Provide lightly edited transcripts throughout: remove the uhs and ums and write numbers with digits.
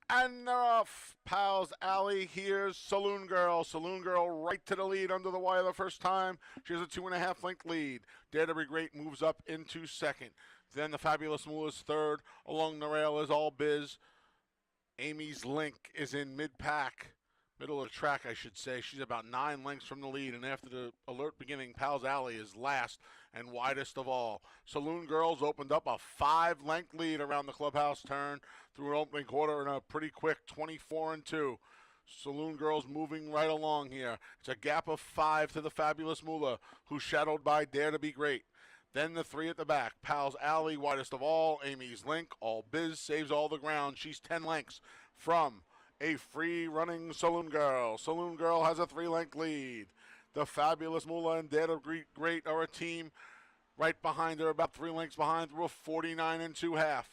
And they're off. Pals Alley. Here's Saloon Girl. Saloon Girl right to the lead under the wire the first time. She has a 2.5 length lead. Dare to Be Great moves up into second. Then the Fabulous Moolah's third. Along the rail is All Biz. Amy's Link is in mid-pack. Middle of the track, I should say. She's about 9 lengths from the lead, and after the alert beginning, Pals Alley is last and widest of all. Saloon Girls opened up a 5-length lead around the clubhouse turn through an opening quarter in a pretty quick 24-2. Saloon Girls moving right along here. It's a gap of 5 to the Fabulous Moolah, who's shadowed by Dare to Be Great. Then the 3 at the back. Pals Alley, widest of all. Amy's Link, All Biz saves all the ground. She's 10 lengths from a free-running Saloon Girl. Saloon Girl has a 3-length lead. The Fabulous Moolah and Dare to Be Great are a team right behind her, about 3 lengths behind through a 49 2/2.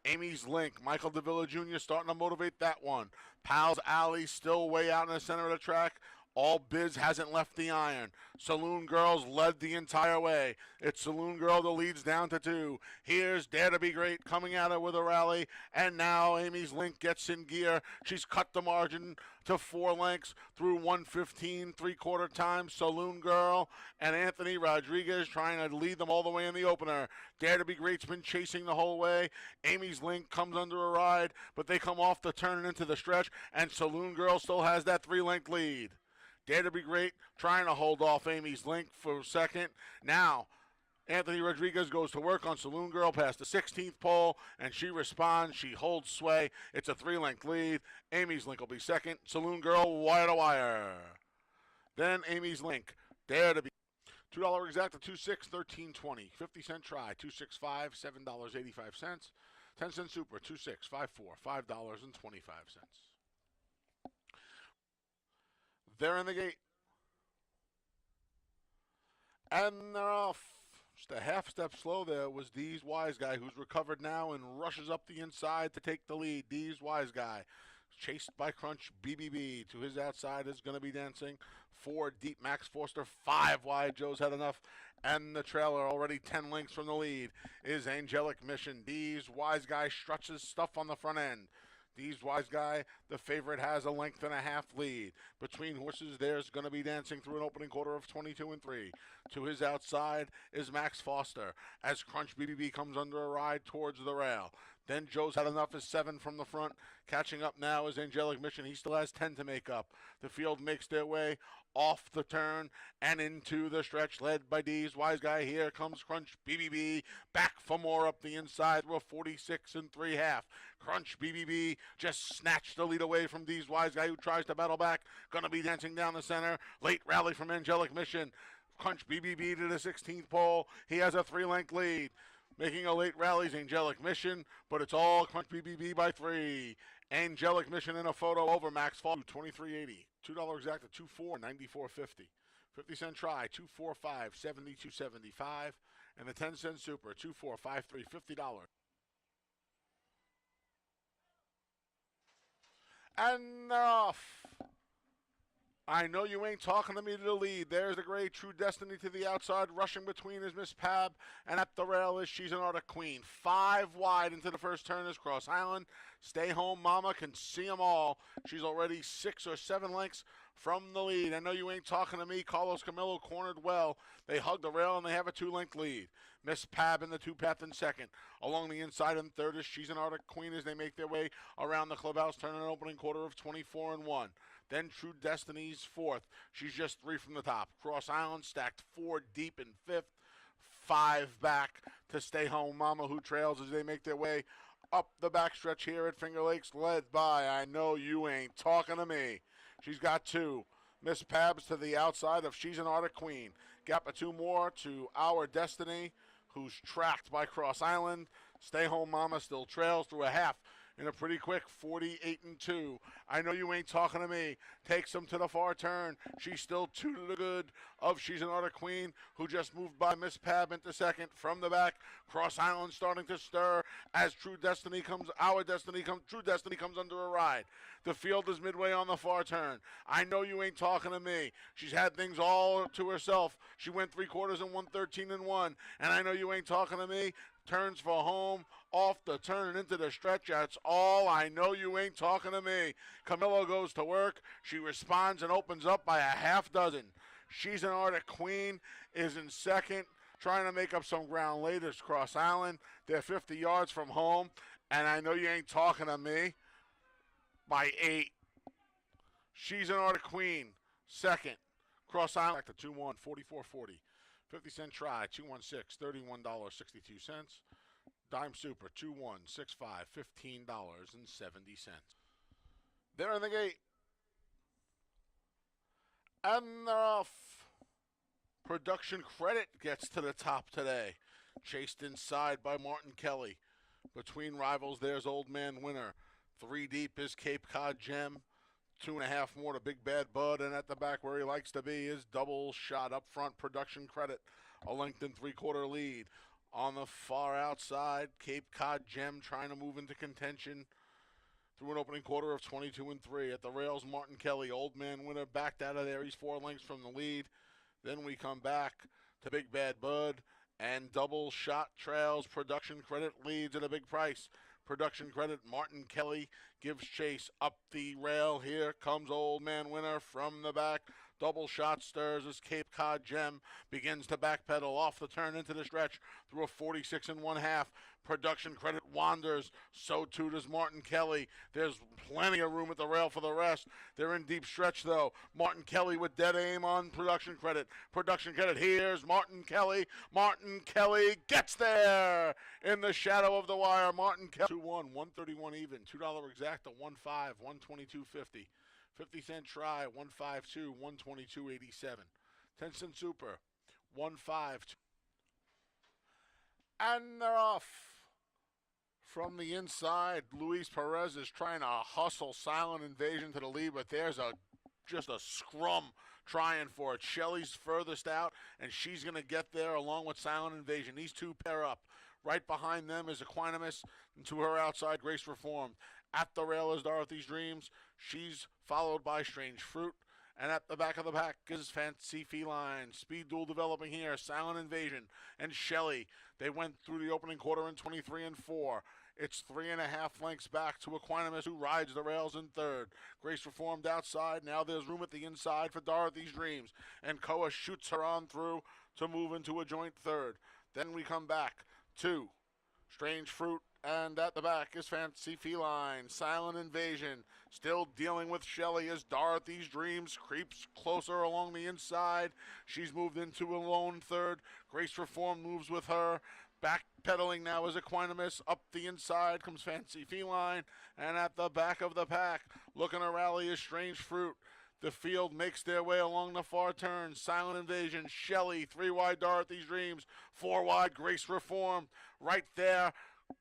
Amy's Link, Michael DeVilla Jr. starting to motivate that one. Pals Alley still way out in the center of the track. All Biz hasn't left the iron. Saloon Girls led the entire way. It's Saloon Girl that leads down to 2. Here's Dare to Be Great coming at her with a rally. And now Amy's Link gets in gear. She's cut the margin to 4 lengths through 1:15 3/4 time. Saloon Girl and Anthony Rodriguez trying to lead them all the way in the opener. Dare to Be Great's been chasing the whole way. Amy's Link comes under a ride, but they come off the turn and into the stretch, and Saloon Girl still has that 3-length lead. Dare to Be Great trying to hold off Amy's Link for a second. Now, Anthony Rodriguez goes to work on Saloon Girl past the 16th pole, and she responds. She holds sway. It's a 3-length lead. Amy's Link will be second. Saloon Girl wire to wire. Then Amy's Link. Dare to Be $2 exact to 2.6, 13.20. 50-cent try, 2.65, $7.85. 10-cent super, 2.6, 5.4, $5.25. They're in the gate. And they're off. Just a half step slow there was Dee's Wise Guy, who's recovered now and rushes up the inside to take the lead. Dee's Wise Guy, chased by Crunch BBB. To his outside is going to be dancing. 4 deep Max Forster, 5 wide. Joe's had enough. And the trailer, already 10 lengths from the lead, is Angelic Mission. Dee's Wise Guy struts his stuff on the front end. Dee's Wise Guy, the favorite, has a 1.5 length lead. Between horses, there's going to be dancing through an opening quarter of 22-3. To his outside is Max Foster as Crunch BBB comes under a ride towards the rail. Then Joe's had enough is 7 from the front. Catching up now is Angelic Mission. He still has 10 to make up. The field makes their way off the turn and into the stretch led by Dee's Wise Guy. Here comes Crunch BBB back for more up the inside through a 46 3/2. Crunch BBB just snatched the lead away from Dee's Wise Guy, who tries to battle back. Gonna be dancing down the center. Late rally from Angelic Mission. Crunch BBB to the 16th pole. He has a 3-length lead. Making a late rally is Angelic Mission, but it's all Crunch BBB by 3. Angelic Mission in a photo over Max Fall, 23.80. $2 exact to 2.4, 94.50. 50-cent try, 2.45, 72.75. And the 10-cent super, 2.4, 5.3, $50. And they're off. I know you ain't talking to me to the lead. There's the great True Destiny to the outside. Rushing between is Miss Pab. And at the rail is She's an Arctic Queen. 5 wide into the first turn is Cross Island. Stay Home Mama can see them all. She's already 6 or 7 lengths from the lead. I know you ain't talking to me. Carlos Camillo cornered well. They hug the rail and they have a 2-length lead. Miss Pab in the 2-path in second. Along the inside in third is She's an Arctic Queen as they make their way around the clubhouse turn an opening quarter of 24-1. Then True Destiny's fourth. She's just 3 from the top. Cross Island stacked 4 deep in fifth. 5 back to Stay Home Mama, who trails as they make their way up the backstretch here at Finger Lakes, led by I Know You Ain't Talking to Me. She's got 2. Miss Pabs to the outside of She's an Arctic Queen. Gap of 2 more to Our Destiny, who's tracked by Cross Island. Stay Home Mama still trails through a half in a pretty quick 48-2. I Know You Ain't Talking to Me takes them to the far turn. She's still 2 to the good of She's an Arctic Queen, who just moved by Miss Pab into second. From the back, Cross Island starting to stir as True Destiny comes under a ride. The field is midway on the far turn. I Know You Ain't Talking to Me. She's had things all to herself. She went 3/4 in 113-1, and I Know You Ain't Talking to Me turns for home off the turn and into the stretch. That's all. I know you ain't talking to me. Camilla goes to work. She responds and opens up by a half dozen. She's an Arctic Queen is in second, trying to make up some ground late as Cross Island. They're 50 yards from home, and I know you ain't talking to me by 8. She's an Arctic Queen, second. Cross Island to 2-1, 44.40. 50-cent try, 216, $31.62. Dime Super, 2-1, 6-5, $15.70. They're in the gate. And they're off. Production Credit gets to the top today. Chased inside by Martin Kelly. Between rivals, there's Old Man Winner. 3 deep is Cape Cod Gem. 2.5 more to Big Bad Bud, and at the back where he likes to be is Double Shot. Up front, Production Credit, a length and 3/4 lead. On the far outside, Cape Cod Gem trying to move into contention through an opening quarter of 22-3. At the rails, Martin Kelly, Old Man Winner, backed out of there. He's 4 lengths from the lead. Then we come back to Big Bad Bud, and Double Shot trails. Production Credit leads at a big price. Production Credit, Martin Kelly gives chase up the rail. Here comes Old Man Winner from the back. Double Shot stirs as Cape Cod Gem begins to backpedal off the turn into the stretch through a 46 1/2. Production Credit wanders. So too does Martin Kelly. There's plenty of room at the rail for the rest. They're in deep stretch, though. Martin Kelly with dead aim on Production Credit. Production Credit, here's Martin Kelly. Martin Kelly gets there in the shadow of the wire. Martin Kelly, 2-1, 131 even. $2 exact to 1.5, 122.50. 50-cent try, 152, 122.87. 10-cent super, 152. And they're off. From the inside, Luis Perez is trying to hustle Silent Invasion to the lead, but there's just a scrum trying for it. Shelly's furthest out, and she's going to get there along with Silent Invasion. These two pair up. Right behind them is Equanimus, and to her outside, Grace Reformed. At the rail is Dorothy's Dreams. She's followed by Strange Fruit. And at the back of the pack is Fancy Feline. Speed duel developing here. Silent Invasion and Shelly. They went through the opening quarter in 23-4. It's 3.5 lengths back to Equanimus, who rides the rails in third. Grace Reformed outside. Now there's room at the inside for Dorothy's Dreams. And Koa shoots her on through to move into a joint third. Then we come back to Strange Fruit. And at the back is Fancy Feline. Silent Invasion still dealing with Shelly as Dorothy's Dreams creeps closer along the inside. She's moved into a lone third. Grace Reform moves with her. Backpedaling now is Equanimus. Up the inside comes Fancy Feline. And at the back of the pack, looking to rally is Strange Fruit. The field makes their way along the far turn. Silent Invasion, Shelly, 3 wide Dorothy's Dreams, 4 wide Grace Reform. Right there,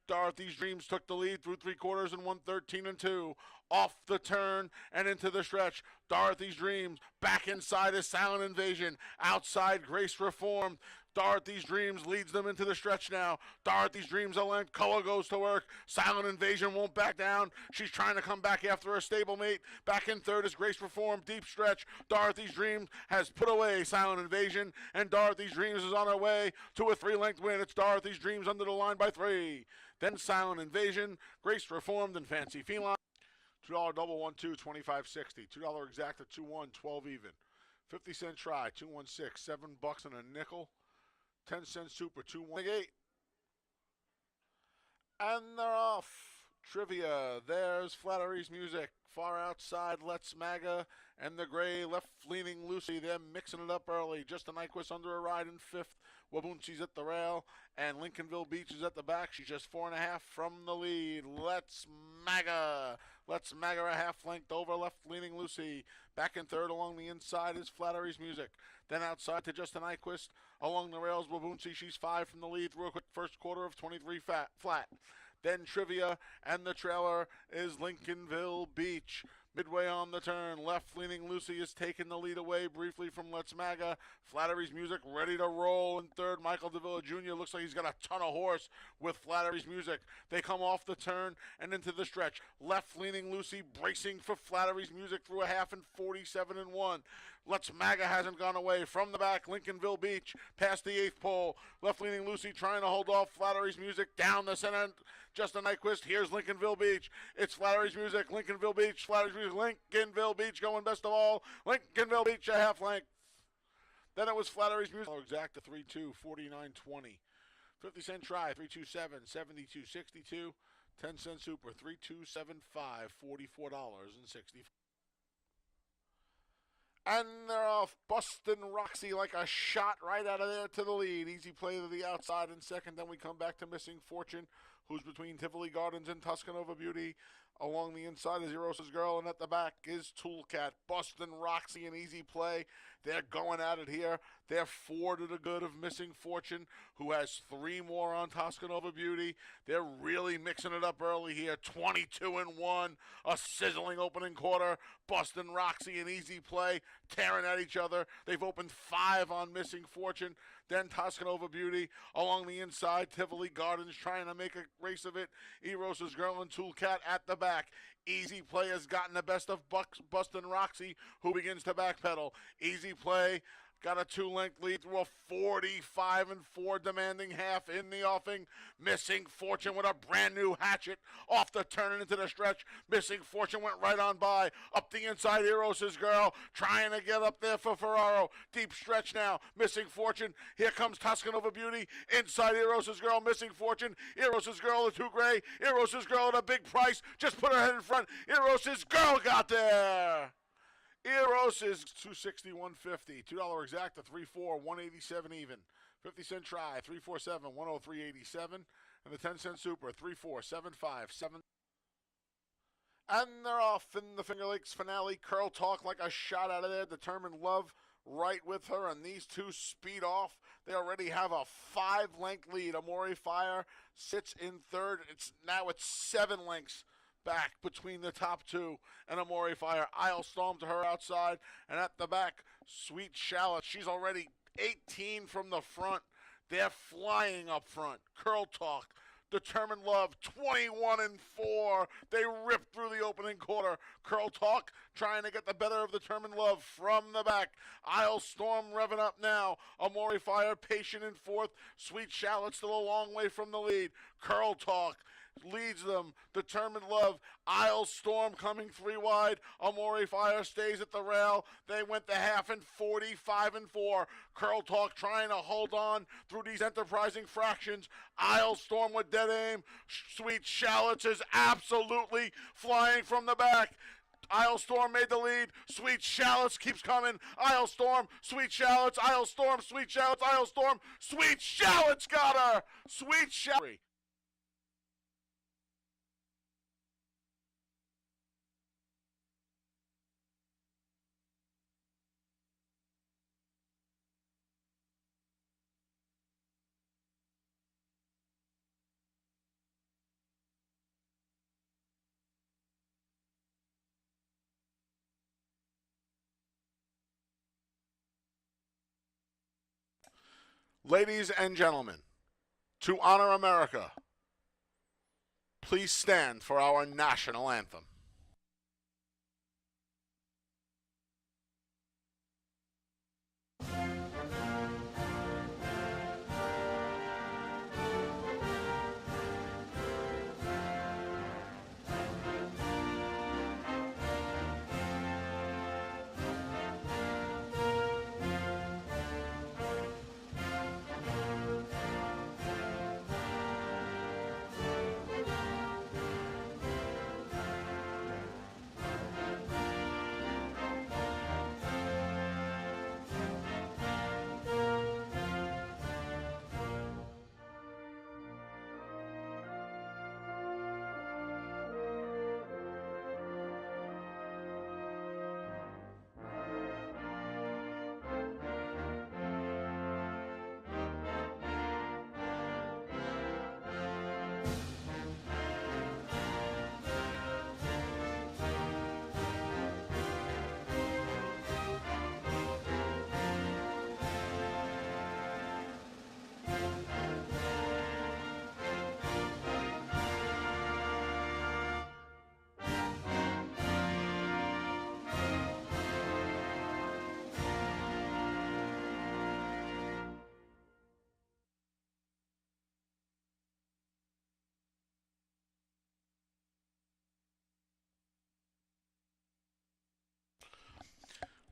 Dorothy's Dreams took the lead through 3/4 and 113-2. Off the turn and into the stretch. Dorothy's Dreams back inside is Silent Invasion. Outside Grace Reform. Dorothy's Dreams leads them into the stretch now. Dorothy's Dreams a length. Koa goes to work. Silent Invasion won't back down. She's trying to come back after her stablemate. Back in third is Grace Reform. Deep stretch. Dorothy's Dreams has put away Silent Invasion, and Dorothy's Dreams is on her way to a 3-length win. It's Dorothy's Dreams under the line by 3. Then Silent Invasion, Grace Reformed, and Fancy Feline. $2 double 1-2, 25.60. $2 exact at 2-1, 12 even. 50-cent try, 216, $7 and a nickel. 10-cent super, 218. And they're off. Trivia. There's Flattery's Music. Far outside, Let's Maga and the gray left-leaning Lucy. They're mixing it up early. Just a Nyquist under a ride in 5th. Wabunchi's at the rail, and Lincolnville Beach is at the back. She's just 4.5 from the lead. Let's Maga. Let's Maga a half length over left-leaning Lucy. Back in third along the inside is Flattery's Music. Then outside to Just a Nyquist. Along the rails, Wabunchi. She's 5 from the lead through a quick first quarter of 23 flat. Then Trivia, and the trailer is Lincolnville Beach. Midway on the turn, left-leaning Lucy is taking the lead away briefly from Let's Maga. Flattery's Music ready to roll in third. Michael DeVilla Jr. looks like he's got a ton of horse with Flattery's Music. They come off the turn and into the stretch. Left-leaning Lucy bracing for Flattery's Music through a half in 47-1. Let's Maga hasn't gone away. From the back, Lincolnville Beach past the 8th pole. Left-leaning Lucy trying to hold off Flattery's Music down the center. Justin Nyquist, here's Lincolnville Beach. It's Flattery's Music, Lincolnville Beach, Flattery's Music, Lincolnville Beach going best of all. Lincolnville Beach a half length. Then it was Flattery's Music. Exact to 3-2, 49-20. 50 cent try, 327, 72, 62. 10 cent super, 3275, $44.60. And they're off. Bustin' Roxy like a shot right out of there to the lead. Easy play to the outside in second. Then we come back to Missing Fortune, who's between Tivoli Gardens and Tuscanova Beauty. Along the inside is Eros' Girl, and at the back is Toolcat. Bustin' Roxy an easy play. They're going at it here. They're 4 to the good of Missing Fortune, who has 3 more on Tuscanova Beauty. They're really mixing it up early here. 22-1, a sizzling opening quarter. Bustin' Roxy an easy play, tearing at each other. They've opened 5 on Missing Fortune. Then Tuscanova Beauty along the inside. Tivoli Gardens trying to make a race of it. Eros' Girl and Toolcat at the back. Easy Play has gotten the best of Bustin' Roxy, who begins to backpedal. Easy Play got a 2-length lead through a 45-4 demanding half in the offing. Missing Fortune with a brand new hatchet off the turn and into the stretch. Missing Fortune went right on by. Up the inside, Eros' Girl trying to get up there for Ferraro. Deep stretch now. Missing Fortune. Here comes Tuscanova Beauty. Inside Eros' Girl. Missing Fortune. Eros' Girl, the 2 gray. Eros' Girl at a big price. Just put her head in front. Eros' Girl got there. Eros is 260, 150. $2 exact to 3-4, 187 even. 50 cent try, 347, 103.87. And the 10 cent super, 3-4, 7-5, 7. And they're off in the Finger Lakes finale. Curl Talk like a shot out of there. Determined Love right with her. And these two speed off. They already have a 5-length lead. Amore Fire sits in third. It's 7 lengths back between the top 2 and Amore Fire. Isle Storm to her outside, and at the back, Sweet Shallot. She's already 18 from the front. They're flying up front. Curl Talk, Determined Love, 21-4. They ripped through the opening quarter. Curl Talk trying to get the better of Determined Love from the back. Isle Storm revving up now. Amore Fire patient in fourth. Sweet Shallot still a long way from the lead. Curl Talk leads them. Determined Love. Isle Storm coming 3 wide. Amore Fire stays at the rail. They went the half in 45-4. Curl Talk trying to hold on through these enterprising fractions. Isle Storm with dead aim. Sweet Shallots is absolutely flying from the back. Isle Storm made the lead. Sweet Shallots keeps coming. Isle Storm, Sweet Shallots, Isle Storm, Sweet Shallots, Isle Storm. Sweet Shallots got her. Sweet Shallots. Ladies and gentlemen, to honor America, please stand for our national anthem.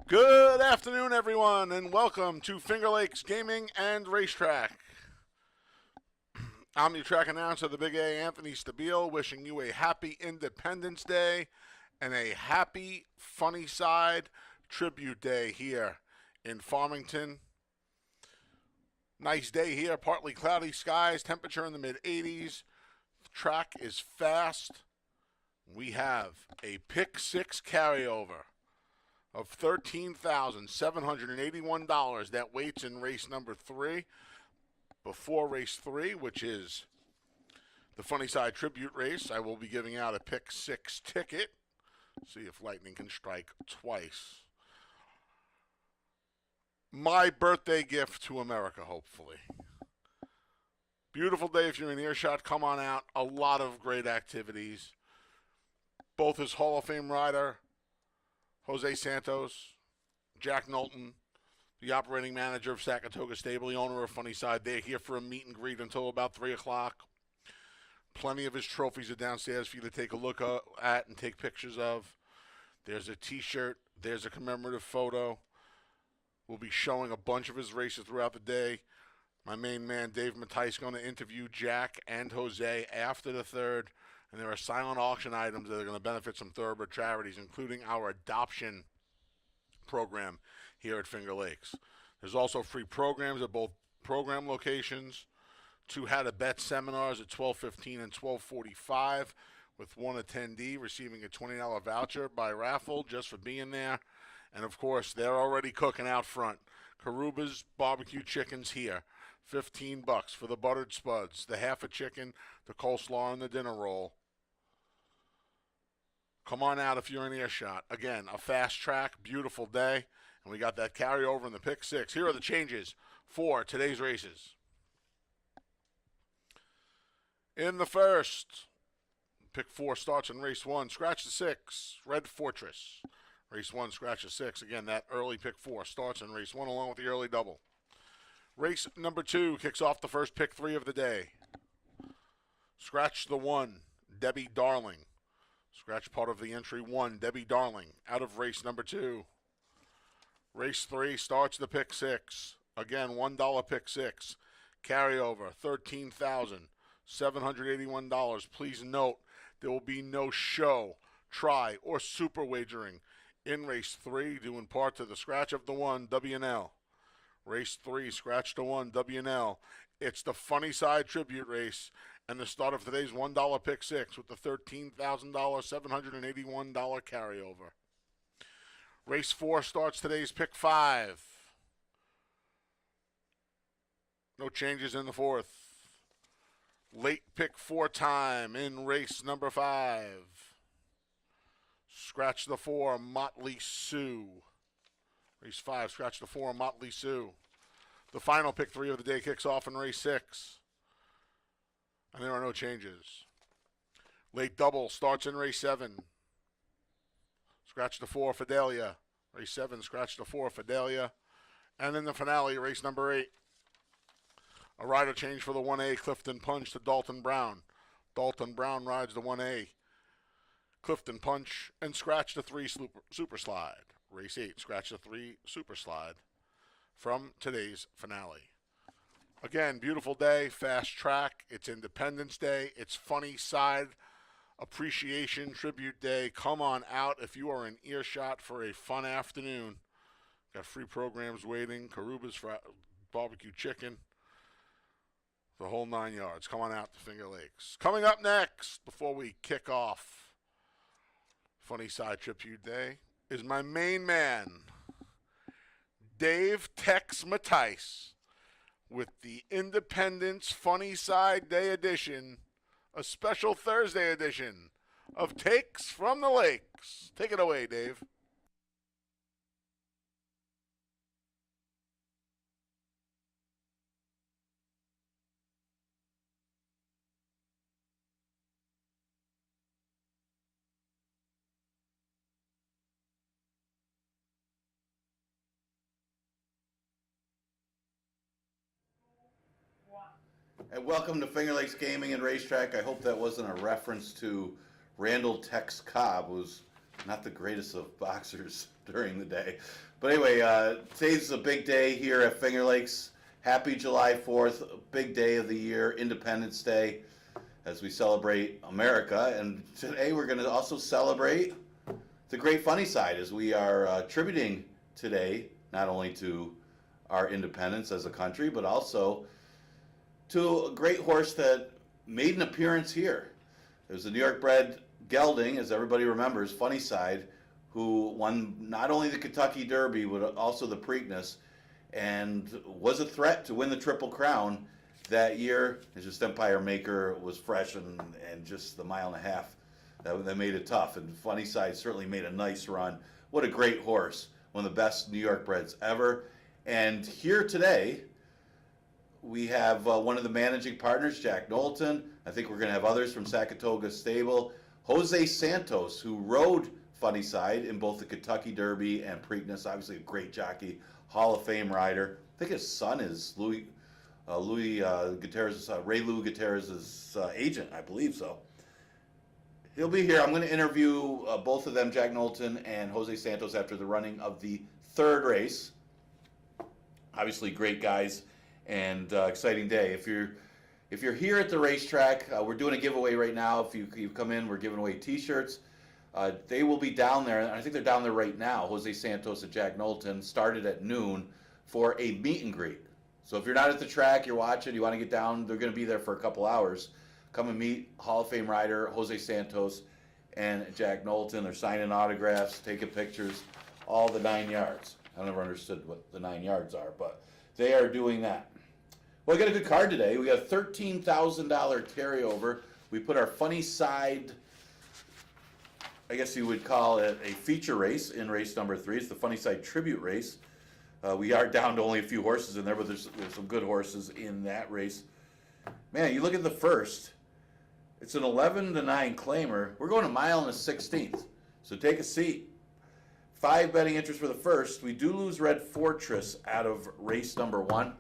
Good afternoon, everyone, and welcome to Finger Lakes Gaming and Racetrack. I'm your track announcer, the Big A, Anthony Stabile, wishing you a happy Independence Day and a happy Funny Side Tribute Day here in Farmington. Nice day here, partly cloudy skies, temperature in the mid-80s. The track is fast. We have a pick six carryover of $13,781 that waits in race number 3. Before race 3, which is the Funny Side Tribute race, I will be giving out a pick six ticket. See if lightning can strike twice. My birthday gift to America, hopefully. Beautiful day if you're in earshot. Come on out. A lot of great activities. Both his Hall of Fame rider, Jose Santos, Jack Knowlton, the operating manager of Saratoga Stable, the owner of Funny Side. They're here for a meet and greet until about 3 o'clock. Plenty of his trophies are downstairs for you to take a look at and take pictures of. There's a T-shirt. There's a commemorative photo. We'll be showing a bunch of his races throughout the day. My main man, Dave Mattice, is going to interview Jack and Jose after the third. And there are silent auction items that are going to benefit some thoroughbred charities, including our adoption program here at Finger Lakes. There's also free programs at both program locations. 2 How to Bet seminars at 12:15 and 12:45, with one attendee receiving a $20 voucher by raffle just for being there. And, of course, they're already cooking out front. Karuba's barbecue chicken's here. $15 for the buttered spuds, the half a chicken, the coleslaw, and the dinner roll. Come on out if you're in earshot. Again, a fast track, beautiful day, and we got that carryover in the pick six. Here are the changes for today's races. In the first, pick 4 starts in race 1. Scratch the 6, Red Fortress. Race 1, scratch the 6. Again, that early pick 4 starts in race 1 along with the early double. Race number 2 kicks off the first pick 3 of the day. Scratch the 1, Debbie Darling. Scratch part of the entry 1, Debbie Darling, out of race number 2. Race 3 starts the pick 6. Again, $1 pick 6. Carryover, $13,781. Please note, there will be no show, try, or super wagering in race 3, due in part to the scratch of the 1, W&L. Race 3, scratch the 1, W&L. It's the Funny Side Tribute race and the start of today's $1 pick 6 with the $13,781 carryover. Race 4 starts today's pick 5. No changes in the 4th. Late pick 4 time in race number 5. Scratch the 4, Motley Sue. Race 5, scratch the 4, Motley Sue. The final pick 3 of the day kicks off in race 6. And there are no changes. Late double starts in race 7. Scratch the 4, Fidelia. Race 7, scratch the 4, Fidelia. And in the finale, race number 8. A rider change for the 1A, Clifton Punch to Dalton Brown. Dalton Brown rides the 1A. Clifton Punch and scratch the 3 Super Slide. Race 8, scratch the 3 Super Slide from today's finale. Again, beautiful day, fast track. It's Independence Day. It's Funny Side Appreciation Tribute Day. Come on out if you are in earshot for a fun afternoon. Got free programs waiting. Karuba's barbecue chicken. The whole 9 yards. Come on out to Finger Lakes. Coming up next, before we kick off Funny Side Tribute Day, is my main man, Dave Tex Mattice, with the Independence Funny Side Day edition, a special Thursday edition of Takes from the Lakes. Take it away, Dave. And welcome to Finger Lakes Gaming and Racetrack. I hope that wasn't a reference to Randall Tex Cobb, who's not the greatest of boxers during the day. But anyway, today's a big day here at Finger Lakes. Happy July 4th, big day of the year, Independence Day, as we celebrate America. And today we're going to also celebrate the great funny side, as we are tributing today, not only to our independence as a country, but also to a great horse that made an appearance here. It was a New York bred gelding, as everybody remembers, Funny Cide, who won not only the Kentucky Derby, but also the Preakness, and was a threat to win the Triple Crown that year. It's just Empire Maker was fresh and just the mile and a half that made it tough. And Funny Cide certainly made a nice run. What a great horse. One of the best New York breds ever. And here today, we have one of the managing partners, Jack Knowlton. I think we're going to have others from Sakatoga Stable. Jose Santos, who rode Funny Cide in both the Kentucky Derby and Preakness. Obviously a great jockey, Hall of Fame rider. I think his son is Ray Lou Gutierrez's agent, I believe so. He'll be here. I'm going to interview both of them, Jack Knowlton and Jose Santos, after the running of the third race. Obviously great guys, and exciting day. If you're here at the racetrack, we're doing a giveaway right now. If you come in, we're giving away t-shirts. They will be down there, and I think they're down there right now. Jose Santos and Jack Knowlton started at noon for a meet and greet. So if you're not at the track, you're watching, you want to get down, they're going to be there for a couple hours. Come and meet Hall of Fame rider Jose Santos and Jack Knowlton. They're signing autographs, taking pictures, all the 9 yards. I never understood what the 9 yards are, but they are doing that. Well, we got a good card today. We got a $13,000 carryover. We put our Funny Cide, I guess you would call it a feature race in race number 3. It's the Funny Cide Tribute Race. We are down to only a few horses in there, but there's some good horses in that race. Man, you look at the first. It's an 11-9 claimer. We're going a mile and a 16th, so take a seat. 5 betting interest for the first. We do lose Red Fortress out of race number 1.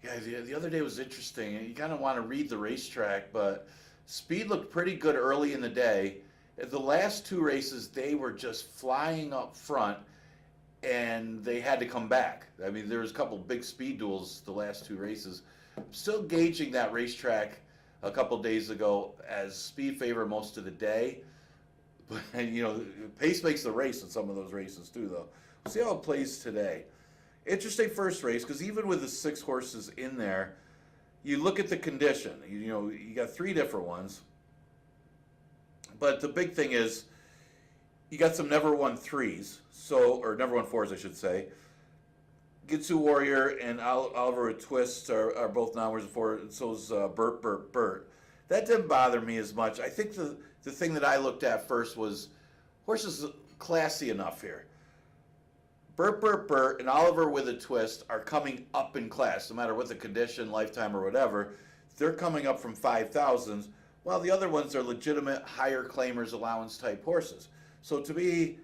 Yeah, the other day was interesting. You kind of want to read the racetrack, but speed looked pretty good early in the day. The last 2 races, they were just flying up front, and they had to come back. I mean, there was a couple big speed duels the last 2 races. I'm still gauging that racetrack a couple days ago as speed favor most of the day. But, you know, pace makes the race in some of those races too, though. We'll see how it plays today. Interesting first race, because even with the 6 horses in there, you look at the condition. You know, you got 3 different ones. But the big thing is, you got some never won 3s, or never won 4s, I should say. Ginsu Warrior and Oliver with Twist are both non-winners before, and so's Burt. That didn't bother me as much. I think the thing that I looked at first was horses classy enough here. Burt, and Oliver with a Twist are coming up in class, no matter what the condition, lifetime, or whatever. They're coming up from 5,000s, while the other ones are legitimate higher claimers allowance type horses. So to me,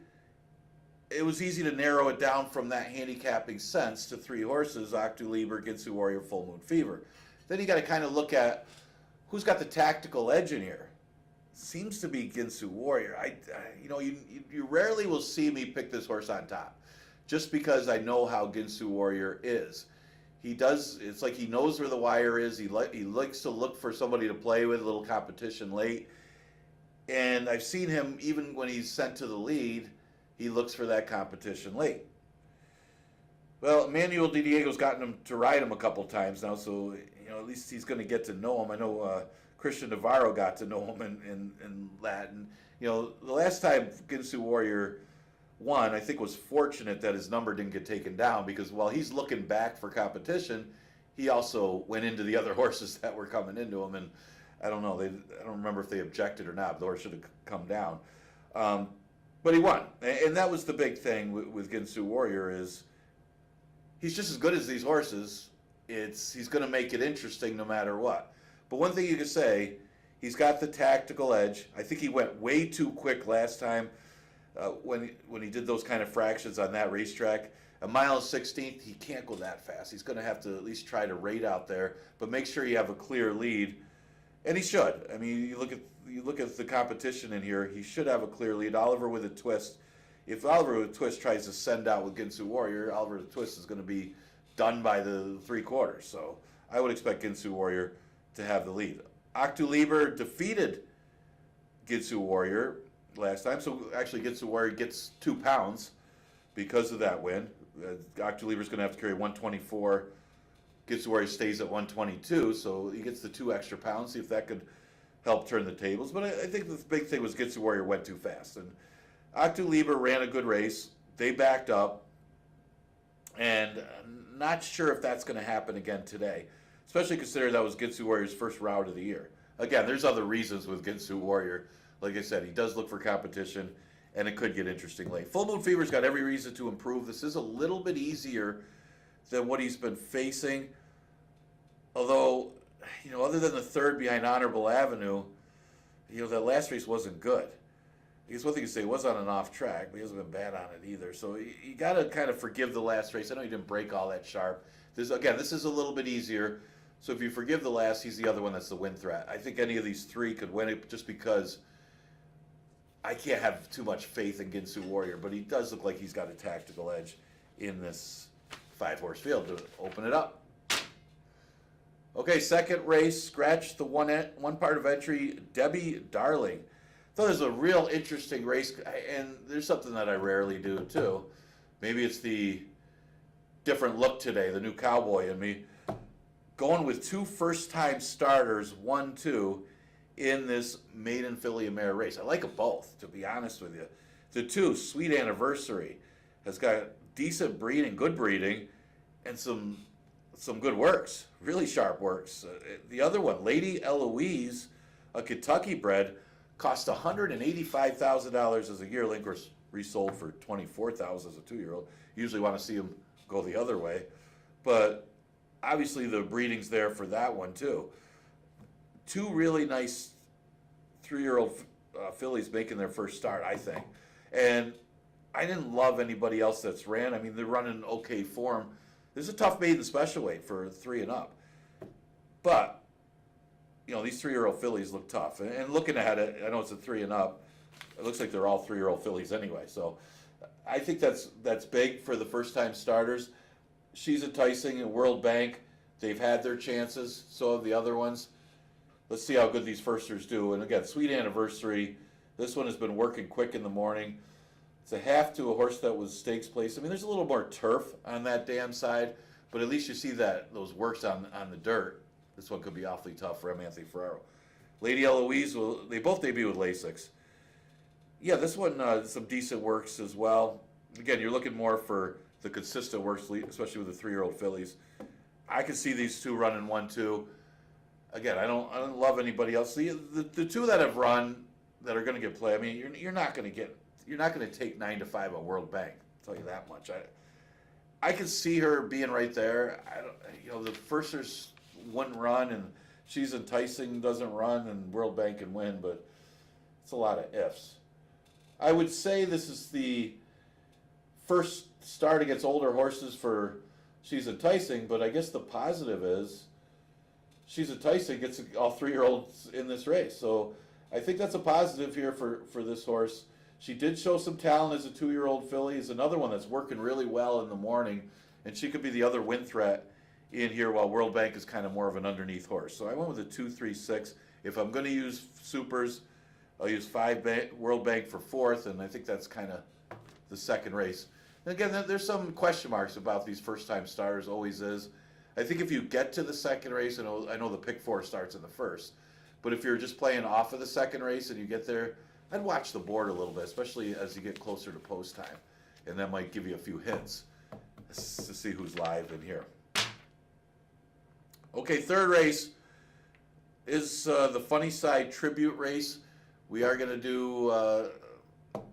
it was easy to narrow it down from that handicapping sense to 3 horses: Octu Lieber, Ginsu Warrior, Full Moon Fever. Then you got to kind of look at who's got the tactical edge in here. Seems to be Ginsu Warrior. You rarely will see me pick this horse on top, just because I know how Ginsu Warrior is. He does. It's like he knows where the wire is. He likes to look for somebody to play with, a little competition late. And I've seen him, even when he's sent to the lead, he looks for that competition late. Well, Emmanuel Di Diego's gotten him to ride him a couple times now, so at least he's going to get to know him. I know Christian Navarro got to know him in Latin. The last time Ginsu Warrior won, I think was fortunate that his number didn't get taken down, because while he's looking back for competition, he also went into the other horses that were coming into him, and I don't know. I don't remember if they objected or not. The horse should have come down. But he won. And that was the big thing with Ginsu Warrior, is he's just as good as these horses. He's going to make it interesting no matter what. But one thing you can say, he's got the tactical edge. I think he went way too quick last time when he did those kind of fractions on that racetrack. A mile and 16th, he can't go that fast. He's going to have to at least try to rate out there, but make sure you have a clear lead. And he should. I mean, you look at you look at the competition in here, he should have a clear lead. Oliver with a twist. If Oliver with a twist tries to send out with Ginsu Warrior, Oliver with a twist is going to be done by the 3/4. So I would expect Ginsu Warrior to have the lead. Octulieber defeated Ginsu Warrior last time, so actually Ginsu Warrior gets 2 pounds because of that win. Octulieber's going to have to carry 124. Ginsu Warrior stays at 122, so he gets the 2 extra pounds. See if that could help turn the tables. But I think the big thing was Ginsu Warrior went too fast. And Octulieber ran a good race. They backed up. And not sure if that's going to happen again today, especially considering that was Ginsu Warrior's first route of the year. Again, there's other reasons with Ginsu Warrior. Like I said, he does look for competition, and it could get interesting late. Full Moon Fever's got every reason to improve. This is a little bit easier than what he's been facing. Although, other than the third behind Honorable Avenue, that last race wasn't good. I guess one thing you say, it was on an off track, but he hasn't been bad on it either. So you got to kind of forgive the last race. I know he didn't break all that sharp. This is a little bit easier. So if you forgive the last, he's the other one that's the win threat. I think any of these 3 could win it just because I can't have too much faith in Ginsu Warrior, but he does look like he's got a tactical edge in this 5-horse field to open it up. Okay, second race, scratch the one part of entry, Debbie Darling. Thought it was a real interesting race, and there's something that I rarely do too. Maybe it's the different look today, the new cowboy in me. Going with 2 first-time starters, 1-2, in this maiden filly and mare race. I like them both, to be honest with you. The 2, Sweet Anniversary, has got decent breeding, good breeding, and some good works, really sharp works. The other one, Lady Eloise, a Kentucky bred, cost $185,000 as a yearling. Of course, resold for $24,000 as a 2-year-old. Usually want to see them go the other way, but obviously the breeding's there for that one too. 2 really nice 3-year-old fillies making their first start, I think. And I didn't love anybody else that's ran. I mean, they're running okay form. This is a tough maiden special weight for 3 and up. But, these 3-year-old fillies look tough. And looking at it, I know it's a 3 and up. It looks like they're all 3-year-old fillies anyway. So I think that's big for the first-time starters. She's enticing in World Bank. They've had their chances. So have the other ones. Let's see how good these firsters do. And again, Sweet Anniversary. This one has been working quick in the morning. It's a half to a horse that was stakes placed. I mean, there's a little more turf on that dam side, but at least you see those works on the dirt. This one could be awfully tough for M. Anthony Ferraro. Lady Eloise, they both debut with Lasix. Yeah, this one, some decent works as well. Again, you're looking more for the consistent works, especially with the 3-year-old fillies. I can see these 2 running 1-2. Again, I don't love anybody else. The 2 that have run that are going to get play. I mean, you're not going to take 9-5 on World Bank. I'll tell you that much. I can see her being right there. The firsters wouldn't run, and She's Enticing doesn't run, and World Bank can win, but it's a lot of ifs. I would say this is the first start against older horses for She's Enticing, but I guess the positive is She's Enticing gets all 3-year-olds in this race. So I think that's a positive here for this horse. She did show some talent as a 2-year-old filly. Is another one that's working really well in the morning, and she could be the other win threat in here while World Bank is kind of more of an underneath horse. So I went with a 2-3-6. If I'm going to use supers, I'll use 5 World Bank for 4th, and I think that's kind of the second race. And again, there's some question marks about these first-time starters, always is. I think if you get to the second race, and I know the pick 4 starts in the first, but if you're just playing off of the second race and you get there, I'd watch the board a little bit, especially as you get closer to post time. And that might give you a few hints to see who's live in here. Okay, third race is the Funny Cide tribute race. We are going to do a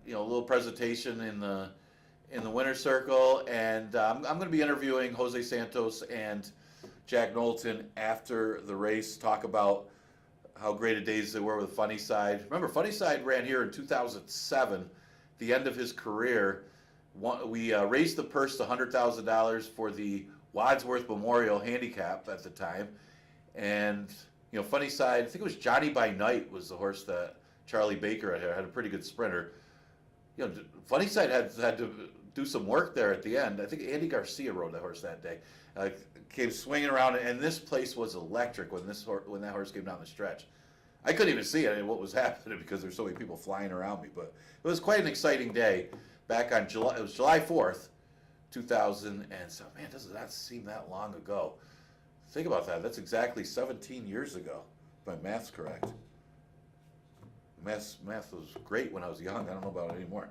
little presentation in the winner's circle, and I'm going to be interviewing Jose Santos and Jack Knowlton after the race, talk about how great a days they were with Funny Cide. Remember, Funny Cide ran here in 2007, the end of his career. We raised the purse to $100,000 for the Wadsworth Memorial handicap at the time, and Funny Side, I think it was Johnny by Night was the horse that Charlie Baker had a pretty good sprinter. Funny Side had to do some work there at the end. I think Andy Garcia rode that horse that day. Came swinging around, and this place was electric when that horse came down the stretch. I couldn't even see it and what was happening because there's so many people flying around me. But it was quite an exciting day back on July. It was July 4th, 2007. Man, doesn't that seem that long ago? Think about that. That's exactly 17 years ago, if my math's correct. Math was great when I was young. I don't know about it anymore.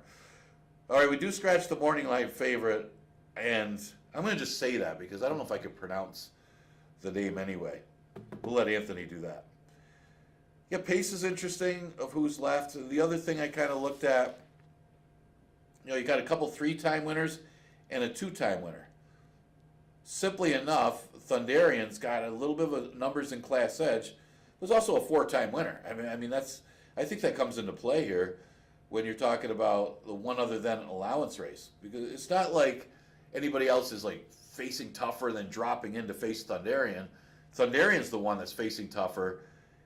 All right, we do scratch the morning light favorite, and I'm going to just say that because I don't know if I could pronounce the name anyway. We'll let Anthony do that. Yeah, pace is interesting of who's left. The other thing I kind of looked at, you got a couple 3-time winners and a 2-time winner. Simply enough, Thunderian's got a little bit of numbers in class edge. There's also a 4-time winner. I think that comes into play here when you're talking about the one other than allowance race, because it's not like anybody else is like facing tougher than dropping in to face Thunderian. Thunderian's the one that's facing tougher,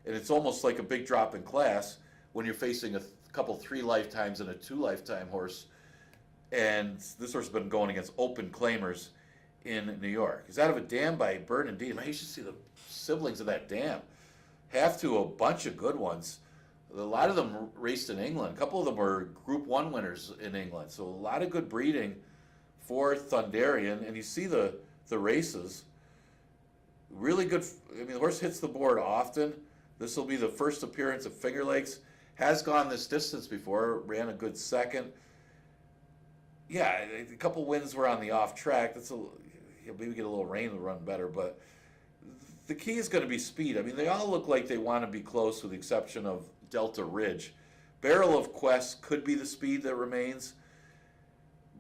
and it's almost like a big drop in class when you're facing a couple 3 lifetimes and a 2 lifetime horse. And this horse has been going against open claimers in New York. He's out of a dam by Bernardine. Man, you should see the siblings of that dam. Half to a bunch of good ones. A lot of them raced in England. A couple of them were Group 1 winners in England. So a lot of good breeding for Thunderian. And you see the races. Really good. The horse hits the board often. This will be the first appearance of Finger Lakes. Has gone this distance before. Ran a good second. Yeah, a couple wins were on the off track. Maybe get a little rain to run better. But the key is going to be speed. They all look like they want to be close with the exception of Delta Ridge. Barrel of Quest could be the speed that remains,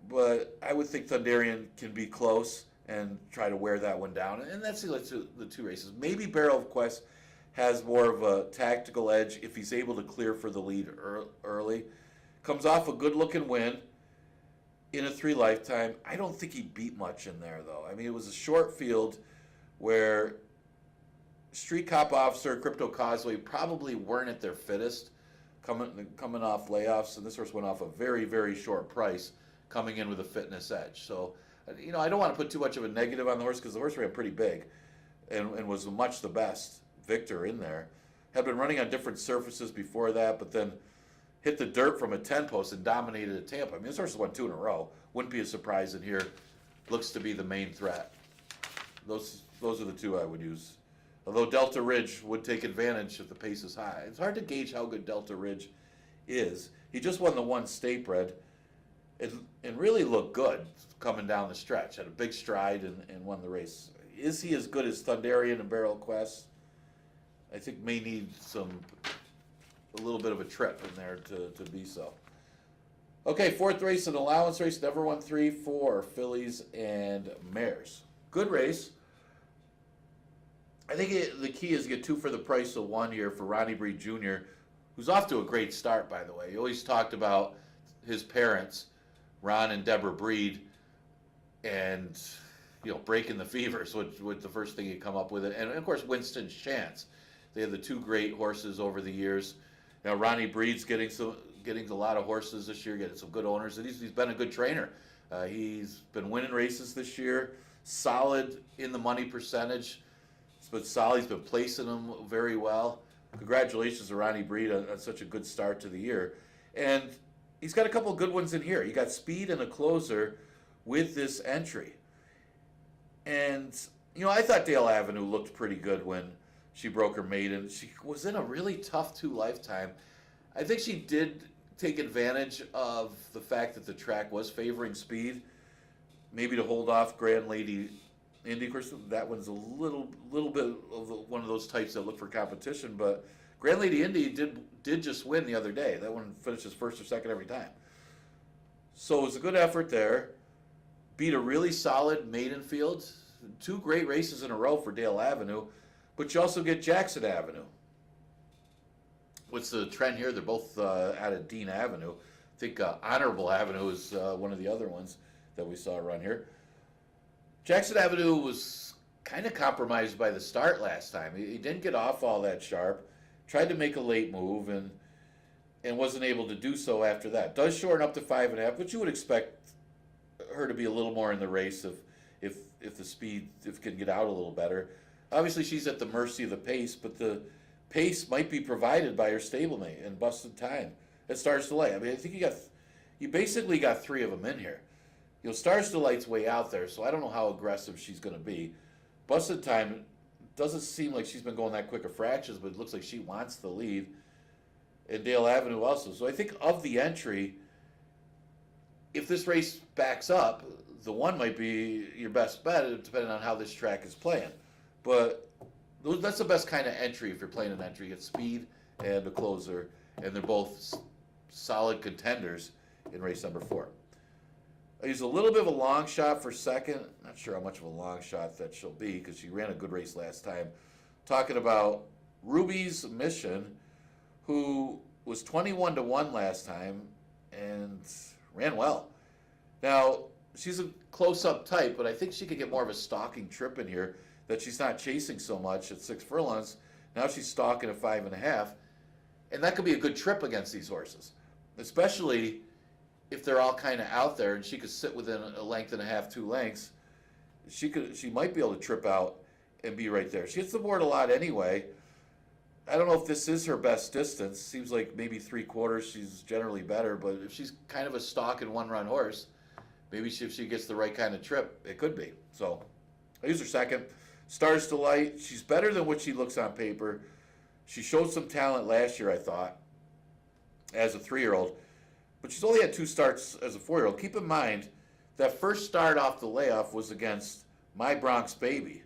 but I would think Thunderian can be close and try to wear that one down. And that's the 2 races. Maybe Barrel of Quest has more of a tactical edge if he's able to clear for the lead early. Comes off a good-looking win in a 3 lifetime. I don't think he beat much in there, though. It was a short field where Street Cop Officer, Crypto Causeway probably weren't at their fittest coming off layoffs, and this horse went off a very, very short price coming in with a fitness edge. So, I don't want to put too much of a negative on the horse because the horse ran pretty big and was much the best victor in there. Had been running on different surfaces before that, but then hit the dirt from a 10 post and dominated at Tampa. This horse won 2 in a row. Wouldn't be a surprise in here. Looks to be the main threat. Those are the 2 I would use. Although Delta Ridge would take advantage if the pace is high. It's hard to gauge how good Delta Ridge is. He just won the 1 state bred and really looked good coming down the stretch. Had a big stride and won the race. Is he as good as Thunderian and Barrel Quest? I think may need a little bit of a trip in there to be so. Okay, 4th race, an allowance race. Never won 3, 4 fillies and mares. Good race. I think the key is to get 2 for the price of 1 here for Ronnie Breed Jr., who's off to a great start, by the way. He always talked about his parents, Ron and Deborah Breed, and breaking the fevers, which was the first thing he'd come up with. And of course, Winston's Chance. They had the 2 great horses over the years. Ronnie Breed's getting a lot of horses this year, getting some good owners, and he's been a good trainer. He's been winning races this year, solid in the money percentage. But Solly's been placing them very well. Congratulations to Ronnie Breed on such a good start to the year. And he's got a couple of good ones in here. He got speed and a closer with this entry. And, I thought Dale Avenue looked pretty good when she broke her maiden. She was in a really tough 2 lifetime. I think she did take advantage of the fact that the track was favoring speed, maybe to hold off Grand Lady Indy. Of course, that one's a little bit of one of those types that look for competition, but Grand Lady Indy did just win the other day. That one finishes 1st or 2nd every time. So it was a good effort there. Beat a really solid maiden field. 2 great races in a row for Dale Avenue, but you also get Jackson Avenue. What's the trend here? They're both out of Dean Avenue. I think Honorable Avenue is one of the other ones that we saw around here. Jackson Avenue was kind of compromised by the start last time. He didn't get off all that sharp, tried to make a late move, and wasn't able to do so after that. Does shorten up to 5.5, but you would expect her to be a little more in the race if the speed can get out a little better. Obviously, she's at the mercy of the pace, but the pace might be provided by her stablemate and Busted Time at Stars Delight. I mean, I think you basically got three of them in here. You know, Stars Delight's way out there, so I don't know how aggressive she's going to be. Busted Time doesn't seem like she's been going that quick of fractions, but it looks like she wants the lead. And Dale Avenue also. So I think of the entry, if this race backs up, the one might be your best bet, depending on how this track is playing. But that's the best kind of entry if you're playing an entry. It's speed and a closer, and they're both solid contenders in race number 4. I use a little bit of a long shot for second. Not sure how much of a long shot that she'll be because she ran a good race last time. Talking about Ruby's Mission, who was 21-1 last time and ran well. Now, she's a close-up type, but I think she could get more of a stalking trip in here, that she's not chasing so much at 6 furlongs. Now she's stalking at 5.5, and that could be a good trip against these horses, especially if they're all kind of out there and she could sit within a length and a half, 2 lengths. She might be able to trip out and be right there. She hits the board a lot anyway. I don't know if this is her best distance. Seems like maybe 3/4 she's generally better, but if she's kind of a stalk and one-run horse, maybe if she gets the right kind of trip, it could be. So I use her second. Stars Delight, she's better than what she looks on paper. She showed some talent last year, I thought, as a 3-year-old, but she's only had 2 starts as a 4-year-old. Keep in mind, that first start off the layoff was against My Bronx Baby.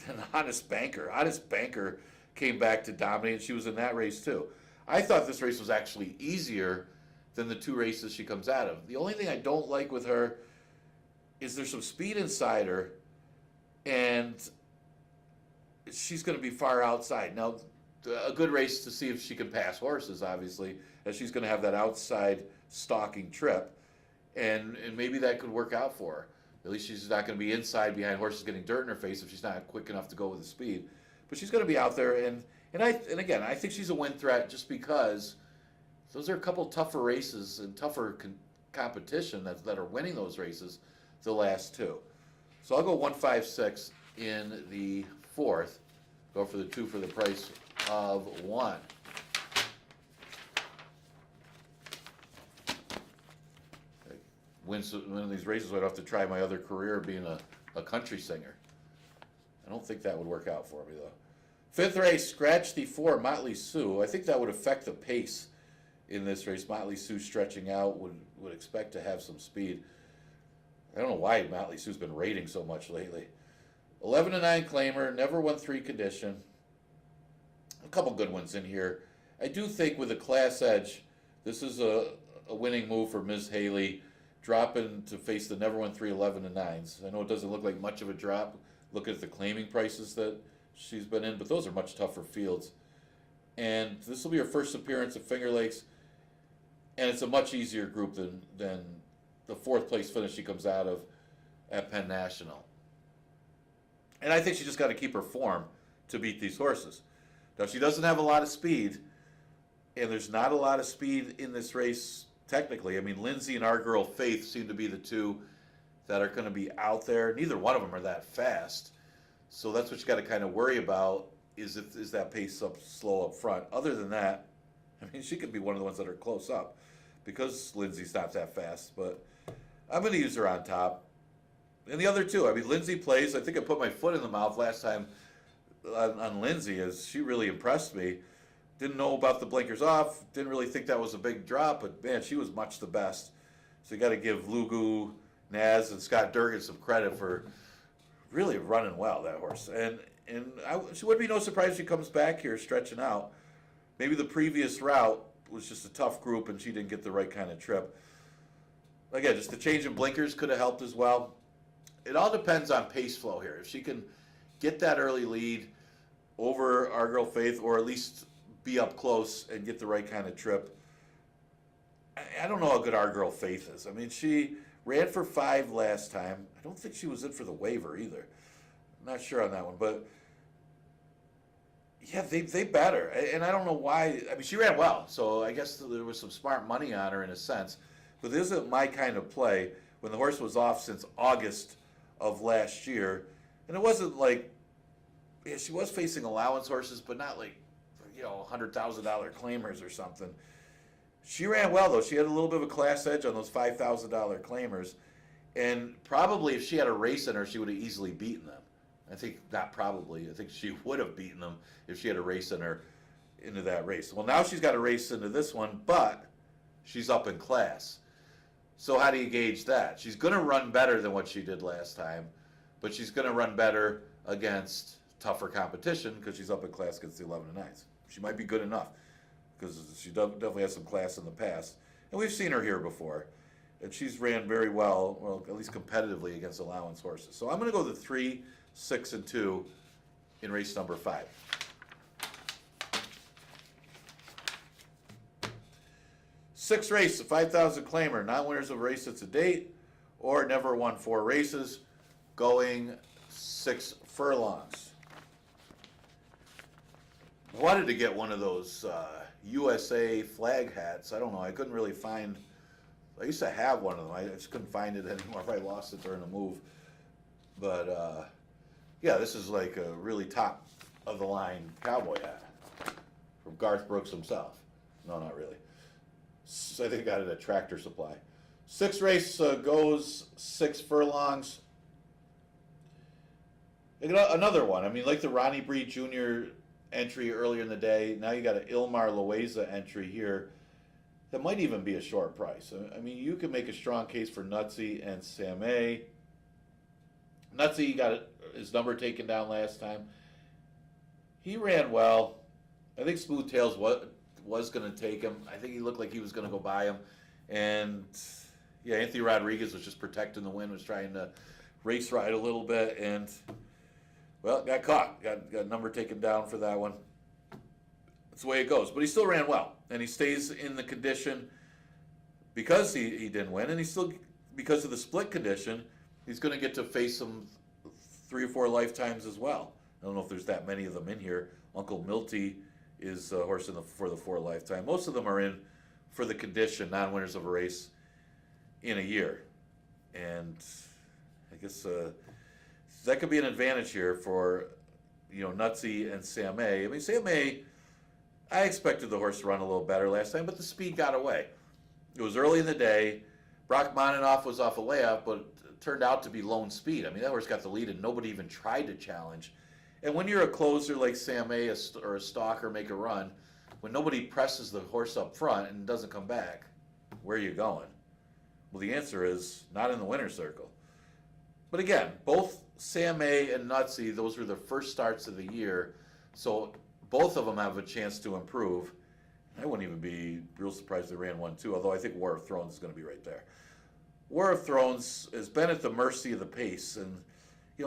An Honest Banker came back to dominate, and she was in that race too. I thought this race was actually easier than the 2 races she comes out of. The only thing I don't like with her is there's some speed inside her, and she's going to be far outside. Now, a good race to see if she can pass horses, obviously, as she's going to have that outside stalking trip, and maybe that could work out for her. At least she's not going to be inside behind horses getting dirt in her face if she's not quick enough to go with the speed. But she's going to be out there, and again, I think she's a win threat just because those are a couple tougher races and tougher competition that are winning those races, the last 2. So I'll go 1-5-6 in the 4th. Go for the 2 for the price of 1. Win one of these races, I'd have to try my other career being a country singer. I don't think that would work out for me, though. 5th race, scratch the 4, Motley Sue. I think that would affect the pace in this race. Motley Sue stretching out would expect to have some speed. I don't know why Motley Sue's been rating so much lately. 11-9 claimer, never won 3 condition. A couple good ones in here. I do think with a class edge, this is a winning move for Ms. Haley, dropping to face the never won 3 11-9s. I know it doesn't look like much of a drop. Look at the claiming prices that she's been in, but those are much tougher fields. And this will be her first appearance at Finger Lakes, and it's a much easier group than the 4th place finish she comes out of at Penn National. And I think she just got to keep her form to beat these horses. Now, she doesn't have a lot of speed, and there's not a lot of speed in this race technically. I mean, Lindsay and Our Girl Faith seem to be the 2 that are going to be out there. Neither one of them are that fast. So that's what you got to kind of worry about, is that pace slow up front. Other than that, I mean, she could be one of the ones that are close up because Lindsay's not that fast. But I'm going to use her on top. And the other 2, I mean, Lindsay plays. I think I put my foot in the mouth last time on Lindsay, as she really impressed me. Didn't know about the blinkers off. Didn't really think that was a big drop, but man, she was much the best. So you got to give Lugu, Naz, and Scott Durgan some credit for really running well, that horse. And she would be no surprise if she comes back here stretching out. Maybe the previous route was just a tough group and she didn't get the right kind of trip. Again, just the change in blinkers could have helped as well. It all depends on pace flow here. If she can get that early lead over Our Girl Faith, or at least be up close and get the right kind of trip. I don't know how good Our Girl Faith is. I mean, she Ran for 5 last time. I don't think she was in for the waiver either. I'm not sure on that one, but yeah, they bet her, and I don't know why. I mean, she ran well, so I guess there was some smart money on her in a sense. But this isn't my kind of play when the horse was off since August of last year, and it wasn't like, yeah, she was facing allowance horses, but not like, $100,000 claimers or something. She ran well though. She had a little bit of a class edge on those $5,000 claimers, and probably if she had a race in her, she would have easily beaten them. I think not probably. I think she would have beaten them if she had a race in her into that race. Well, now she's got a race into this one, but she's up in class. So how do you gauge that? She's going to run better than what she did last time, but she's going to run better against tougher competition because she's up in class against the 11 and 9s. She might be good enough because she definitely has some class in the past. And we've seen her here before. And she's ran very well, at least competitively against allowance horses. So I'm going to go the 3, 6, and 2 in race number 5. Sixth race, the 5,000 claimer, non-winners of a race that's a date, or never won 4 races, going 6 furlongs. Wanted to get one of those USA flag hats. I don't know. I couldn't really find. I used to have one of them. I just couldn't find it anymore. I lost it during the move. But yeah, this is like a really top of the line cowboy hat from Garth Brooks himself. No, not really. So I think I got it at Tractor Supply. 6th race goes 6 furlongs. Another one. I mean, like the Ronnie Bree Jr. entry earlier in the day. Now you got an Ilmar Loaiza entry here. That might even be a short price. I mean, you can make a strong case for Nutsy and Sam A. Nutsy got his number taken down last time. He ran well. I think Smooth Tails was going to take him. I think he looked like he was going to go by him. And, yeah, Anthony Rodriguez was just protecting the win, was trying to race ride a little bit. And, well, got caught. Got number taken down for that one. That's the way it goes. But he still ran well. And he stays in the condition because he didn't win. And he still, because of the split condition, he's going to get to face some 3 or 4 lifetimes as well. I don't know if there's that many of them in here. Uncle Milty is a horse for the 4 lifetime. Most of them are in for the condition, non-winners of a race in a year. And I guess that could be an advantage here for, Nutsy and Sam A. I mean, Sam A, I expected the horse to run a little better last time, but the speed got away. It was early in the day. Brock Moninoff was off a layup, but it turned out to be lone speed. I mean, that horse got the lead, and nobody even tried to challenge. And when you're a closer like Sam A or a stalker, make a run, when nobody presses the horse up front and doesn't come back, where are you going? Well, the answer is not in the winner's circle. But again, both Sam A and Nutsy, those were their first starts of the year, so both of them have a chance to improve. I wouldn't even be real surprised they ran 1-2, although I think War of Thrones is going to be right there. War of Thrones has been at the mercy of the pace, and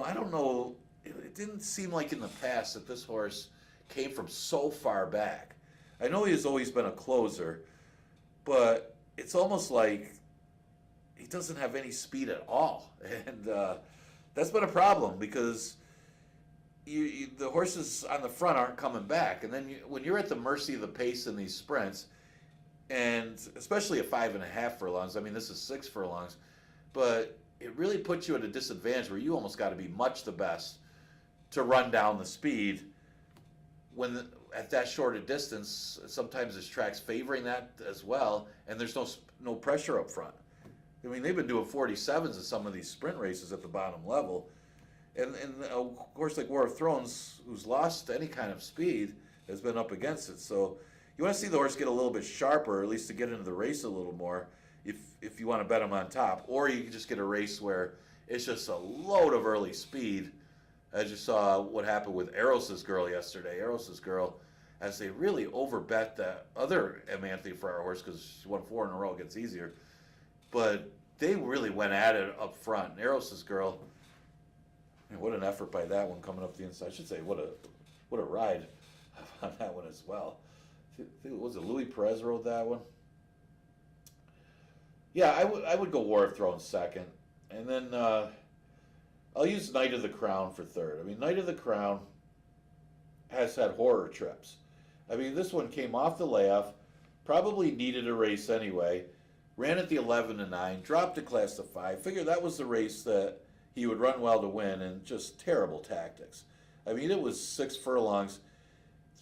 I don't know. It didn't seem like in the past that this horse came from so far back. I know he has always been a closer, but it's almost like he doesn't have any speed at all. And that's been a problem because the horses on the front aren't coming back. And then when you're at the mercy of the pace in these sprints, and especially at 5.5 furlongs, I mean, this is 6 furlongs, but it really puts you at a disadvantage where you almost got to be much the best to run down the speed when at that short a distance. Sometimes this track's favoring that as well, and there's no pressure up front. I mean, they've been doing 47s in some of these sprint races at the bottom level, and a horse like War of Thrones, who's lost any kind of speed, has been up against it. So you want to see the horse get a little bit sharper, or at least to get into the race a little more, if you want to bet him on top, or you can just get a race where it's just a load of early speed. As you saw what happened with Eros's Girl yesterday. Eros's Girl, as they really overbet that other M. Anthony Ferrara horse because she won 4 in a row, it gets easier. But they really went at it up front. And Eros's Girl, what an effort by that one coming up the inside. I should say, what a ride on that one as well. Was it Louis Perez rode that one? Yeah, I would go War of Thrones second, and then I'll use Knight of the Crown for third. I mean, Knight of the Crown has had horror trips. I mean, this one came off the layoff, probably needed a race anyway, ran at the 11-9, dropped to class to 5. Figured that was the race that he would run well to win, and just terrible tactics. I mean, it was 6 furlongs.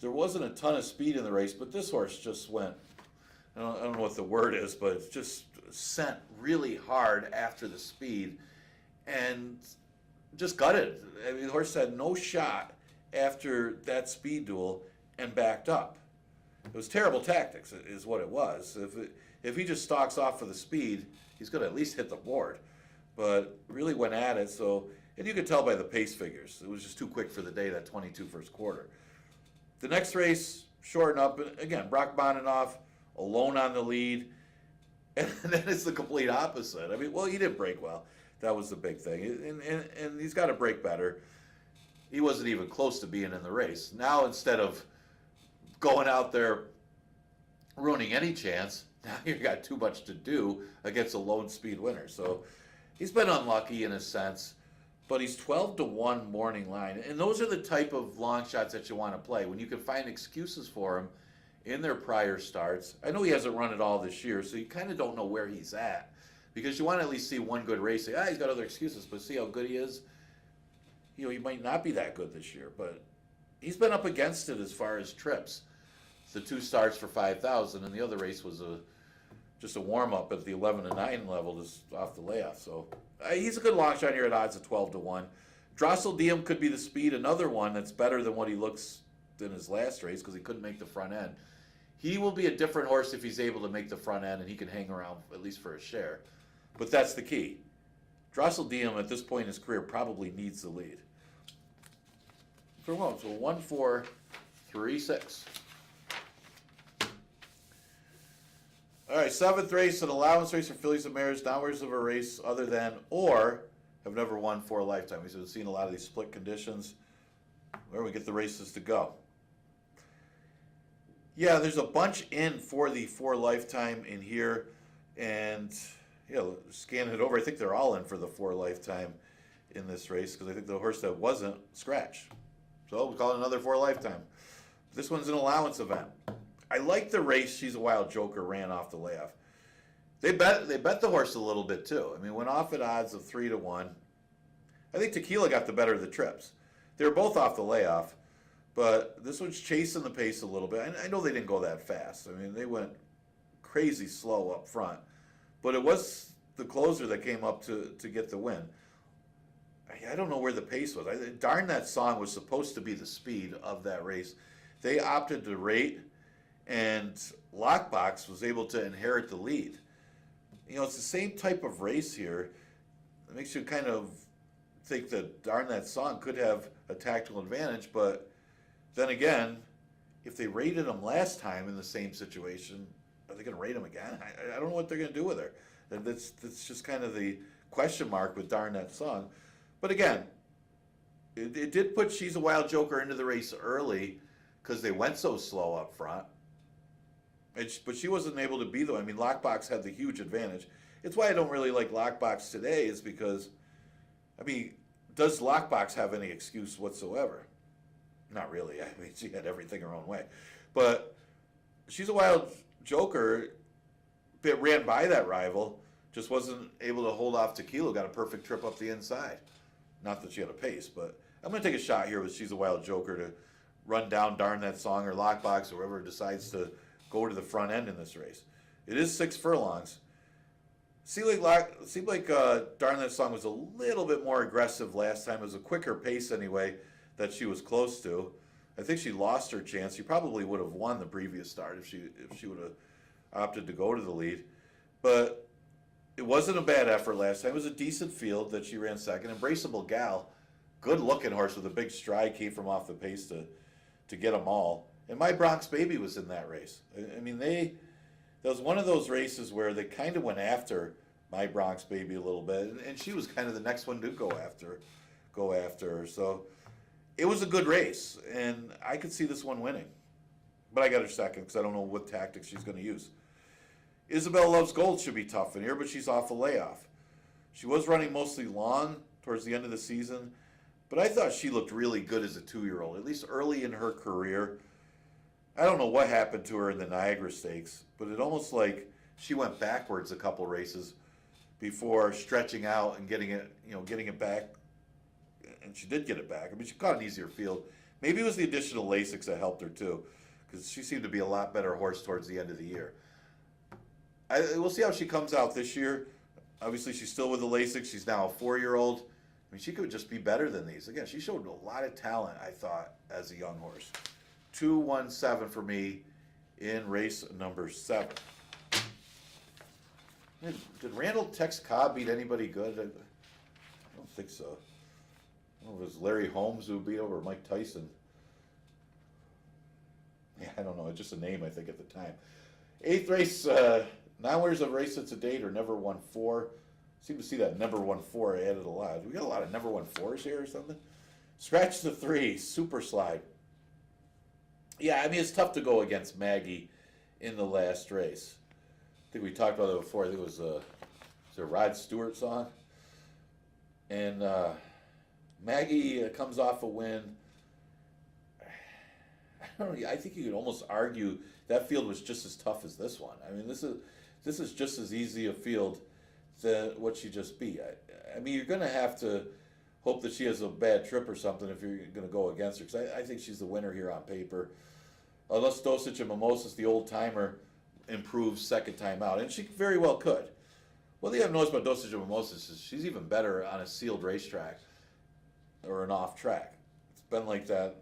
There wasn't a ton of speed in the race, but this horse just went, I don't know what the word is, but it just sent really hard after the speed and just gutted. I mean, the horse had no shot after that speed duel and backed up. It was terrible tactics, is what it was. If he just stalks off for the speed, he's going to at least hit the board. But really went at it, so, and you could tell by the pace figures. It was just too quick for the day, that 22 first quarter. The next race, shorten up, again, Brock Boninoff, alone on the lead, and then it's the complete opposite. I mean, well, he didn't break well. That was the big thing, and he's got to break better. He wasn't even close to being in the race. Now, instead of going out there ruining any chance, now you've got too much to do against a lone speed winner. So he's been unlucky in a sense, but he's 12-1 morning line. And those are the type of long shots that you want to play, when you can find excuses for him in their prior starts. I know he hasn't run it all this year, so you kind of don't know where he's at, because you want to at least see one good race. Say, he's got other excuses, but see how good he is. You know, he might not be that good this year, but he's been up against it as far as trips. The 2 starts for 5,000, and the other race was just a warm-up at the 11-9 level, just off the layoff. So he's a good long shot here at odds of 12-1. Drossel Diem could be the speed, another one that's better than what he looks in his last race, because he couldn't make the front end. He will be a different horse if he's able to make the front end, and he can hang around at least for a share. But that's the key. Drossel Diem at this point in his career probably needs the lead. So 1, 4, 3, 6. All right, 7th race, an allowance race for fillies and mares, downwards of a race other than or have never won for a lifetime. We've seen a lot of these split conditions where we get the races to go. Yeah, there's a bunch in for the 4 lifetime in here, and scanning it over, I think they're all in for the 4 lifetime in this race, because I think the horse that wasn't scratched. So we'll call it another 4 lifetime. This one's an allowance event. I like the race She's a Wild Joker ran off the layoff. They bet the horse a little bit too. I mean, went off at odds of 3-1. I think Tequila got the better of the trips. They were both off the layoff, but this one's chasing the pace a little bit. I know they didn't go that fast. I mean, they went crazy slow up front, but it was the closer that came up to get the win. I don't know where the pace was. Darn That Song was supposed to be the speed of that race. They opted to rate, and Lockbox was able to inherit the lead. You know, it's the same type of race here. It makes you kind of think that Darn That Song could have a tactical advantage, but then again, if they rated him last time in the same situation, are they going to rate him again? I don't know what they're going to do with her. That's just kind of the question mark with Darn That Song. But again, it did put She's a Wild Joker into the race early because they went so slow up front. But she wasn't able to be, though. I mean, Lockbox had the huge advantage. It's why I don't really like Lockbox today, is because, I mean, does Lockbox have any excuse whatsoever? Not really. I mean, she had everything her own way. But She's a Wild Joker ran by that rival, just wasn't able to hold off Tequila, got a perfect trip up the inside. Not that she had a pace, but I'm going to take a shot here with She's a Wild Joker to run down Darn That Song or Lockbox or whoever decides to go to the front end in this race. It is 6 furlongs. Seemed like Darn That Song was a little bit more aggressive last time. It was a quicker pace anyway that she was close to. I think she lost her chance. She probably would have won the previous start if she would have opted to go to the lead. But it wasn't a bad effort last time. It was a decent field that she ran second. Embraceable Gal, good-looking horse with a big stride, came from off the pace to get them all. And My Bronx Baby was in that race. I mean, that was one of those races where they kind of went after My Bronx Baby a little bit, and she was kind of the next one to go after her. So it was a good race, and I could see this one winning. But I got her second because I don't know what tactics she's going to use. Isabel Loves Gold should be tough in here, but she's off a layoff. She was running mostly lawn towards the end of the season, but I thought she looked really good as a 2-year-old, at least early in her career. I don't know what happened to her in the Niagara Stakes, but it almost like she went backwards a couple races before stretching out and getting it back. And she did get it back. I mean, she caught an easier field. Maybe it was the additional Lasix that helped her too, because she seemed to be a lot better horse towards the end of the year. We'll see how she comes out this year. Obviously, she's still with the Lasix. She's now a 4-year-old. I mean, she could just be better than these. Again, she showed a lot of talent, I thought, as a young horse. 2-1-7 for me in race number 7. Did Randall Tex Cobb beat anybody good? I don't think so. I don't know if it was Larry Holmes who beat over Mike Tyson. Yeah, I don't know. It's just a name, I think, at the time. 8th race, 9 winners of race to date or never won 4. Seem to see that never won 4 added a lot. We got a lot of never won 4s here or something. Scratch the 3, Super Slide. Yeah, I mean, it's tough to go against Maggie in the last race. I think we talked about it before. I think it was a Rod Stewart song. And Maggie comes off a win. I don't know. I think you could almost argue that field was just as tough as this one. I mean, this is just as easy a field than what she just beat. I mean, you're going to have to hope that she has a bad trip or something if you're going to go against her. Because I think she's the winner here on paper. Unless Dosage and Mimosas, the old timer, improves second time out. And she very well could. One thing I've noticed about Dosage and Mimosas is she's even better on a sealed racetrack or an off track. It's been like that.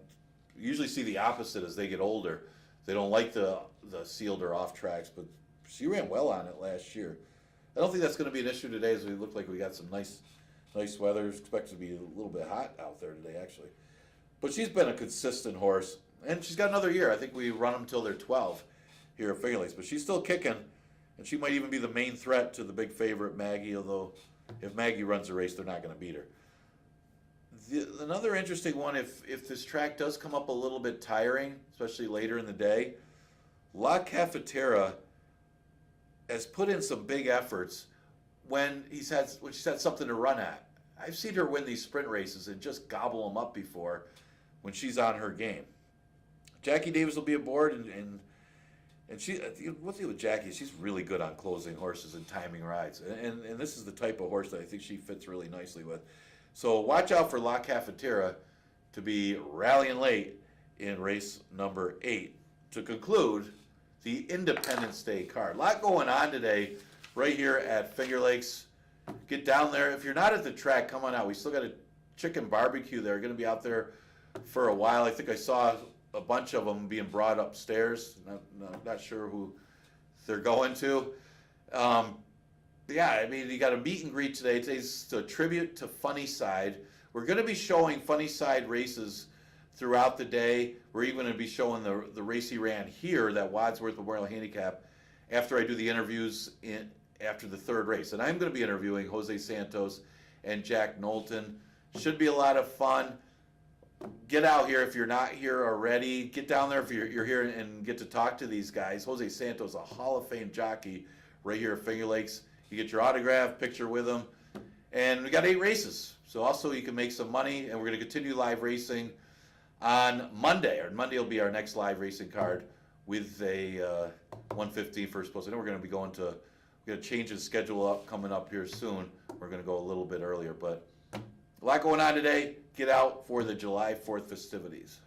You usually see the opposite as they get older. They don't like the sealed or off tracks, but she ran well on it last year. I don't think that's going to be an issue today, as we look like we got some nice weather. It's expected to be a little bit hot out there today, actually. But she's been a consistent horse, and she's got another year. I think we run them until they're 12 here at Finger Lakes, but she's still kicking, and she might even be the main threat to the big favorite, Maggie, although if Maggie runs a race, they're not going to beat her. Another interesting one, if this track does come up a little bit tiring, especially later in the day, La Cafetera has put in some big efforts when she's had something to run at. I've seen her win these sprint races and just gobble them up before when she's on her game. Jackie Davis will be aboard, and she, one thing with Jackie is she's really good on closing horses and timing rides, and this is the type of horse that I think she fits really nicely with. So watch out for La Cafetera to be rallying late in race number 8 to conclude the Independence Day card. A lot going on today right here at Finger Lakes. Get down there. If you're not at the track, come on out. We still got a chicken barbecue there. Going to be out there for a while. I think I saw a bunch of them being brought upstairs. Not sure who they're going to. Yeah, I mean, you got a meet and greet today. Today's a tribute to Funny Cide. We're going to be showing Funny Cide races throughout the day. We're even going to be showing the race he ran here, that Wadsworth Memorial Handicap, after I do the interviews after the 3rd race. And I'm going to be interviewing Jose Santos and Jack Knowlton. Should be a lot of fun. Get out here if you're not here already. Get down there if you're here and get to talk to these guys. Jose Santos, a Hall of Fame jockey right here at Finger Lakes. You get your autograph, picture with him. And we got 8 races. So also you can make some money, and we're going to continue live racing on Monday. Or Monday will be our next live racing card with a 1:15 first post. I know we're going to be we're going to change the schedule coming up here soon. We're going to go a little bit earlier, but a lot going on today. Get out for the July 4th festivities.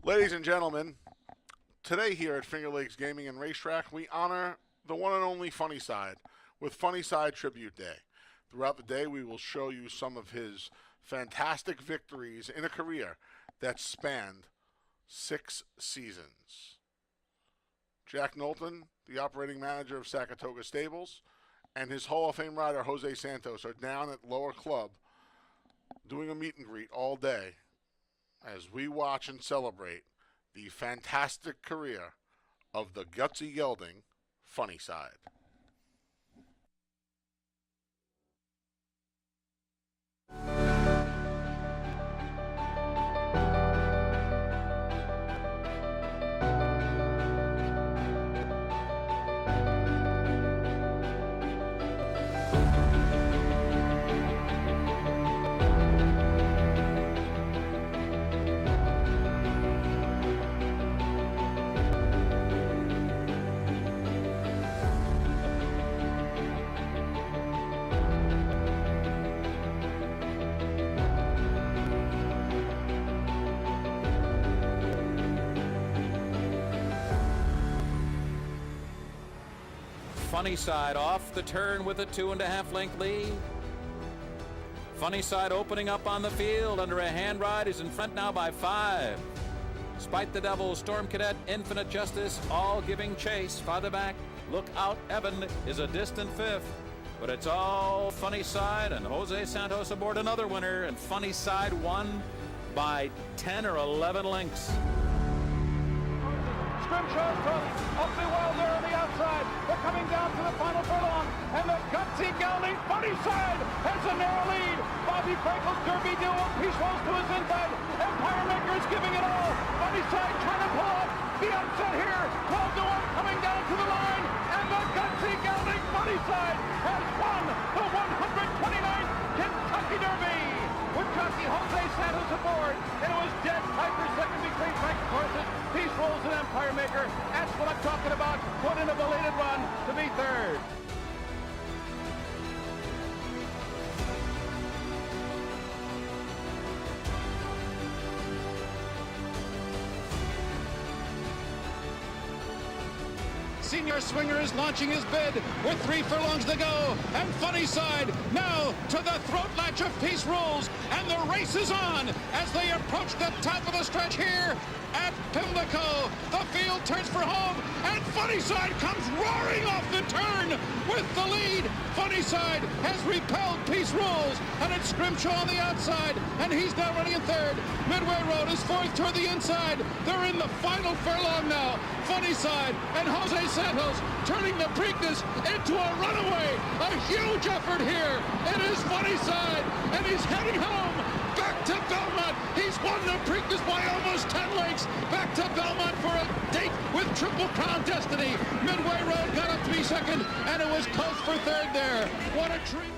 Ladies and gentlemen, today here at Finger Lakes Gaming and Racetrack, we honor the one and only Funny Cide with Funny Cide Tribute Day. Throughout the day, we will show you some of his fantastic victories in a career that spanned 6 seasons. Jack Knowlton, the operating manager of Saratoga Stables, and his Hall of Fame rider, Jose Santos, are down at Lower Club doing a meet and greet all day as we watch and celebrate the fantastic career of the gutsy gelding Funny Cide. Funny Cide off the turn with a 2.5 length lead. Funny Cide opening up on the field under a hand ride is in front now by 5. Spite the Devil, Storm Cadet, Infinite Justice, all giving chase. Farther back, Look Out Evan is a distant 5th. But it's all Funny Cide and Jose Santos aboard another winner, and Funny Cide won by 10 or 11 lengths. Scrimshaw's awfully well there on the outside. They're coming down to the final furlong, and the gutsy gelding Funny Cide has a narrow lead. Bobby Frankel's Derby Deal Peace rolls to his inside. Empire Maker is giving it all. Funny Cide trying to pull off the upset here. 12-1 coming down to the line, and the gutsy gelding Funny Cide has won the 129th Kentucky Derby with jockey Jose Santos aboard, and it was dead tight for second between Frank Horses, Peace Rolls, and Empire Maker. That's what I'm talking about. Put in a belated run to be third. Senior Swinger is launching his bid with 3 furlongs to go, and Funny Cide now to the throat latch of Peace Rolls, and the race is on as they approach the top of the stretch here at Pimlico. The field turns for home, and Funny Cide comes roaring off the turn with the lead. Funny Cide has repelled Peace Rolls, and it's Scrimshaw on the outside, and he's now running in third. Midway Road is 4th toward the inside. They're in the final furlong now. Funny Cide and Jose Santos turning the Preakness into a runaway. A huge effort here. It is Funny Cide, and he's heading home. Back to Belmont. He's won the Preakness by almost 10 lengths. Back to Belmont for a date with Triple Crown Destiny. Midway Road got up to be second, and it was close for third there. What a treat.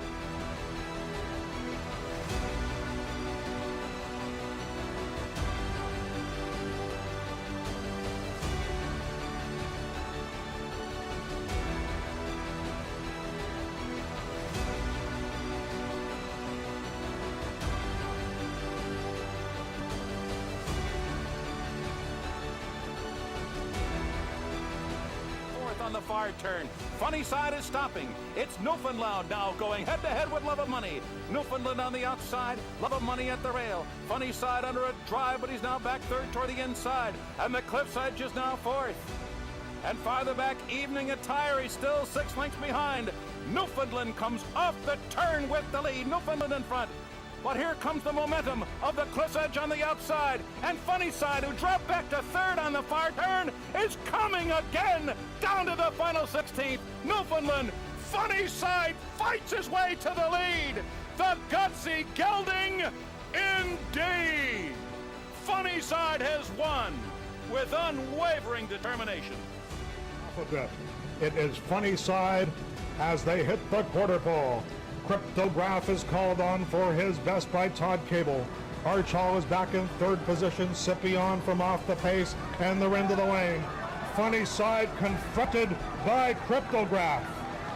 On the far turn, Funny Cide is stopping. It's Newfoundland now going head-to-head with Love of Money. Newfoundland on the outside, Love of Money at the rail. Funny Cide under a drive, but he's now back third toward the inside. And the Cliffside just now 4th. And farther back, Evening Attire, he's still 6 lengths behind. Newfoundland comes off the turn with the lead. Newfoundland in front. But here comes the momentum of the Cliff's Edge on the outside. And Funny Cide, who dropped back to third on the far turn, is coming again down to the final 16th. Newfoundland, Funny Cide fights his way to the lead. The gutsy gelding, indeed. Funny Cide has won with unwavering determination. It is Funny Cide as they hit the quarter pole. Cryptograph is called on for his best by Todd Cable. Archall is back in third position. Scipion from off the pace and the end of the lane. Funny Cide confronted by Cryptograph.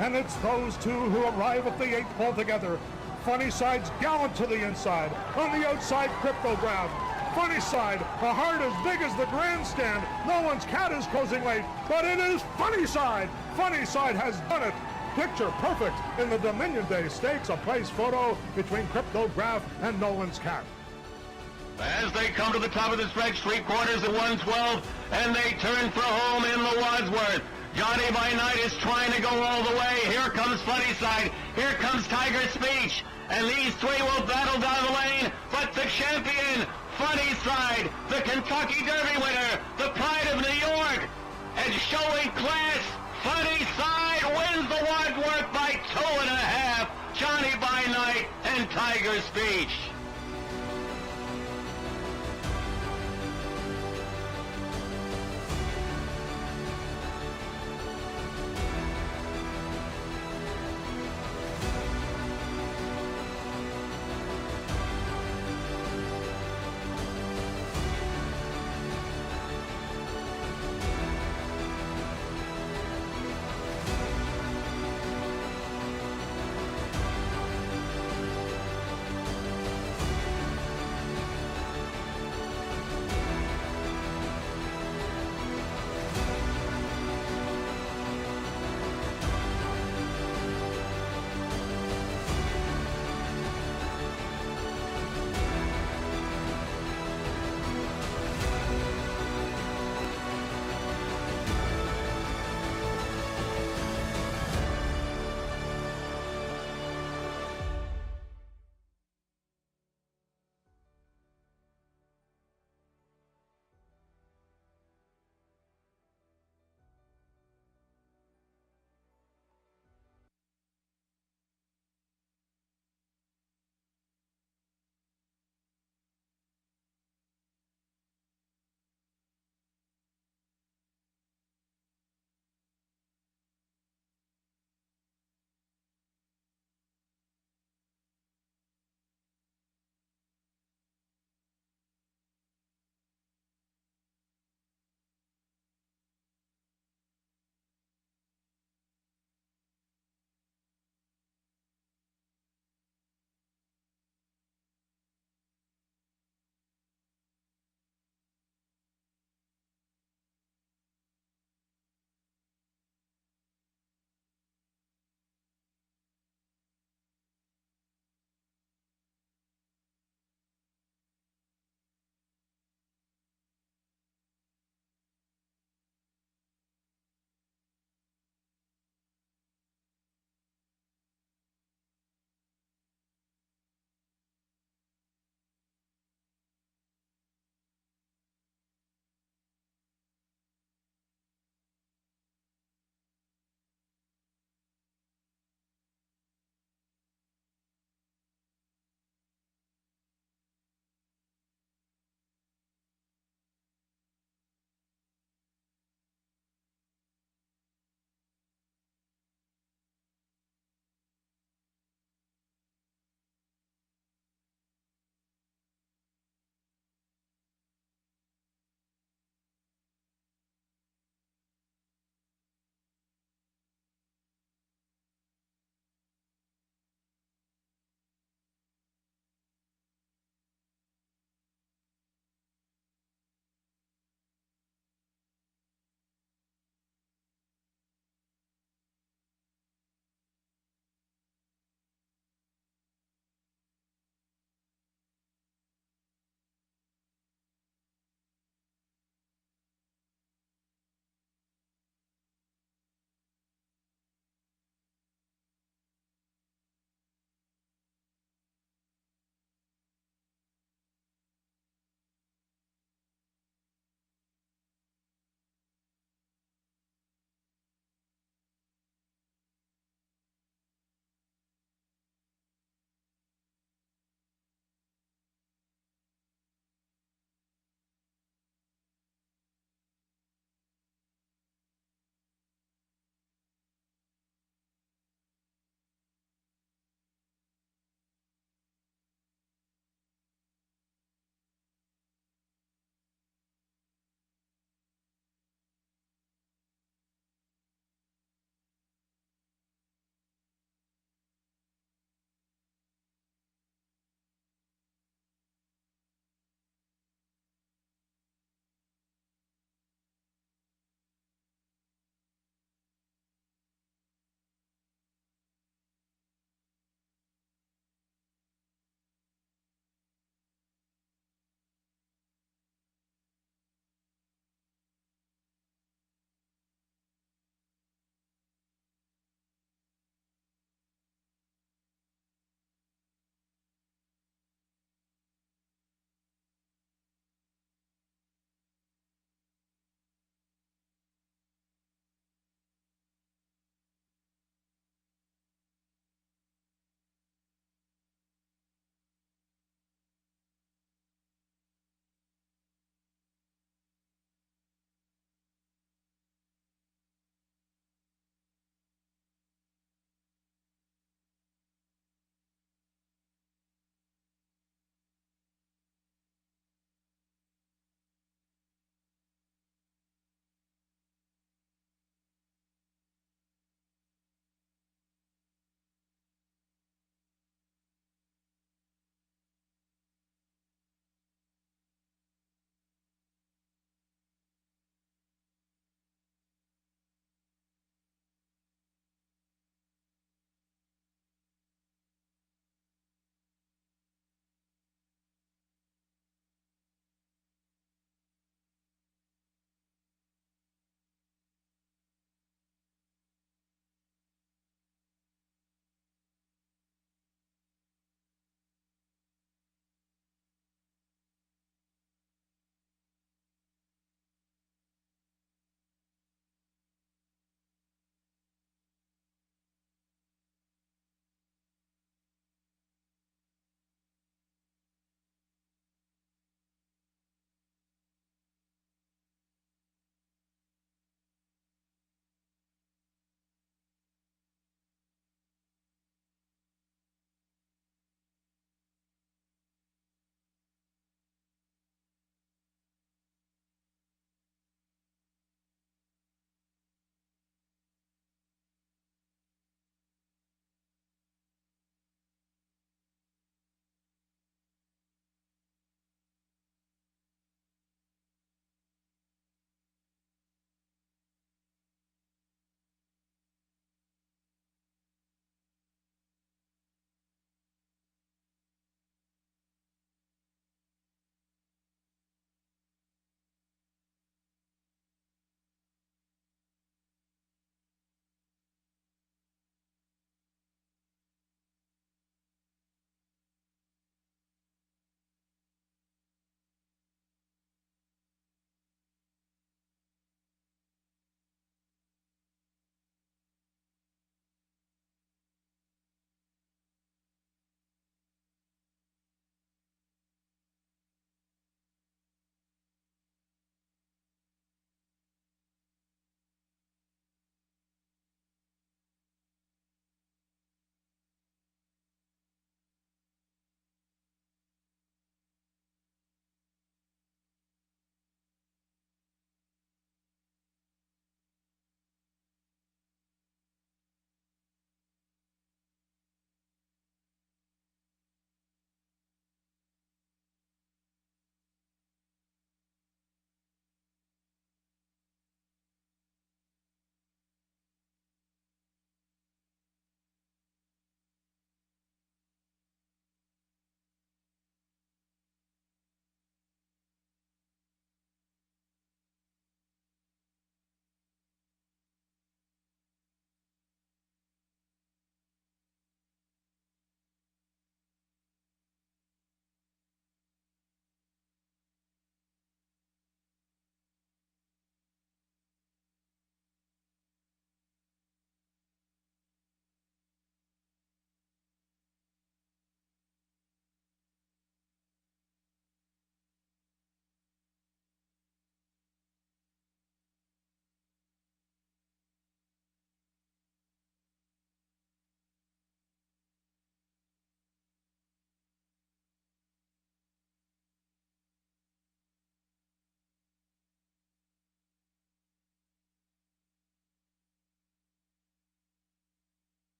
And it's those two who arrive at the 8th pole together. Funny Cide's gallant to the inside. On the outside, Cryptograph. Funny Side, a heart as big as the grandstand. No One's Cat is closing late, but it is Funny Side. Funny Side has done it. Picture perfect in the Dominion Day Stakes, a place photo between Cryptograph and Nolan's Cat. As they come to the top of the stretch, 3/4 at 112, and they turn for home in the Wadsworth. Johnny by Night is trying to go all the way. Here comes Funny Side. Here comes Tiger Speech. And these three will battle down the lane. But the champion, Funny Side, the Kentucky Derby winner, the pride of New York, and showing class, Funny Side wins the Wadsworth by 2.5. Johnny by Night and Tiger Speech.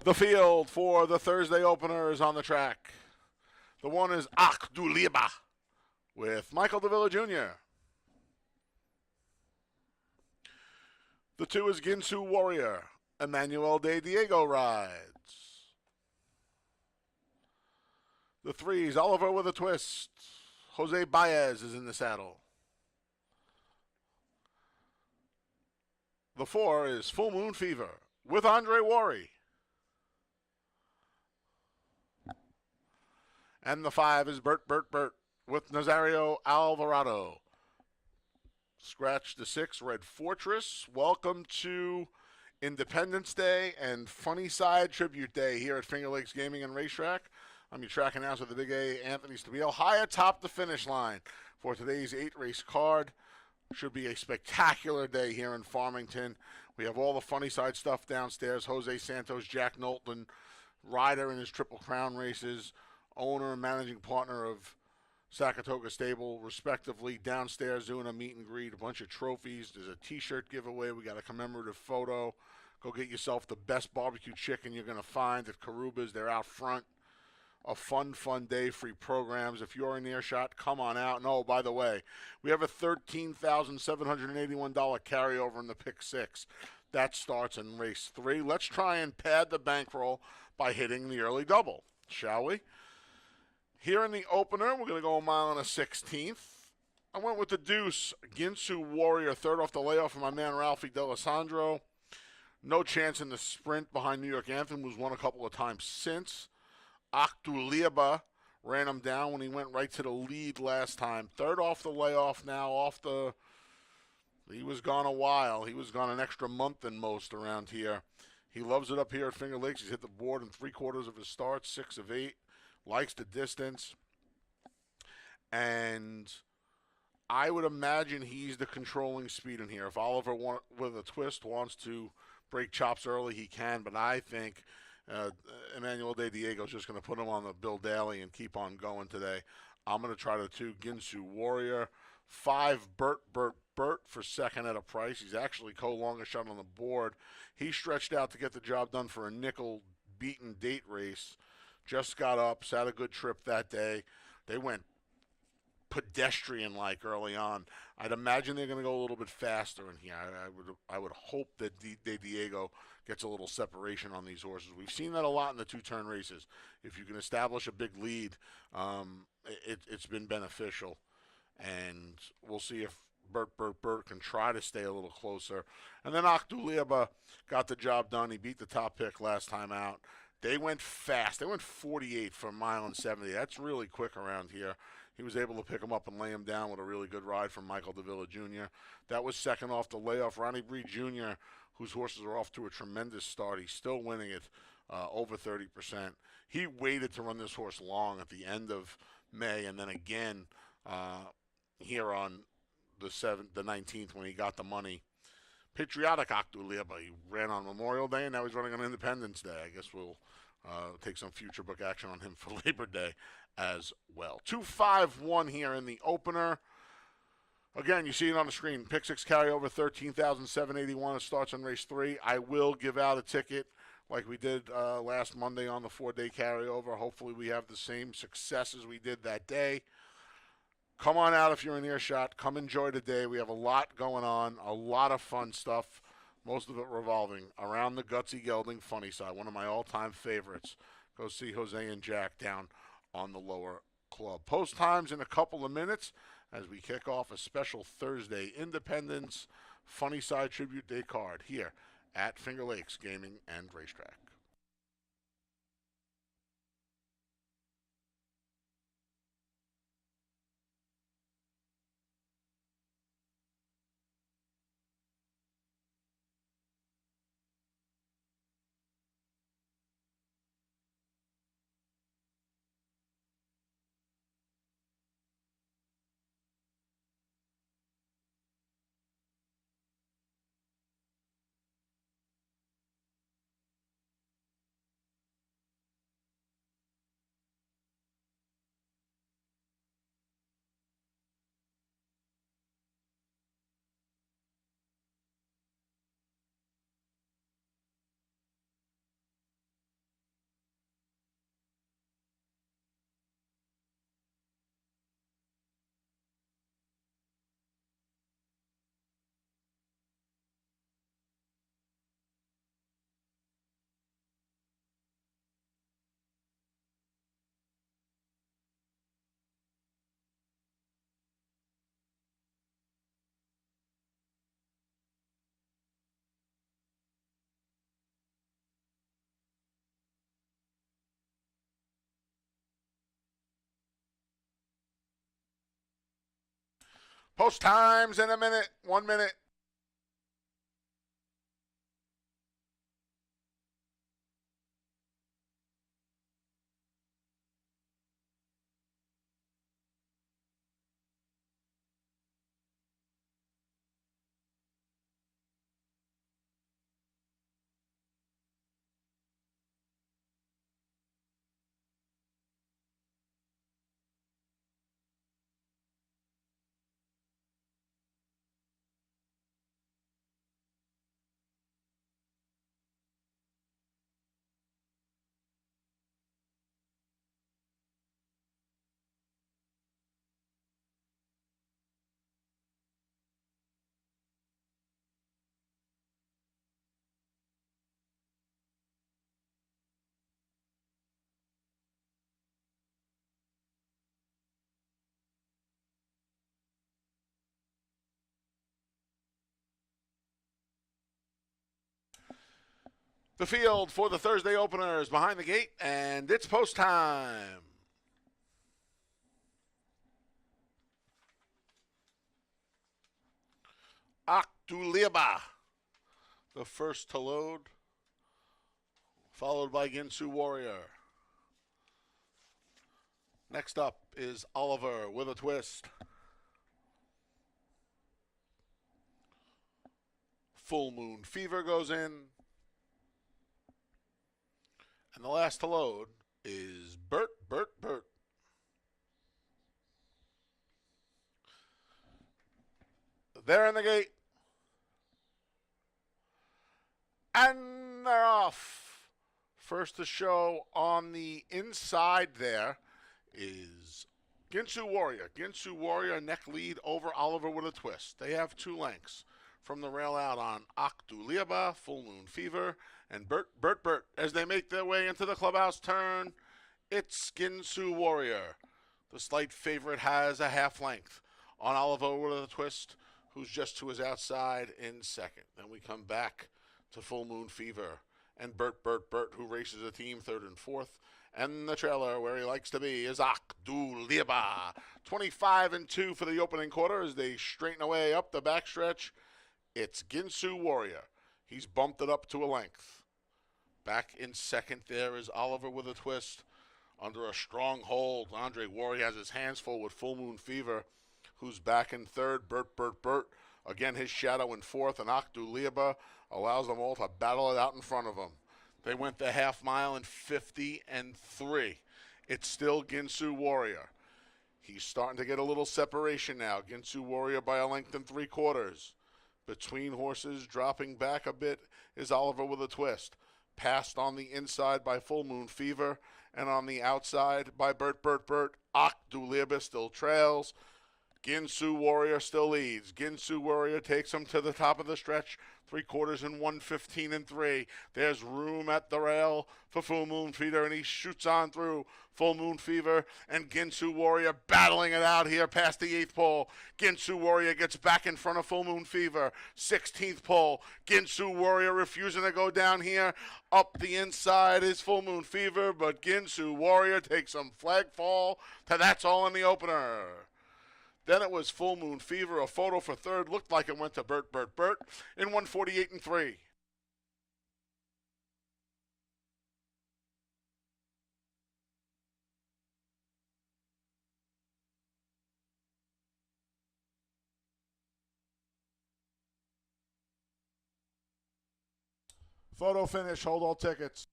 The field for the Thursday openers on the track. The one is Akduliba with Michael DeVilla Jr. The two is Ginsu Warrior. Emmanuel De Diego rides. The three is Oliver with a twist. Jose Baez is in the saddle. The four is Full Moon Fever with Andre Worry. And the five is Bert with Nazario Alvarado. Scratch the six, Red Fortress. Welcome to Independence Day and Funny Side Tribute Day here at Finger Lakes Gaming and Racetrack. I'm your track announcer, the Big A, Anthony Stabile, high atop the finish line for today's 8-race card. Should be a spectacular day here in Farmington. We have all the Funny Side stuff downstairs. Jose Santos, Jack Knowlton, rider in his Triple Crown races, owner and managing partner of Saratoga Stable, respectively, downstairs doing a meet and greet, a bunch of trophies. There's a T-shirt giveaway. We got a commemorative photo. Go get yourself the best barbecue chicken you're going to find at Karuba's. They're out front. A fun day, free programs. If you're in earshot, come on out. And oh, by the way, we have a $13,781 carryover in the pick six. That starts in race 3. Let's try and pad the bankroll by hitting the early double, shall we? Here in the opener, we're going to go a mile and a 16th. I went with the deuce, Ginsu Warrior, third off the layoff for my man Ralphie D'Alessandro. No chance in the sprint behind New York Anthem, who's won a couple of times since. Akduliba ran him down when he went right to the lead last time. Third off the layoff now, he was gone a while. He was gone an extra month than most around here. He loves it up here at Finger Lakes. He's hit the board in 3/4 of his starts, 6 of 8. Likes the distance. And I would imagine he's the controlling speed in here. If Oliver, with a twist, wants to break chops early, he can. But I think Emmanuel De Diego is just going to put him on the Bill Daly and keep on going today. I'm going to try the 2, Ginsu Warrior. 5, Bert for second at a price. He's actually co-longest shot on the board. He stretched out to get the job done for a nickel-beaten date race. Just got up, had a good trip that day. They went pedestrian-like early on. I'd imagine they're going to go a little bit faster in here. I would hope that De Diego gets a little separation on these horses. We've seen that a lot in the 2-turn races. If you can establish a big lead, it's been beneficial. And we'll see if Bert can try to stay a little closer. And then Akduliba got the job done. He beat the top pick last time out. They went fast. They went 48 for a mile and 70. That's really quick around here. He was able to pick him up and lay him down with a really good ride from Michael DeVilla Jr. That was second off the layoff. Ronnie Bree Jr., whose horses are off to a tremendous start. He's still winning it over 30%. He waited to run this horse long at the end of May and then again here on the 19th when he got the money. Patriotic Akduliba. He ran on Memorial Day, and now he's running on Independence Day. I guess we'll take some future book action on him for Labor Day as well. 2-5-1 here in the opener. Again, you see it on the screen. Pick 6 carryover, $13,781. It starts on race 3. I will give out a ticket like we did last Monday on the 4-day carryover. Hopefully we have the same success as we did that day. Come on out if you're in earshot. Come enjoy the day. We have a lot going on, a lot of fun stuff, most of it revolving around the gutsy gelding Funny Side, one of my all-time favorites. Go see Jose and Jack down on the lower club. Post times in a couple of minutes as we kick off a special Thursday Independence Funny Side Tribute Day card here at Finger Lakes Gaming and Racetrack. Post times in a minute. 1 minute. The field for the Thursday openers behind the gate, and it's post time. Akduliba, the first to load, followed by Ginsu Warrior. Next up is Oliver with a twist. Full Moon Fever goes in. And the last to load is Bert. They're in the gate. And they're off. First to show on the inside there is Ginsu Warrior. Ginsu Warrior neck lead over Oliver with a twist. They have 2 lengths from the rail out on Akduliba, Full Moon Fever, and Bert. As they make their way into the clubhouse turn, it's Ginsu Warrior. The slight favorite has a half length on Oliver with a twist, who's just to his outside in second. Then we come back to Full Moon Fever and Bert, who races a team third and fourth. And the trailer where he likes to be is Akduliba. 25-2 for the opening quarter as they straighten away up the backstretch. It's Ginsu Warrior. He's bumped it up to a length. Back in second there is Oliver with a twist. Under a strong hold, Andre Warrior has his hands full with Full Moon Fever, who's back in third. Bert. Again, his shadow in fourth, and Akduliba allows them all to battle it out in front of him. They went the half mile in 50-3. It's still Ginsu Warrior. He's starting to get a little separation now. Ginsu Warrior by a length and 3/4. Between horses, dropping back a bit, is Oliver with a twist. Passed on the inside by Full Moon Fever, and on the outside by Bert. Akduliba still trails. Ginsu Warrior still leads. Ginsu Warrior takes him to the top of the stretch, 3/4 in 1:15-3. There's room at the rail for Full Moon Fever, and he shoots on through Full Moon Fever, and Ginsu Warrior battling it out here past the 8th pole. Ginsu Warrior gets back in front of Full Moon Fever. 16th pole. Ginsu Warrior refusing to go down here. Up the inside is Full Moon Fever, but Ginsu Warrior takes some flag fall to that's all in the opener. Then it was Full Moon Fever. A photo for third. Looked like it went to Bert in 1:48-3. Photo finish. Hold all tickets.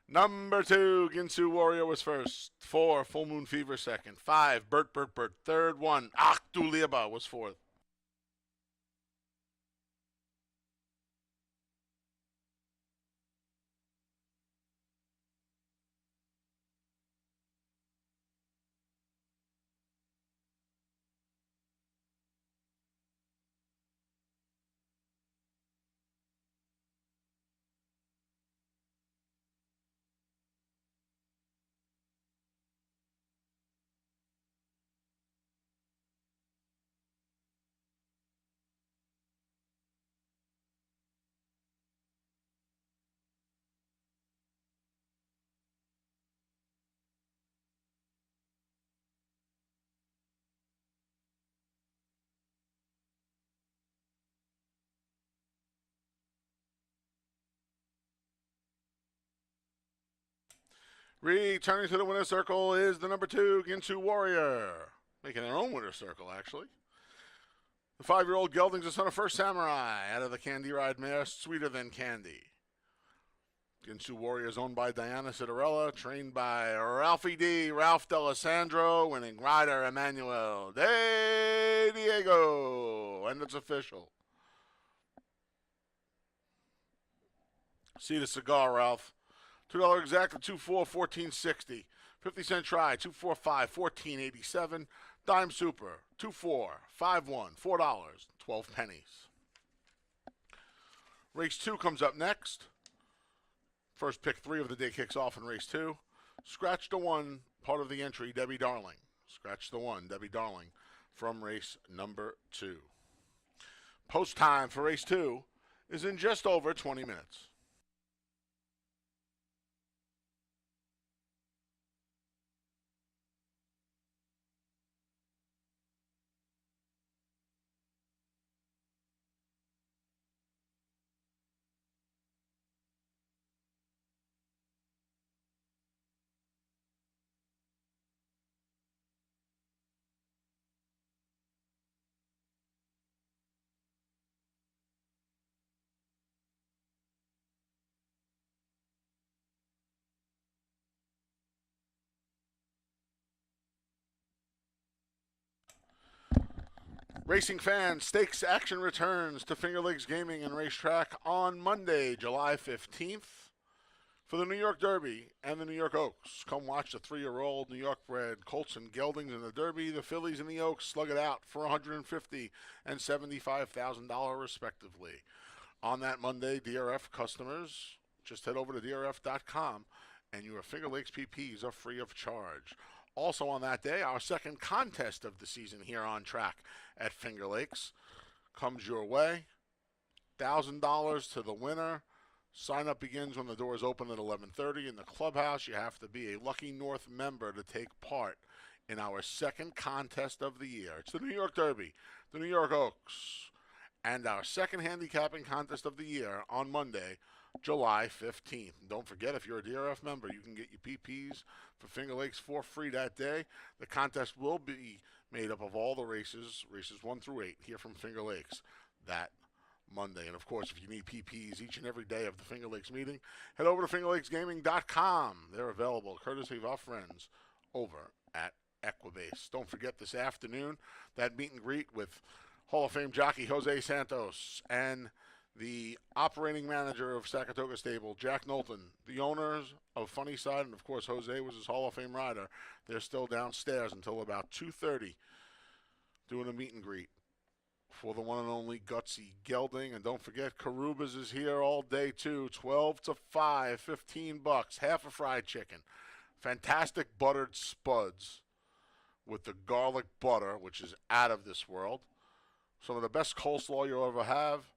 Number 2, Ginsu Warrior was first. 4, Full Moon Fever second. 5, Bert Bert Bert third. 1, Ach du Lieber was fourth. Returning to the winner's circle is the number 2, Ginsu Warrior. Making their own winner's circle, actually. The 5-year-old gelding's the son of First Samurai, out of the Candy Ride mare, Sweeter Than Candy. Ginsu Warrior is owned by Diana Citarella, trained by Ralphie D. Ralph D'Alessandro, winning rider Emmanuel De Diego. And it's official. See the cigar, Ralph. $2 exact at 2.4, $14.60. 50-cent try, 2.45, $14.87. Dime super, 2.4, 5.1, $4, 12 pennies. Race 2 comes up next. First pick 3 of the day kicks off in race 2. Scratch the 1, part of the entry, Debbie Darling. Scratch the 1, Debbie Darling, from race number 2. Post time for race 2 is in just over 20 minutes. Racing fans, stakes action returns to Finger Lakes Gaming and Racetrack on Monday, July 15th for the New York Derby and the New York Oaks. Come watch the 3-year-old New York bred colts and geldings in the Derby. The fillies and the Oaks slug it out for $150,000 and $75,000 respectively. On that Monday, DRF customers, just head over to drf.com and your Finger Lakes PPs are free of charge. Also on that day, our second contest of the season here on track at Finger Lakes comes your way. $1,000 to the winner. Sign up begins when the doors open at 11:30 in the clubhouse. You have to be a Lucky North member to take part in our second contest of the year. It's the New York Derby, the New York Oaks, and our second handicapping contest of the year on Monday, July 15th. And don't forget, if you're a DRF member, you can get your PPs for Finger Lakes for free that day. The contest will be made up of all the races 1 through 8 here from Finger Lakes that Monday. And of course, if you need PPs each and every day of the Finger Lakes meeting, head over to fingerlakesgaming.com. They're available courtesy of our friends over at Equibase. Don't forget this afternoon, that meet and greet with Hall of Fame jockey Jose Santos and the operating manager of Saratoga Stable, Jack Knowlton, the owners of Funny Cide, and of course Jose was his Hall of Fame rider. They're still downstairs until about 2:30 doing a meet and greet for the one and only Gutsy Gelding. And don't forget, Carubas is here all day too, 12 to 5, $15, half a fried chicken. Fantastic buttered spuds with the garlic butter, which is out of this world. Some of the best coleslaw you'll ever have.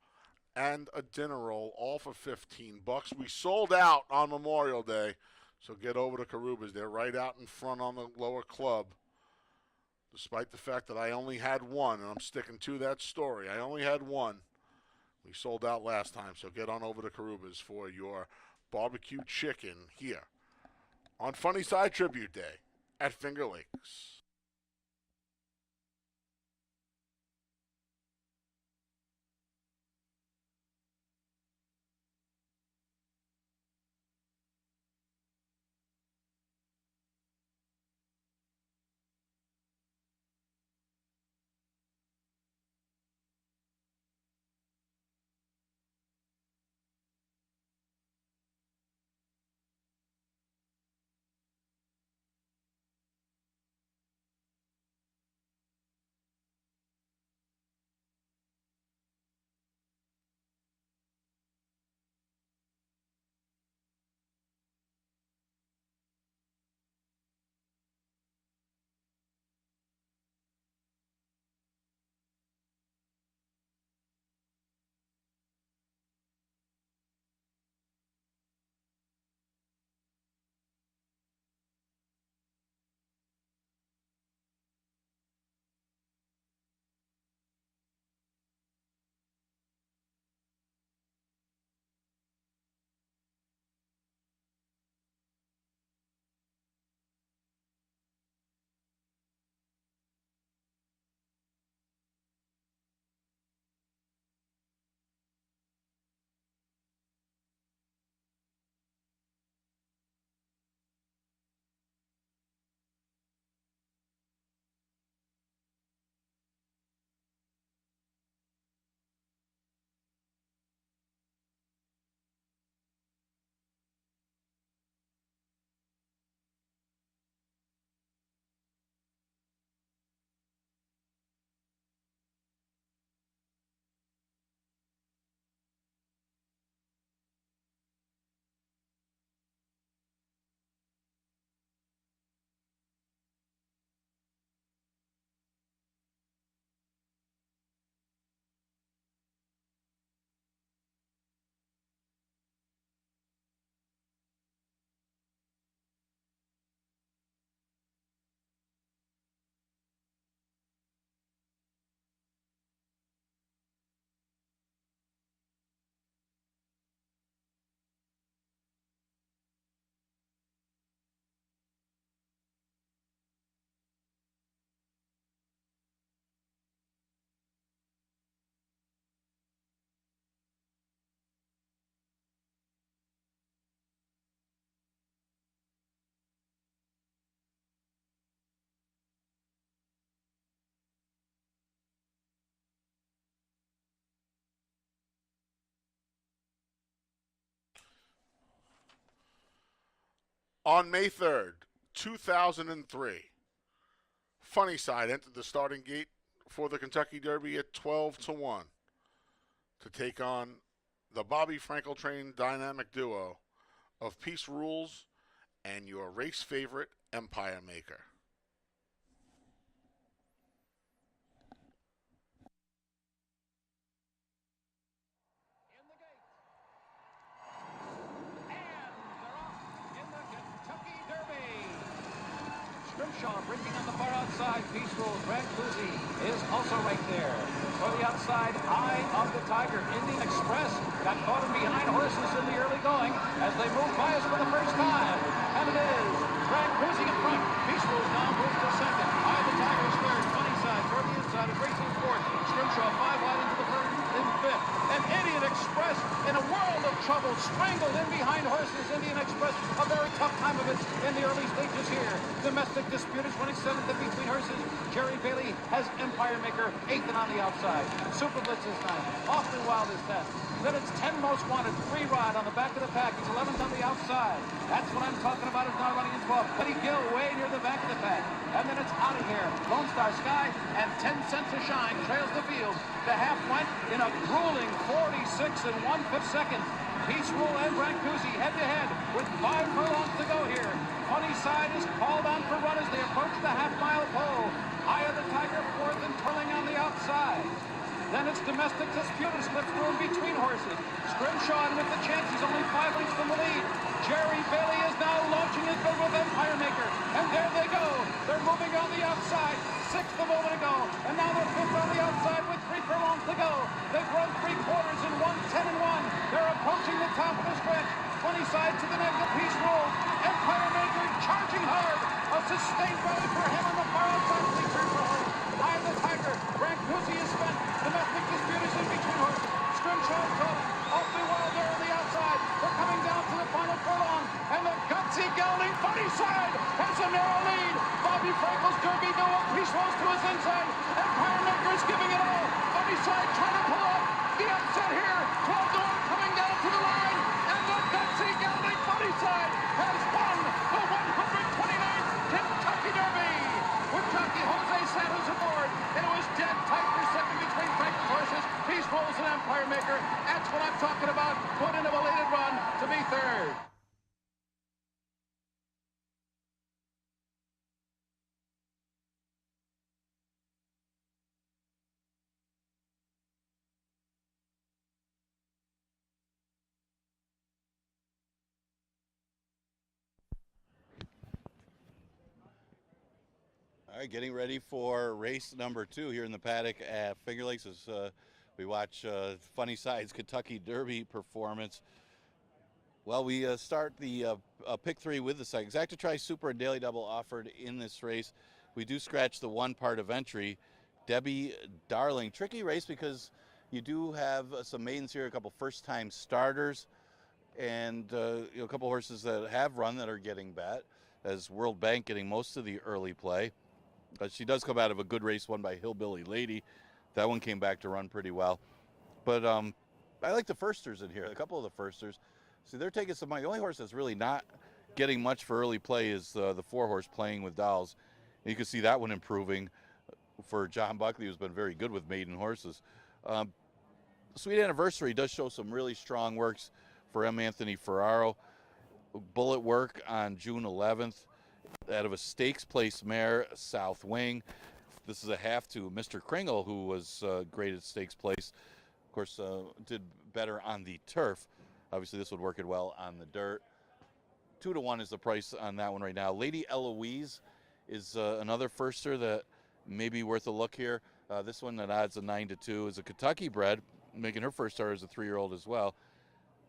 And a dinner roll, all for $15. We sold out on Memorial Day, so get over to Carubas. They're right out in front on the lower club. Despite the fact that I only had one, and I'm sticking to that story. I only had one. We sold out last time, so get on over to Carubas for your barbecue chicken here on Funny Cide Tribute Day at Finger Lakes. On May 3rd, 2003, Funny Cide entered the starting gate for the Kentucky Derby at 12-1 to take on the Bobby Frankel-trained dynamic duo of Peace Rules and your race favorite, Empire Maker. Scrimshaw breaking on the far outside. Peace Rules. Brad Cluzy is also right there. For the outside, Eye of the Tiger. Indian Express got caught in behind horses in the early going as they move by us for the first time. And it is Brad Cluzy in front. Peace Rules now moves to second. Eye of the Tiger is third. Funny Side toward the inside is racing fourth. Scrimshaw 5 wide into the third in fifth. And Indian Express in a world of trouble, strangled in behind horses. Indian Express, a very tough time of it in the early stages here. Domestic dispute is running 7th in between horses. Jerry Bailey has Empire Maker 8th and on the outside. Super Blitz is 9th. Awfully Wild is 10th. Then it's 10 Most Wanted, 3 Rod on the back of the pack. He's 11th on the outside. That's what I'm talking about, is now running in 12th. Buddy Gill way near the back of the pack. And then it's out of here. Lone Star Sky and 10 Cents a Shine trails the field. The half went in a grueling 46 and 1/5 seconds. Peace Rule and Brancusi head-to-head with 5 furlongs to go here. Funny Side is called on for run as they approach the half-mile pole. Eye of the Tiger 4th and twirling on the outside. Then it's Domestic Dispute and slips through in between horses. Scrimshaw, and with the chance, he's only 5 lengths from the lead. Jerry Bailey is now launching his bid with Empire Maker. And there they go. They're moving on the outside. 6th a moment ago. And now they're 5th on the outside with 3 furlongs to go. They've run 3/4 in 1:10 and 1. They're approaching the top of the stretch. Funny Side to the neck of Peace Rule. Empire Maker charging hard. A sustained rally for him on the far outside. Return for home. Eye of the Tiger. Brancusi is spent. Domestic Dispute is in between horses. Scrimshaw is caught. Awfully Wild there on the outside. They're coming down to the final furlong. And the gutsy gelding Funny Side has a narrow lead. Bobby Frankel's Derby duo. Peace Rules to his inside. Empire Maker is giving it all. Funny Side trying to pull off the upset here. 12-1 coming down to the line. And the gutsy gelding Funny Side has won the 129th Kentucky Derby. With jockey Jose Santos aboard. And it was dead tight for second between Frankel's horses. Peace Rules and Empire Maker. That's what I'm talking about. Put in a belated run to be third. All right, getting ready for race number 2 here in the paddock at Finger Lakes as we watch Funny Side's Kentucky Derby performance. Well, we start the pick 3 with the second. Exacta Super and Daily Double offered in this race. We do scratch the 1 part of entry. Debbie Darling. Tricky race because you do have some maidens here, a couple first-time starters, and a couple horses that have run that are getting bet, as World Bank getting most of the early play. She does come out of a good race won by Hillbilly Lady. That one came back to run pretty well. But I like the firsters in here, a couple of the firsters. See, they're taking some money. The only horse that's really not getting much for early play is the 4-horse Playing with Dolls. And you can see that one improving for John Buckley, who's been very good with maiden horses. Sweet Anniversary does show some really strong works for M. Anthony Ferraro. Bullet work on June 11th. Out of a stakes place mare, South Wing. This is a half to Mr. Kringle, who was great at stakes place. Of course, did better on the turf. Obviously, this would work it well on the dirt. 2-1 is the price on that one right now. Lady Eloise is another firster that may be worth a look here. This one at odds of 9-2 is a Kentucky bred, making her first start as a 3-year-old as well.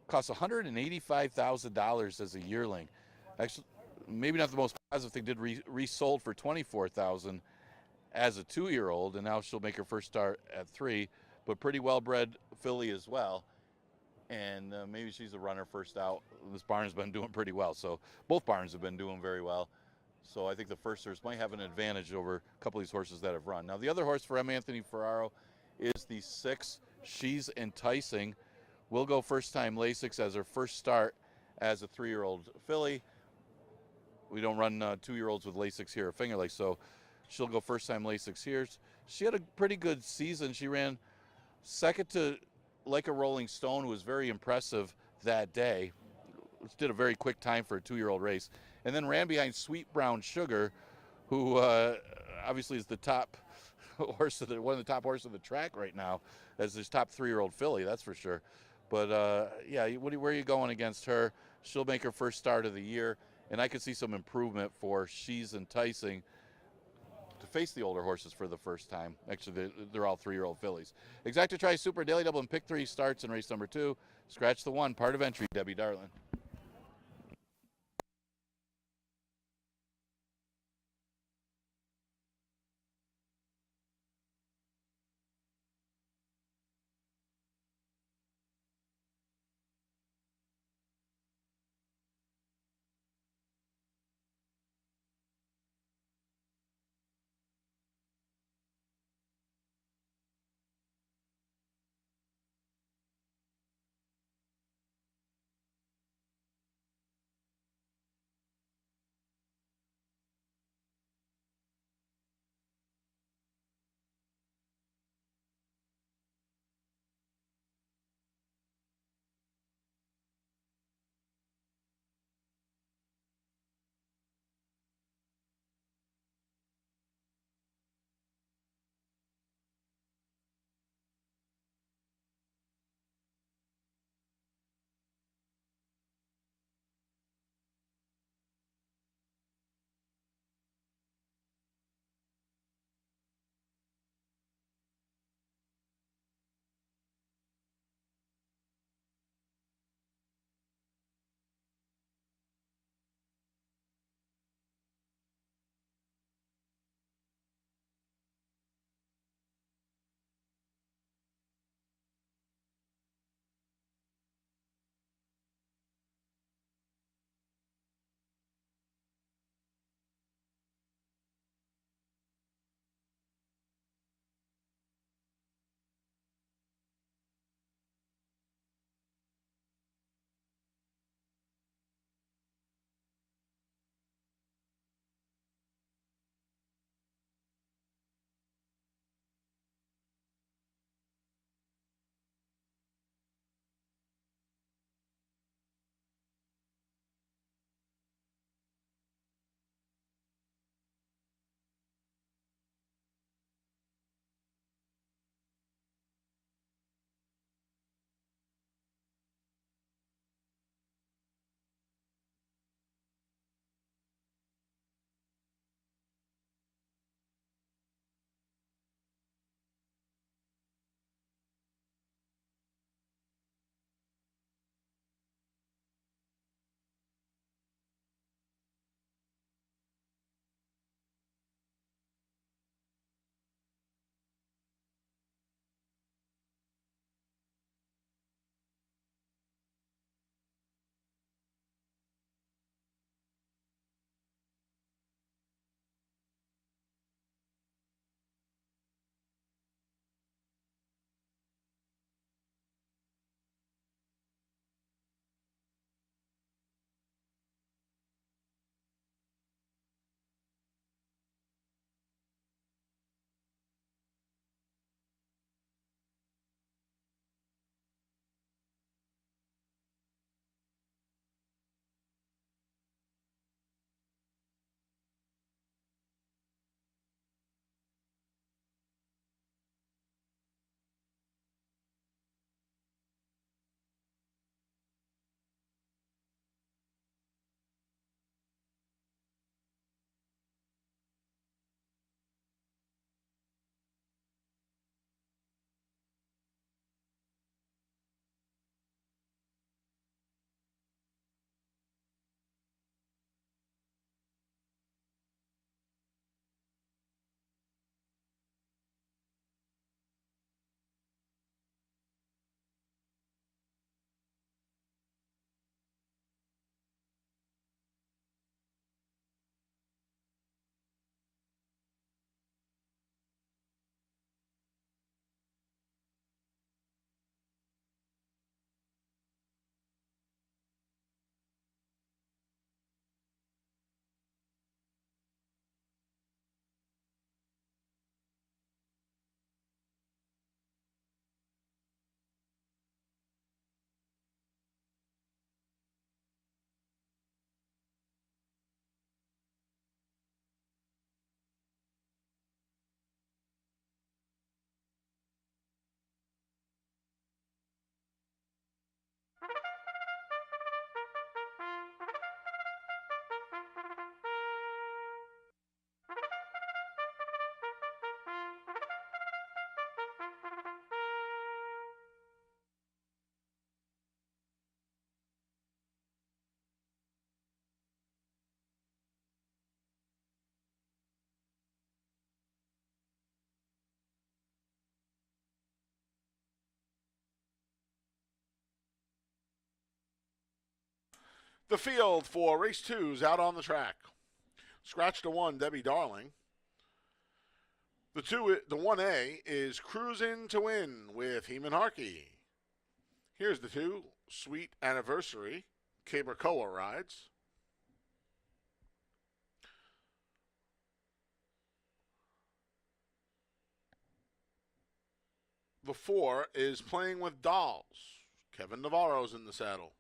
Costs $185,000 as a yearling. Actually, maybe not the most positive thing. Did resold for $24,000 as a 2-year-old, and now she'll make her first start at 3. But pretty well-bred filly as well, and maybe she's a runner first out. This barn's been doing pretty well, so both barns have been doing very well. So I think the firsters might have an advantage over a couple of these horses that have run. Now the other horse for M. Anthony Ferraro is the 6. She's Enticing. Will go first-time Lasix as her first start as a 3-year-old filly. we don't run 2-year-olds with Lasix here at Finger Lakes, so she'll go first time Lasix here. She had a pretty good season. She ran second to Like a Rolling Stone, who was very impressive that day. Did a very quick time for a 2-year-old race, and then ran behind Sweet Brown Sugar, who obviously is the top horse of one of the top horses of the track right now, as his top 3-year-old filly, that's for sure. But yeah, where are you going against her? She'll make her first start of the year, and I could see some improvement for She's Enticing to face the older horses for the first time. Actually, they're all 3-year-old fillies. Exacta Tri Super Daily Double and Pick 3 starts in race number 2. Scratch the 1, part of entry, Debbie Darlin. The field for race 2's out on the track. Scratch to 1, Debbie Darling. The 1A is Cruisin' to Win with Heeman Harkey. Here's the 2, Sweet Anniversary. Cabracoa rides. The 4 is Playing with Dolls. Kevin Navarro's in the saddle.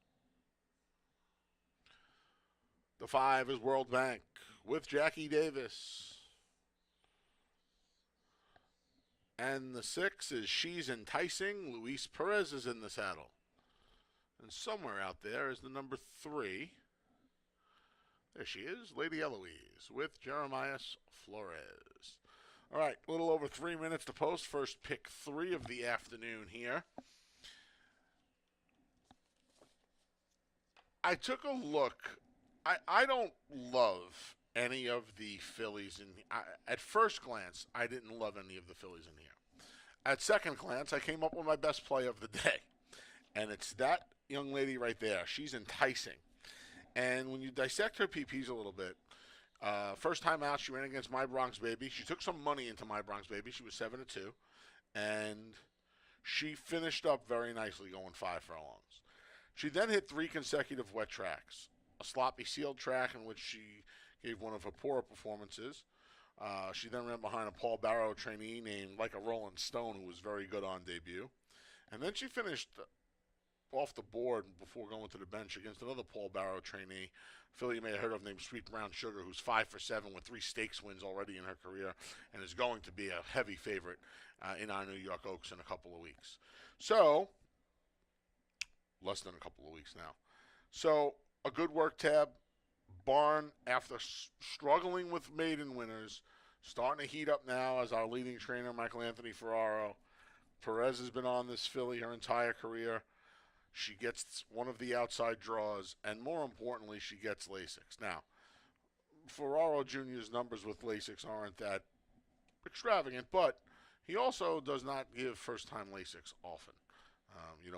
The 5 is World Bank with Jackie Davis. And the 6 is She's Enticing. Luis Perez is in the saddle. And somewhere out there is the number 3. There she is, Lady Eloise with Jeremias Flores. All right, a little over 3 minutes to post. First pick 3 of the afternoon here. I took a look. I don't love any of the fillies at first glance, I didn't love any of the fillies in here. At second glance, I came up with my best play of the day. And it's that young lady right there. She's enticing. And when you dissect her PPs a little bit, first time out, she ran against My Bronx Baby. She took some money into My Bronx Baby. She was 7-2. And she finished up very nicely going 5 furlongs. She then hit 3 consecutive wet tracks. A sloppy sealed track in which she gave one of her poorer performances. She then ran behind a Paul Barrow trainee named Like a Rolling Stone, who was very good on debut. And then she finished off the board before going to the bench against another Paul Barrow trainee, filly you may have heard of, named Sweet Brown Sugar, who's 5 for 7 with 3 stakes wins already in her career and is going to be a heavy favorite in our New York Oaks in a couple of weeks. So, less than a couple of weeks now. So, a good work tab. Barn, after struggling with maiden winners, starting to heat up now as our leading trainer, Michael Anthony Ferraro. Perez has been on this filly her entire career. She gets one of the outside draws, and more importantly, she gets Lasix. Now, Ferraro Jr.'s numbers with Lasix aren't that extravagant, but he also does not give first-time Lasix often.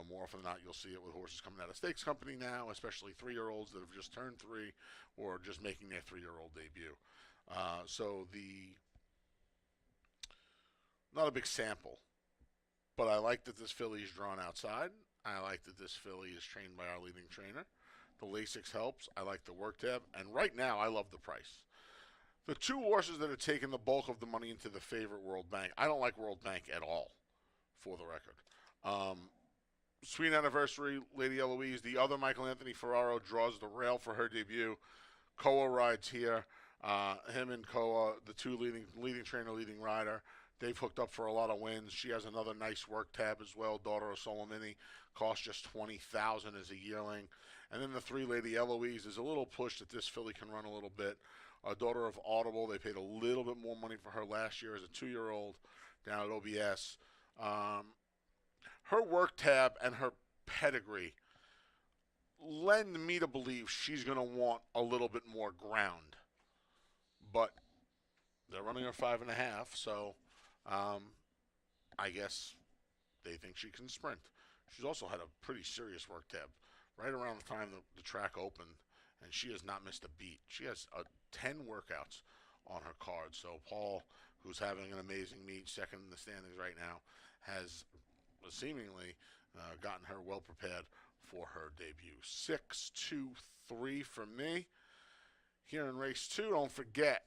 More often than not, you'll see it with horses coming out of stakes company now, especially 3-year-olds that have just turned 3 or just making their 3-year-old debut. Not a big sample, but I like that this filly is drawn outside. I like that this filly is trained by our leading trainer. The Lasix helps. I like the work tab. And right now, I love the price. The 2 horses that are taking the bulk of the money into the favorite World Bank, I don't like World Bank at all, for the record. Sweet Anniversary, Lady Eloise. The other Michael Anthony Ferraro draws the rail for her debut. Koa rides here. Him and Koa, the 2 leading trainer, leading rider. They've hooked up for a lot of wins. She has another nice work tab as well. Daughter of Solomini. Costs just $20,000 as a yearling. And then the 3 Lady Eloise is a little push that this filly can run a little bit. Daughter of Audible. They paid a little bit more money for her last year as a 2-year-old down at OBS. Her work tab and her pedigree lend me to believe she's going to want a little bit more ground. But they're running her 5.5, so I guess they think she can sprint. She's also had a pretty serious work tab right around the time the track opened, and she has not missed a beat. She has 10 workouts on her card. So Paul, who's having an amazing meet, second in the standings right now, has seemingly gotten her well prepared for her debut. 6-2-3 for me. Here in race 2, don't forget,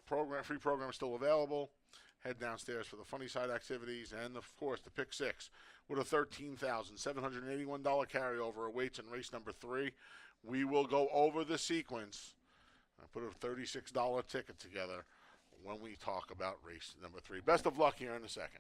free program is still available. Head downstairs for the funny side activities, and of course the pick 6 with a $13,781 carryover awaits in race number 3. We will go over the sequence. I put a $36 ticket together when we talk about race number 3. Best of luck here in a second.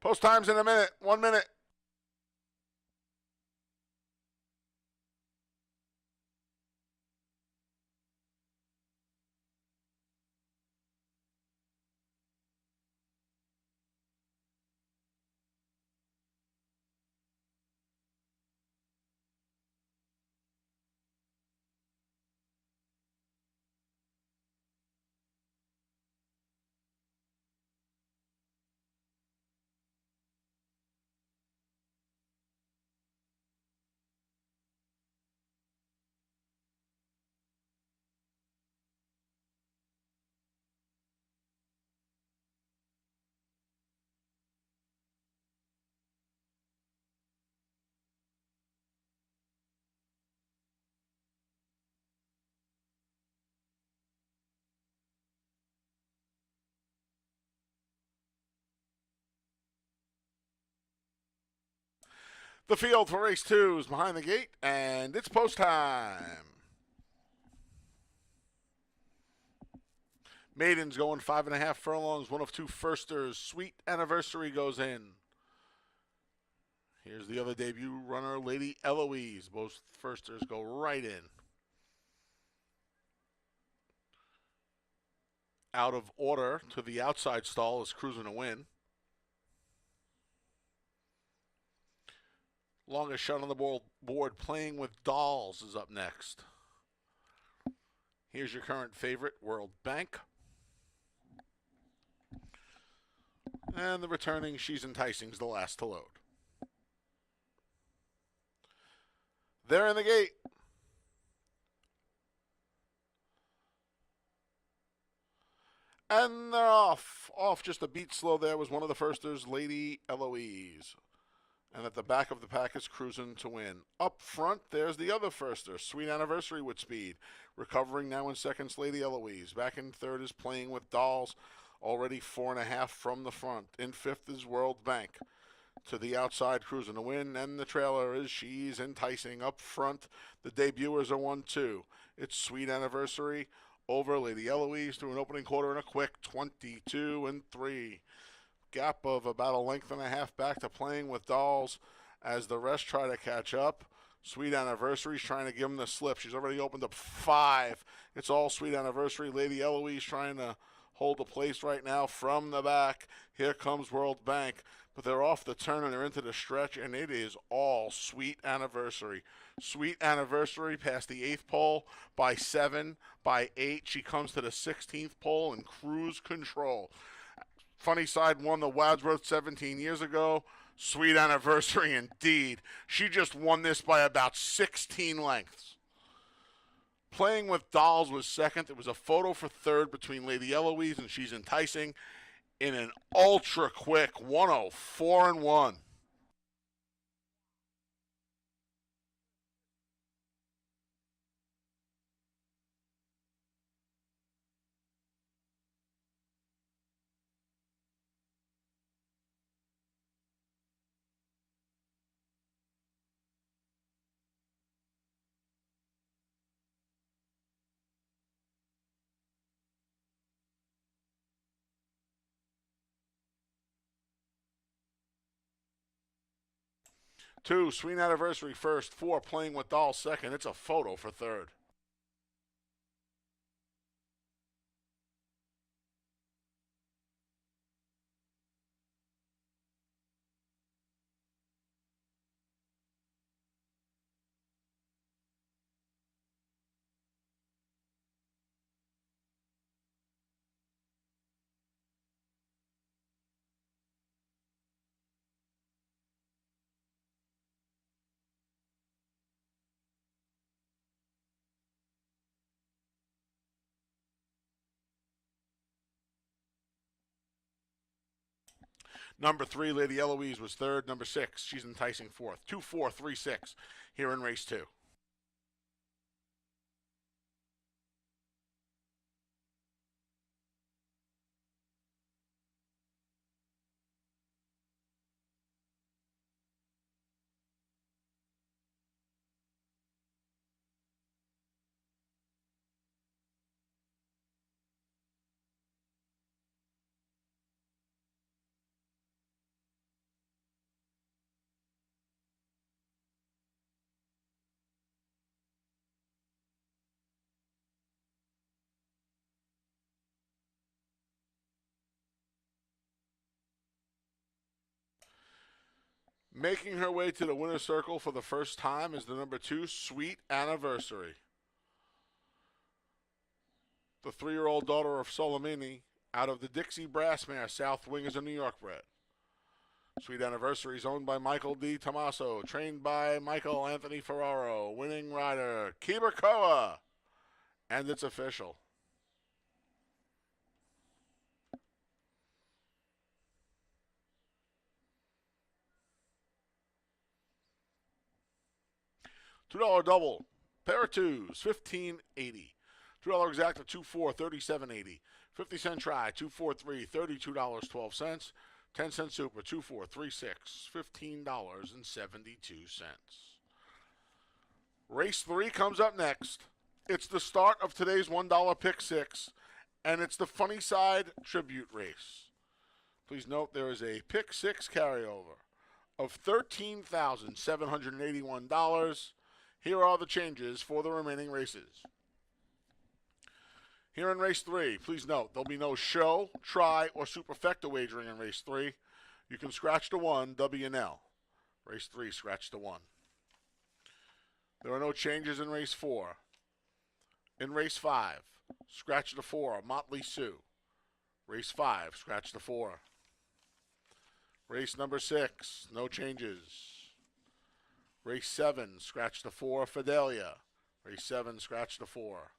Post time's in a minute. 1 minute. The field for race 2 is behind the gate, and it's post time. Maidens going 5.5 furlongs, one of 2 firsters. Sweet Anniversary goes in. Here's the other debut runner, Lady Eloise. Both firsters go right in. Out of order to the outside stall is Cruising to Win. Longest shot on the board, Playing with Dolls, is up next. Here's your current favorite, World Bank. And the returning She's Enticing's the last to load. They're in the gate. And they're off. Off just a beat slow there was one of the firsters, Lady Eloise. And at the back of the pack is Cruising to Win. Up front, there's the other firster, Sweet Anniversary with speed. Recovering now in second's Lady Eloise. Back in third is Playing with Dolls, already 4.5 from the front. In fifth is World Bank. To the outside, Cruising to Win. And the trailer is She's Enticing. Up front, the debuters are 1-2. It's Sweet Anniversary over Lady Eloise through an opening quarter and a quick 22-3. Gap of about a length and a half back to Playing with Dolls as the rest try to catch up. Sweet Anniversary's trying to give them the slip. She's already opened up 5. It's all Sweet Anniversary. Lady Eloise trying to hold the place right now from the back. Here comes World Bank, but they're off the turn and they're into the stretch, and it is all Sweet Anniversary. Sweet Anniversary past the 8th pole by 7, by 8. She comes to the 16th pole in cruise control. Funny Cide won the Wadsworth 17 years ago. Sweet Anniversary indeed. She just won this by about 16 lengths. Playing with Dolls was second. It was a photo for third between Lady Eloise and She's Enticing in an ultra quick 104-1. Two, Sweet Anniversary first. 4, Playing with Dolls second. It's a photo for third. Number 3, Lady Eloise was third. Number 6, She's Enticing fourth. 2, 4, 3, 6 here in race 2. Making her way to the winner's circle for the first time is the number 2, Sweet Anniversary. The 3-year-old daughter of Solomini out of the Dixie Brassmare South Wing is a New York bred. Sweet Anniversary is owned by Michael D. Tommaso, trained by Michael Anthony Ferraro, winning rider Kibakoa, and it's official. $2 double, pair of twos, $15.80. $2 exacta, 2-4, $37.80. 50-cent try, 2-4-3, $32.12. 10-cent super, 2-4-3-6, $15.72. Race 3 comes up next. It's the start of today's $1 pick 6, and it's the Funny Side Tribute Race. Please note there is a pick 6 carryover of $13,781. Here are the changes for the remaining races. Here in race 3, please note there'll be no show, try, or superfecta wagering in race 3. You can scratch the 1, W&L. Race 3, scratch the 1. There are no changes in race 4. In race 5, scratch the 4, Motley Sue. Race 5, scratch the 4. Race number 6, no changes. Race 7, scratch the 4, Fidelia. Race 7, scratch the 4.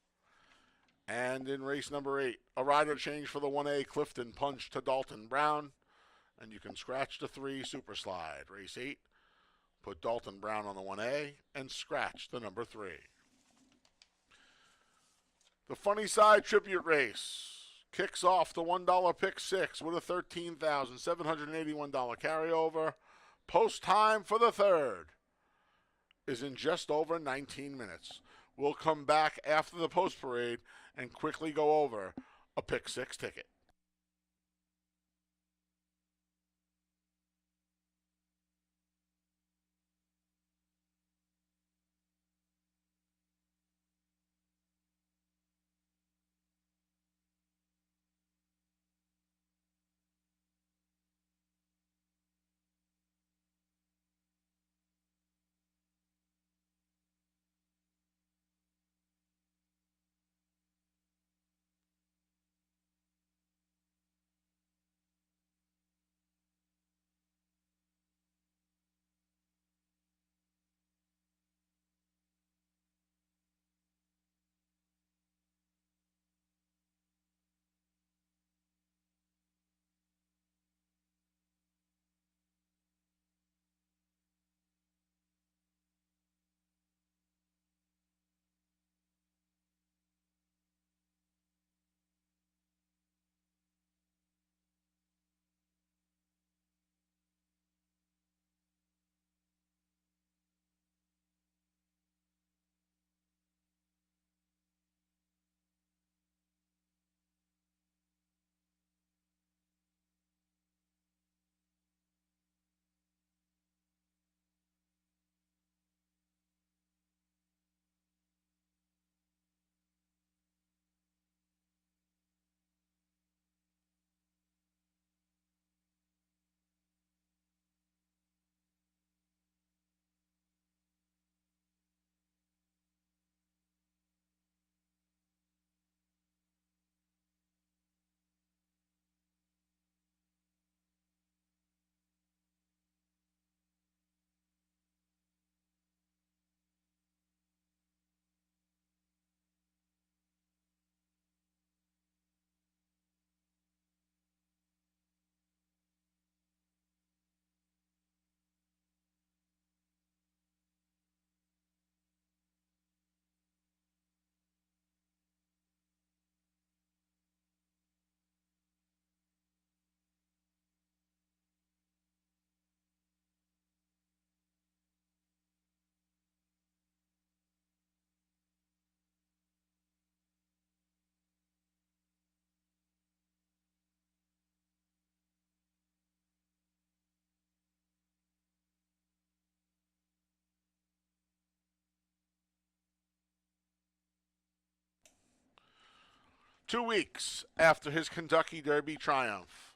And in race number 8, a rider change for the 1A Clifton Punch to Dalton Brown. And you can scratch the 3, Super Slide. Race 8, put Dalton Brown on the 1A and scratch the number 3. The Funny Side Tribute Race kicks off the $1 pick 6 with a $13,781 carryover. Post time for the third is in just over 19 minutes. We'll come back after the post parade and quickly go over a pick 6 ticket. Two weeks after his Kentucky Derby triumph,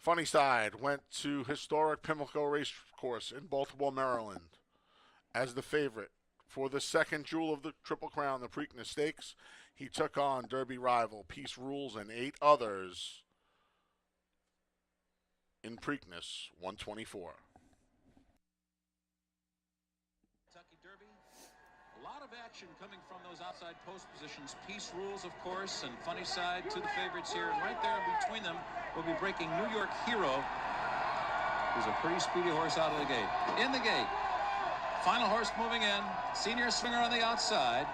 Funny Side went to historic Pimlico Race Course in Baltimore, Maryland, as the favorite for the second jewel of the Triple Crown, the Preakness Stakes. He took on Derby rival Peace Rules and 8 others in Preakness 124. Kentucky Derby. A lot of action coming from those outside post positions. Peace Rules, of course, and Funny Side, to the favorites here. And right there between them will be breaking New York Hero, who's a pretty speedy horse out of the gate. In the gate. Final horse moving in. Senior Swinger on the outside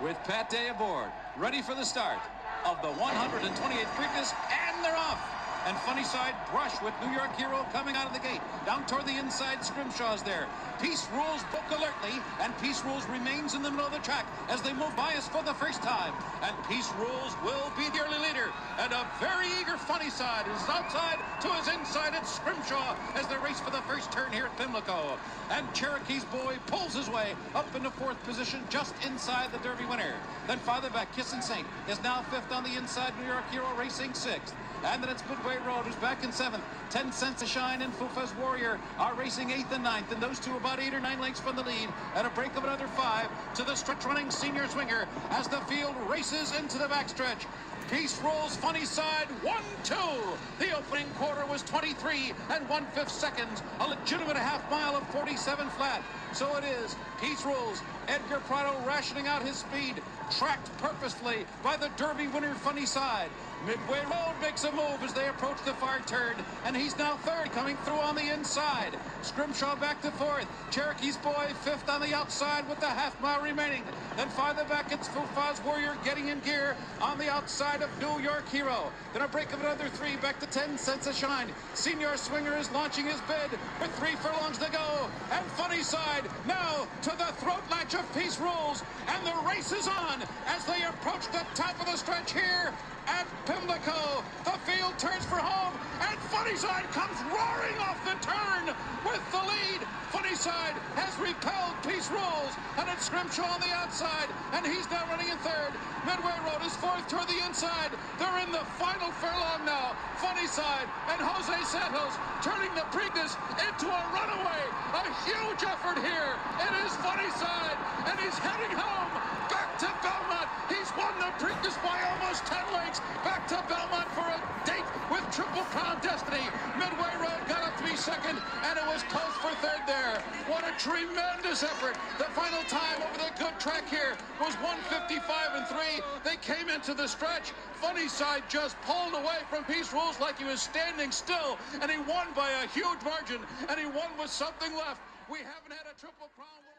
with Pat Day aboard. Ready for the start of the 128th Preakness, and they're off. And Funny Side brush with New York Hero coming out of the gate. Down toward the inside, Scrimshaw's there. Peace Rules book alertly, and Peace Rules remains in the middle of the track as they move by us for the first time. And Peace Rules will be the early leader. And a very eager Funny Side is outside to his inside at Scrimshaw as they race for the first turn here at Pimlico. And Cherokee's Boy pulls his way up into 4th position just inside the Derby winner. Then farther back, Kissin' Saint is now 5th on the inside, New York Hero racing 6th. And then it's Midway Road, who's back in 7th. 10 Cents a Shine and Fufa's Warrior are racing 8th and 9th. And those two about 8 or 9 lengths from the lead. And a break of another 5 to the stretch-running Senior Swinger as the field races into the backstretch. Peace Rules, Funny Side, 1-2. The opening quarter was 23 and 1/5 seconds. A legitimate half mile of 47 flat. So it is. Peace Rules. Edgar Prado rationing out his speed. Tracked purposefully by the Derby winner, Funny Side. Midway Road makes a move as they approach the far turn, and he's now 3rd, coming through on the inside. Scrimshaw back to 4th. Cherokee's Boy 5th on the outside with the half mile remaining. Then farther back, it's Fufa's Warrior getting in gear on the outside of New York Hero. Then a break of another 3 back to 10 Cents a Shine. Senior Swinger is launching his bid with 3 furlongs to go. And Funny Side now to the throat latch of Peace Rules. And the race is on as they approach the top of the stretch here at Pimlico. The field turns for home, and Funny Side comes roaring off the turn with the lead. Funny Side has repelled Peace Rules, and it's Scrimshaw on the outside, and he's now running in 3rd. Midway Road is 4th toward the inside. They're in the final furlong now. Funny Side and Jose Santos turning the Preakness into a runaway. A huge effort here. It is Funny Side, and he's heading home back to Belmont. He's won the Preakness by almost 10 lengths. Back to Belmont for a date with Triple Crown Destiny. Midway Road got up to be 2nd, and it was close for 3rd there. What a tremendous effort. The final time over the good track here was 1:55 and 3. They came into the stretch. Funny Side just pulled away from Peace Rules like he was standing still, and he won by a huge margin, and he won with something left. We haven't had a Triple Crown winner.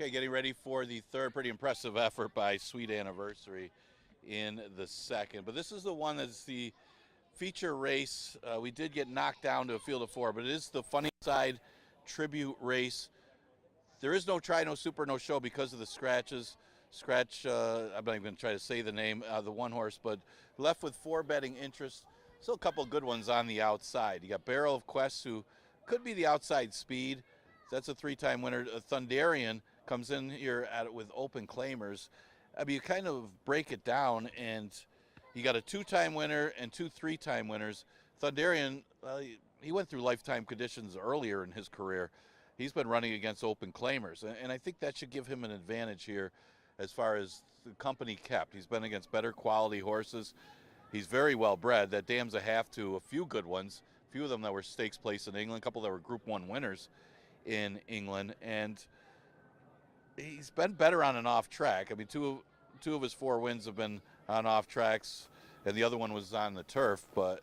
Okay, getting ready for the third. Pretty impressive effort by Sweet Anniversary in the second. But this is the one that's the feature race. We did get knocked down to a field of 4, but it is the Funny Side tribute race. There is no try, no super, no show because of the scratches. I'm not even going to try to say the name of the one horse, but left with 4 betting interests. Still a couple good ones on the outside. You got Barrel of Quest, who could be the outside speed. That's a 3-time winner. Thunderian comes in here with open claimers. I mean, you kind of break it down, and you got a 2-time winner and 2 3-time winners. Thunderian, he went through lifetime conditions earlier in his career. He's been running against open claimers, and I think that should give him an advantage here as far as the company kept. He's been against better quality horses. He's very well bred. That dams a half to a few good ones, a few of them that were stakes placed in England, a couple that were Group 1 winners in England, and he's been better on and off track. I mean, two of his 4 wins have been on off tracks, and the other one was on the turf, but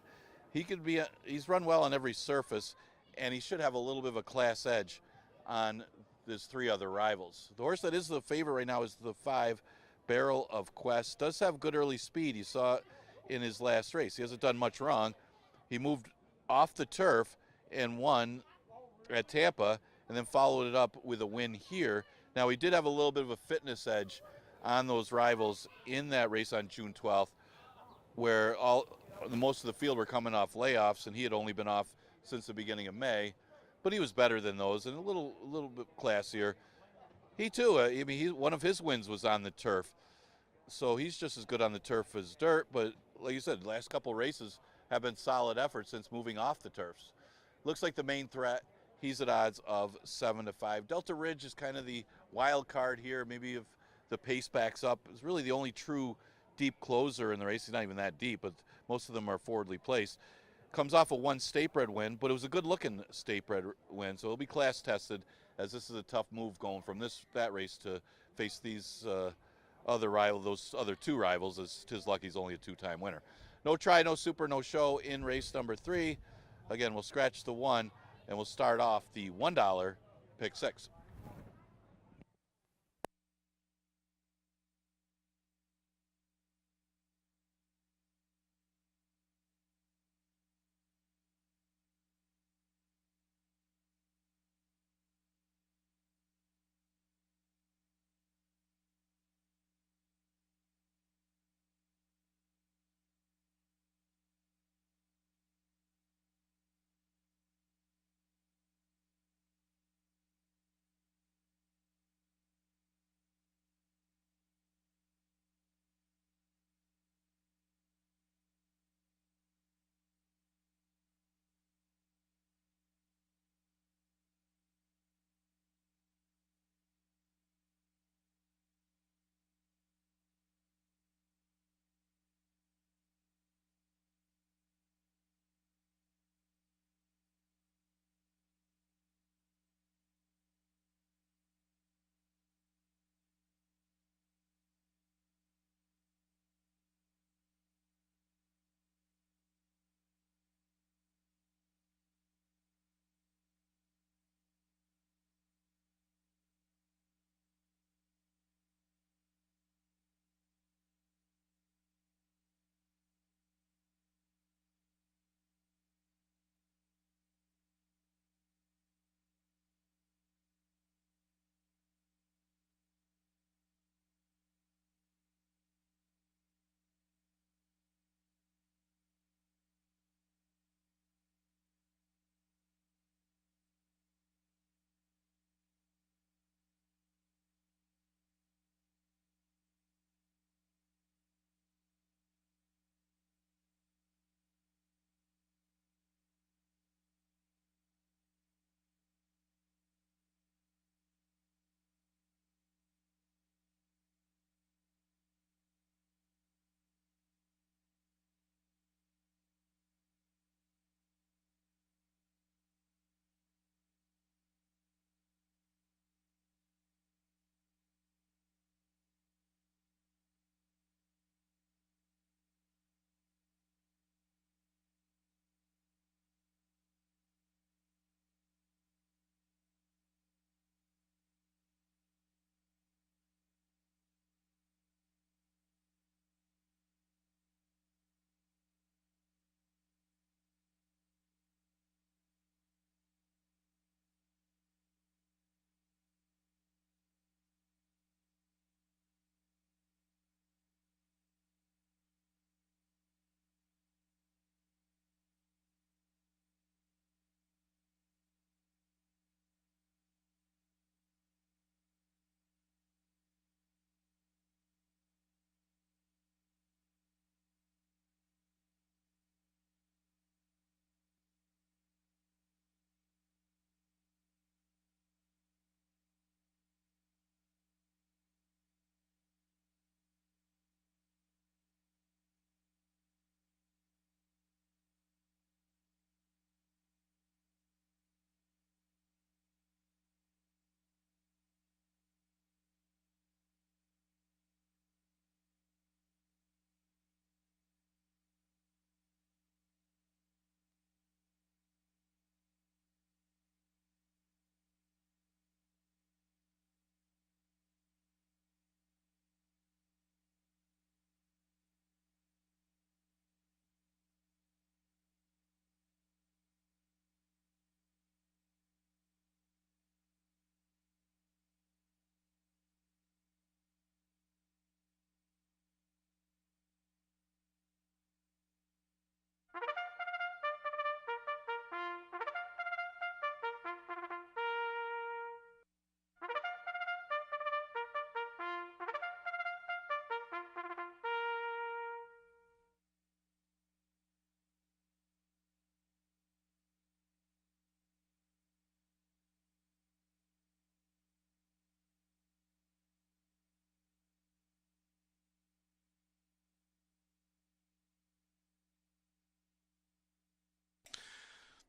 he's run well on every surface, and he should have a little bit of a class edge on his 3 other rivals. The horse that is the favorite right now is the 5, Barrel of Quest. Does have good early speed. You saw it in his last race. He hasn't done much wrong. He moved off the turf and won at Tampa, and then followed it up with a win here. Now, he did have a little bit of a fitness edge on those rivals in that race on June 12th, where most of the field were coming off layoffs, and he had only been off since the beginning of May. But he was better than those and a little bit classier. He too, one of his wins was on the turf, so he's just as good on the turf as dirt. But like you said, the last couple races have been solid efforts since moving off the turfs. Looks like the main threat. He's at odds of 7-5. Delta Ridge is kind of the wild card here. Maybe if the pace backs up, is really the only true deep closer in the race. He's not even that deep, but most of them are forwardly placed. Comes off a 1 state bred win, but it was a good-looking state bred win, so it'll be class tested, as this is a tough move going from that race to face these those other 2 rivals, as Tiz Lucky's only a 2-time winner. No try, no super, no show in race number 3. Again, we'll scratch the 1, and we'll start off the $1 pick 6.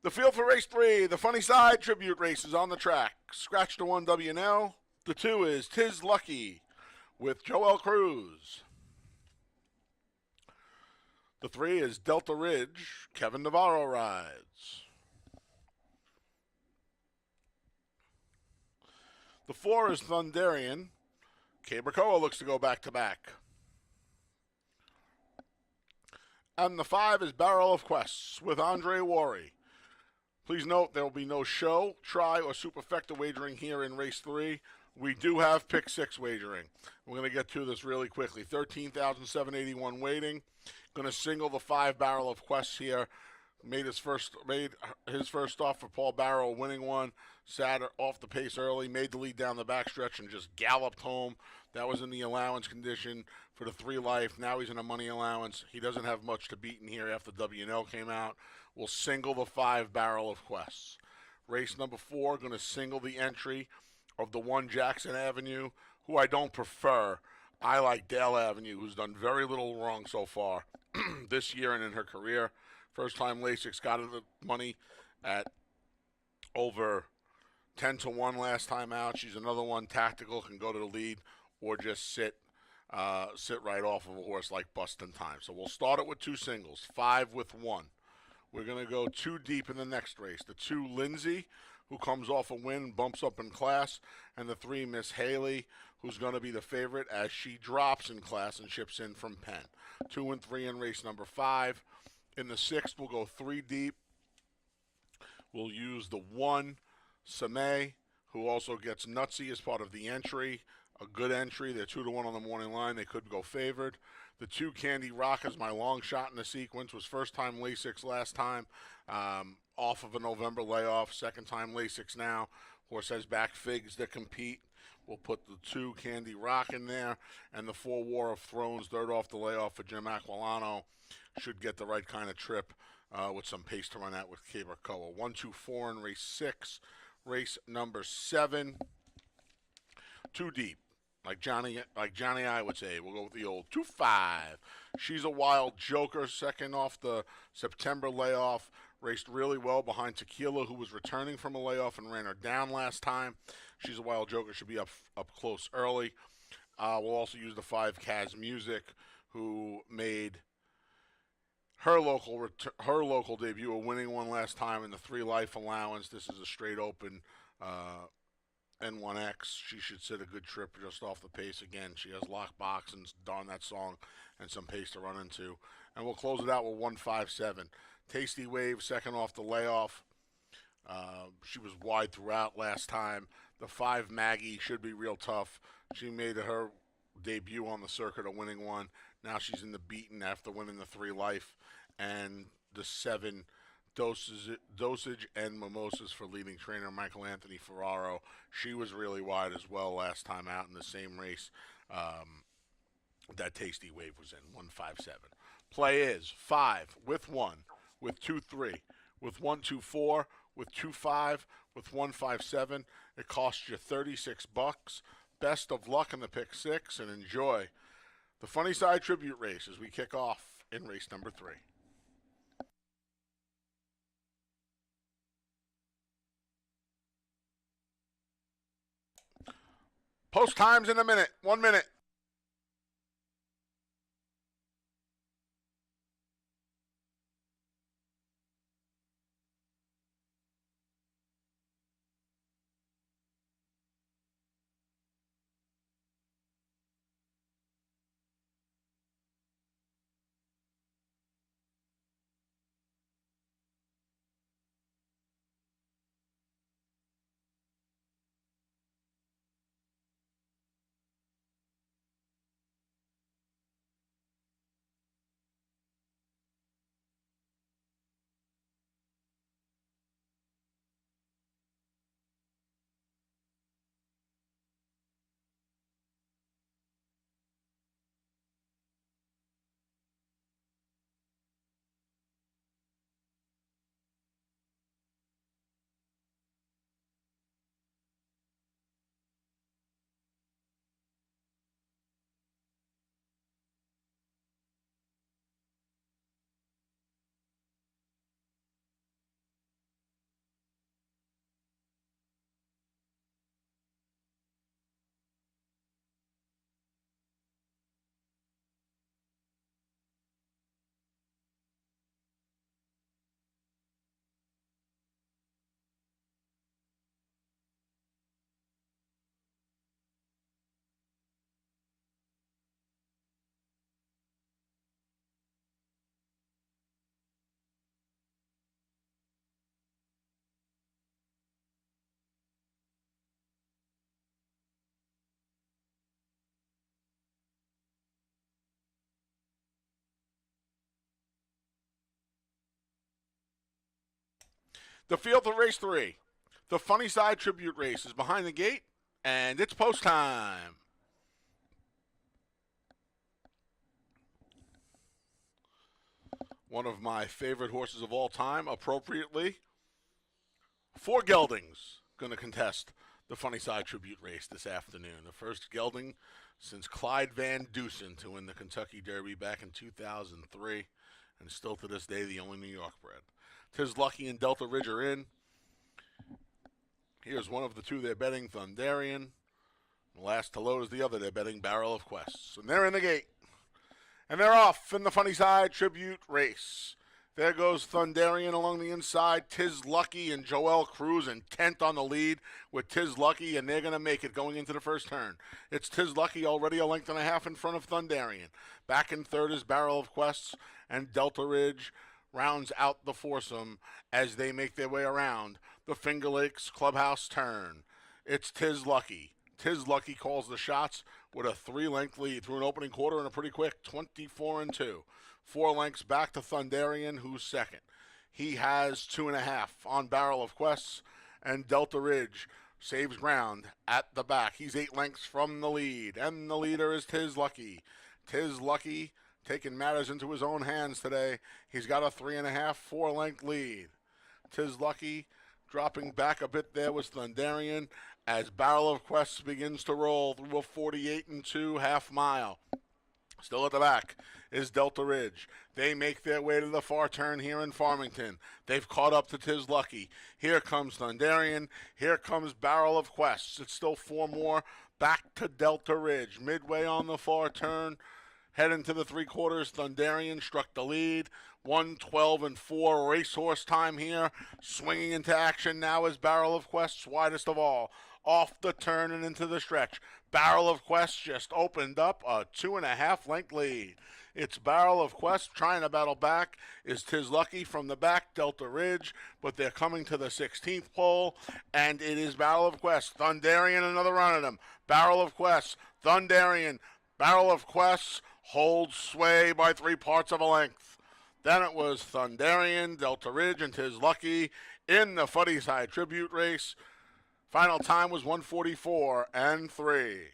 The field for race 3, the Funny Side Tribute race is on the track. Scratch to 1 W&L. The 2 is Tis Lucky with Joel Cruz. The 3 is Delta Ridge. Kevin Navarro rides. The 4 is Thunderian. Cabracoa looks to go back-to-back. And the 5 is Barrel of Quests with Andre Worry. Please note there will be no show, try, or superfecta wagering here in race 3. We do have pick 6 wagering. We're going to get to this really quickly. 13,781 waiting. Going to single the 5 Barrel of Quests here. Made his first off for Paul Barrow, winning one. Sat off the pace early, made the lead down the backstretch, and just galloped home. That was in the allowance condition for the 3 life. Now he's in a money allowance. He doesn't have much to beat in here after W&L came out. We'll single the 5 Barrel of Quests. Race number 4, going to single the entry of the 1 Jackson Avenue, who I don't prefer. I like Dale Avenue, who's done very little wrong so far this year and in her career. First time Lasix got her the money at over 10 to 1 last time out. She's another one tactical, can go to the lead or just sit right off of a horse like Bustin' Time. So we'll start it with 2 singles, 5 with 1. We're going to go 2 deep in the next race. The 2 Lindsay, who comes off a win, bumps up in class, and the 3 Miss Haley, who's going to be the favorite as she drops in class and ships in from Penn. 2 and 3 in race number 5. In the 6th, we'll go 3 deep. We'll use the 1 Samay, who also gets Nutsy as part of the entry. A good entry. They're 2 to 1 on the morning line. They could go favored. The 2 Candy Rock is my long shot in the sequence. Was first time Lasix last time, off of a November layoff. Second time Lasix now. Horse has back figs that compete. We'll put the 2 Candy Rock in there, and the 4 War of Thrones, third off the layoff for Jim Aquilano. Should get the right kind of trip with some pace to run out with Cabracoa. 1, 2, 4 in race 6. Race number 7. 2 deep. Like Johnny I would say. We'll go with the old 2-5. She's a Wild Joker, second off the September layoff. Raced really well behind Tequila, who was returning from a layoff and ran her down last time. She's a Wild Joker, should be up close early. We'll also use the 5 Kaz Music, who made her local debut, a winning one last time in the 3 life allowance. This is a straight open N1X. She should sit a good trip just off the pace again. She has lockbox and darn that song and some pace to run into. And we'll close it out with 1-5-7. Tasty Wave, second off the layoff. She was wide throughout last time. The 5 Maggie should be real tough. She made her debut on the circuit, a winning one. Now she's in the beaten after winning the 3 life. And the 7 Dosage and Mimosas for leading trainer Michael Anthony Ferraro. She was really wide as well last time out in the same race that Tasty Wave was in, 1-5-7. Play is 5 with 1, with 2-3, with 1-2-4, with 2-5, with 1-5-7. It costs you $36. Best of luck in the pick 6 and enjoy the Funny Side Tribute race as we kick off in race number 3. Post times in a minute. 1 minute. The field of race 3. The Funny Side Tribute Race is behind the gate, and it's post time. One of my favorite horses of all time, appropriately. 4 geldings going to contest the Funny Side Tribute Race this afternoon. The first gelding since Clyde Van Dusen to win the Kentucky Derby back in 2003, and still to this day the only New York bred. Tis Lucky and Delta Ridge are in. Here's one of the two they're betting, Thunderian. The last to load is the other. They're betting Barrel of Quests. And they're in the gate. And they're off in the Funny Side Tribute Race. There goes Thunderian along the inside. Tis Lucky and Joel Cruz intent on the lead with Tis Lucky, and they're going to make it going into the first turn. It's Tis Lucky already a length and a half in front of Thunderian. Back in third is Barrel of Quests, and Delta Ridge rounds out the foursome as they make their way around the Finger Lakes Clubhouse turn. It's Tis Lucky. Tis Lucky calls the shots with a 3-length lead through an opening quarter and a pretty quick 24-2. 4 lengths back to Thunderian, who's second. He has 2.5 on Barrel of Quests, and Delta Ridge saves ground at the back. He's 8 lengths from the lead, and the leader is Tis Lucky. Tis Lucky taking matters into his own hands today. He's got a 3.5, 4-length lead. Tis Lucky dropping back a bit there was Thunderian as Barrel of Quests begins to roll through a 48-2 half mile. Still at the back is Delta Ridge. They make their way to the far turn here in Farmington. They've caught up to Tis Lucky. Here comes Thunderian. Here comes Barrel of Quests. It's still 4 more back to Delta Ridge. Midway on the far turn, heading to the 3/4, Thunderian struck the lead. 1:12-4 racehorse time here. Swinging into action now is Barrel of Quests, widest of all. Off the turn and into the stretch. Barrel of Quests just opened up a 2.5-length lead. It's Barrel of Quests trying to battle back. Is Tis Lucky from the back, Delta Ridge, but they're coming to the 16th pole, and it is Barrel of Quests. Thunderian, another run at him. Barrel of Quests, Thunderian, Barrel of Quests holds sway by 3/4 of a length. Then it was Thunderian, Delta Ridge, and Tis Lucky in the Funny Side Tribute Race. Final time was 1:44-3.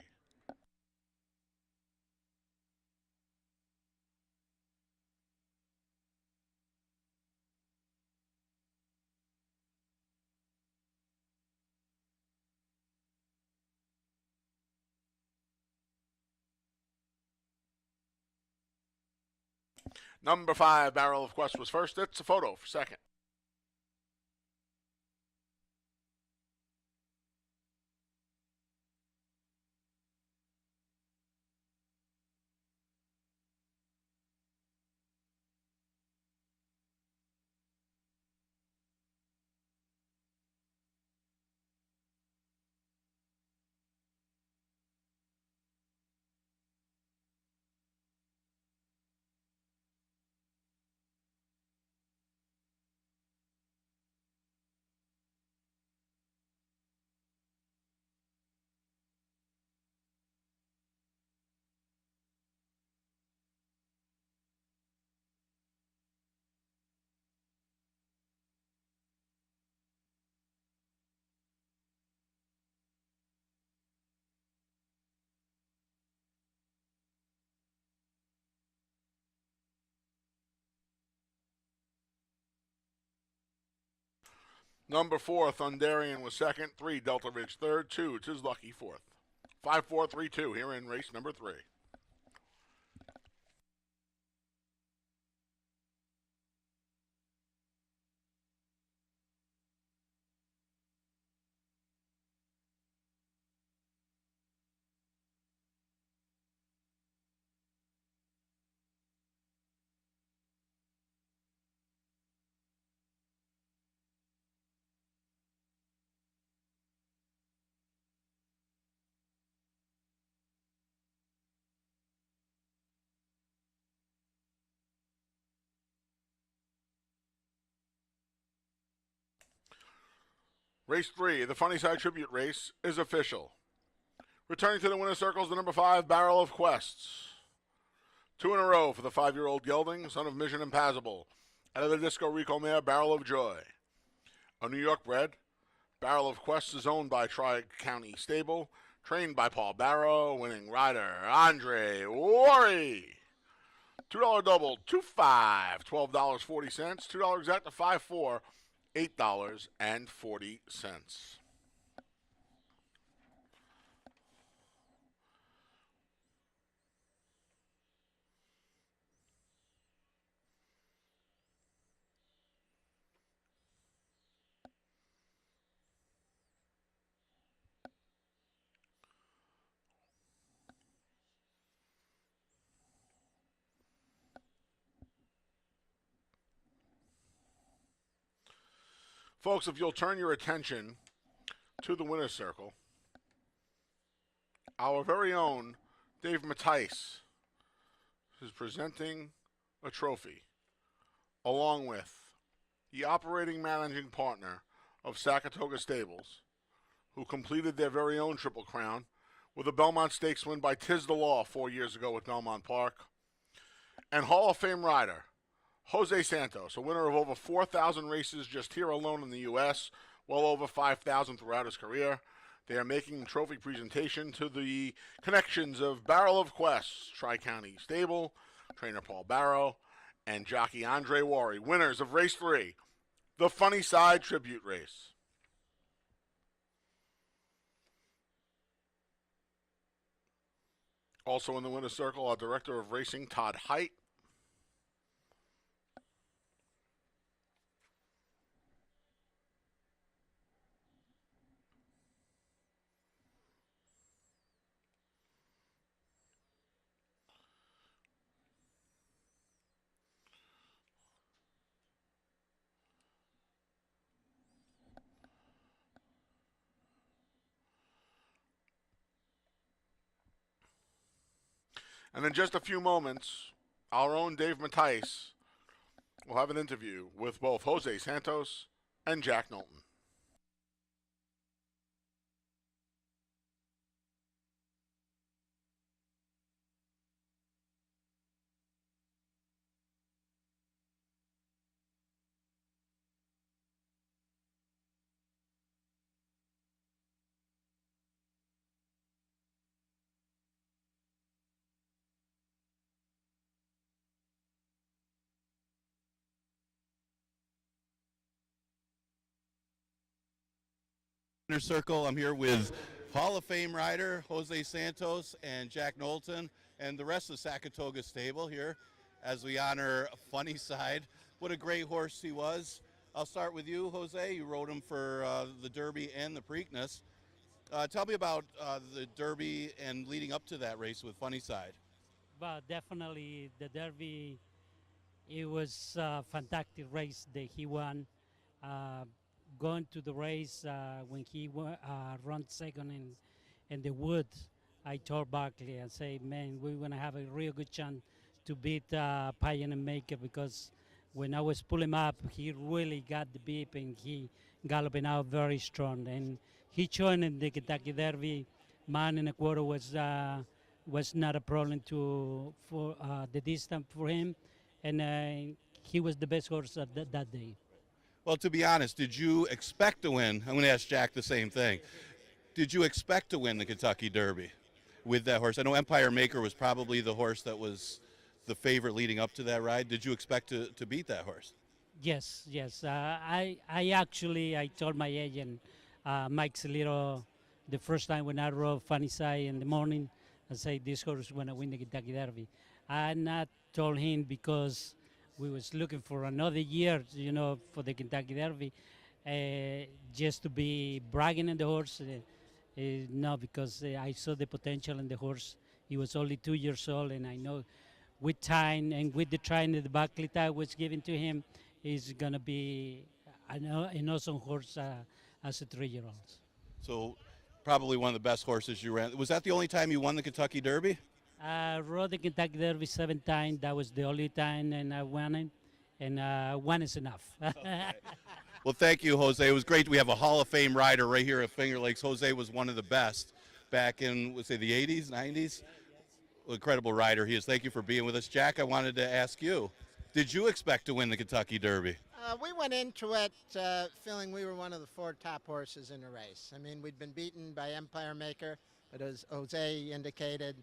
Number 5, Barrel of Quest was first. It's a photo for second. Number 4, Thunderian was second. 3, Delta Ridge third. 2, Tis Lucky fourth. 5-4-3-2 here in race number 3. Race 3, the Funny Side Tribute Race, is official. Returning to the winner's circles, the number 5, Barrel of Quests. 2 in a row for the 5-year-old gelding, son of Mission Impassable. Out of the Disco Rico mare, Barrel of Joy. A New York bred, Barrel of Quest is owned by Tri-County Stable, trained by Paul Barrow, winning rider Andre Worry. $2 double, 2.5, $12.40, $2 exact to 5.4, $8.40. Folks, if you'll turn your attention to the winner's circle, our very own Dave Mattice is presenting a trophy along with the operating managing partner of Saratoga Stables, who completed their very own Triple Crown with a Belmont Stakes win by Tiz the Law 4 years ago at Belmont Park, and Hall of Fame rider Jose Santos, a winner of over 4,000 races just here alone in the U.S., well over 5,000 throughout his career. They are making the trophy presentation to the connections of Barrel of Quest, Tri-County Stable, trainer Paul Barrow, and jockey Andre Worry, winners of Race 3, the Funny Cide Tribute Race. Also in the winner's circle, our director of racing, Todd Height. And in just a few moments, our own Dave Mattice will have an interview with both Jose Santos and Jack Knowlton. Inner Circle. I'm here with Hall of Fame rider Jose Santos and Jack Knowlton and the rest of the Saratoga stable here as we honor Funny Cide. What a great horse he was. I'll start with you, Jose. You rode him for the Derby and the Preakness. Tell me about the Derby and leading up to that race with Funny Cide. Well, definitely the Derby, it was a fantastic race that he won. Going to the race when he ran second in the woods, I told Barkley, I say, man, we're going to have a real good chance to beat Payan and Maker, because when I was pulling him up, he really got the beep and he galloping out very strong. And he joined in the Kentucky Derby. Man and a quarter was not a problem for the distance for him, and he was the best horse that day. Well, to be honest, did you expect to win? I'm going to ask Jack the same thing. Did you expect to win the Kentucky Derby with that horse? I know Empire Maker was probably the horse that was the favorite leading up to that ride. Did you expect to beat that horse? Yes. I told my agent, Mike Celito, the first time when I rode Funny Cide in the morning, I said, this horse is going to win the Kentucky Derby. I not told him because we was looking for another year, for the Kentucky Derby, just to be bragging on the horse. No, because I saw the potential in the horse. He was only 2 years old, and I know with time and with the training the Barkley tag was given to him, he's going to be an awesome horse as a 3-year-old. So probably one of the best horses you ran. Was that the only time you won the Kentucky Derby? I rode the Kentucky Derby 7 times. That was the only time, and I won it. And one is enough. Okay. Well, thank you, Jose. It was great. We have a Hall of Fame rider right here at Finger Lakes. Jose was one of the best back in, let's say, the 80s, 90s. Incredible rider he is. Thank you for being with us. Jack, I wanted to ask you, did you expect to win the Kentucky Derby? We went into it feeling we were one of the 4 top horses in the race. I mean, we'd been beaten by Empire Maker, but as Jose indicated,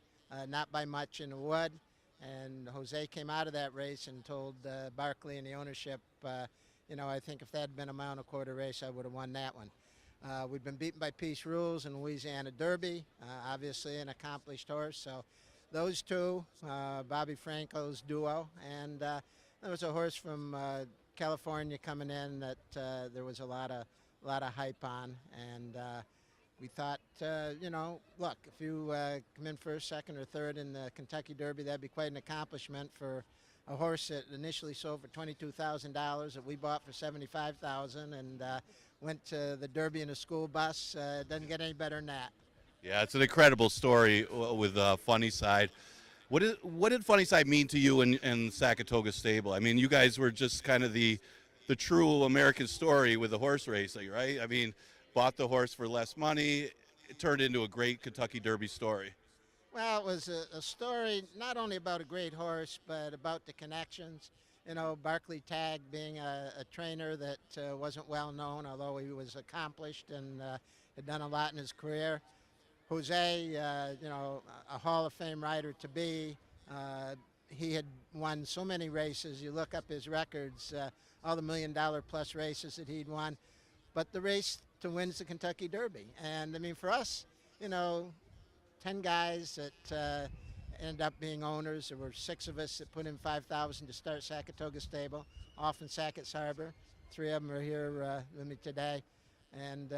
not by much in the wood. And Jose came out of that race and told Barkley and the ownership, you know, I think if that had been a mile and a quarter race, I would have won that one. We've been beaten by Peace Rules and Louisiana Derby, obviously an accomplished horse. So those two, Bobby Franco's duo, and there was a horse from California coming in that there was a lot of hype on, and we thought, you know, look, if you come in first, second, or third in the Kentucky Derby, that'd be quite an accomplishment for a horse that initially sold for $22,000 that we bought for $75,000 and went to the Derby in a school bus. It doesn't get any better than that. Yeah, it's an incredible story with Funny Cide. What did Funny Cide mean to you in Saratoga Stable? I mean, you guys were just kind of the true American story with the horse racing, right? I mean, bought the horse for less money. It turned into a great Kentucky Derby story. Well, it was a story not only about a great horse, but about the connections. You know, Barkley Tagg being a trainer that wasn't well known, although he was accomplished and had done a lot in his career. Jose, you know, a Hall of Fame rider to be. He had won so many races. You look up his records, all the $1 million plus races that he'd won. But the race to win is the Kentucky Derby. And, I mean, for us, you know, 10 guys that end up being owners. There were 6 of us that put in $5,000 to start Saratoga Stable, off in Sackett's Harbor. 3 of them are here with me today. And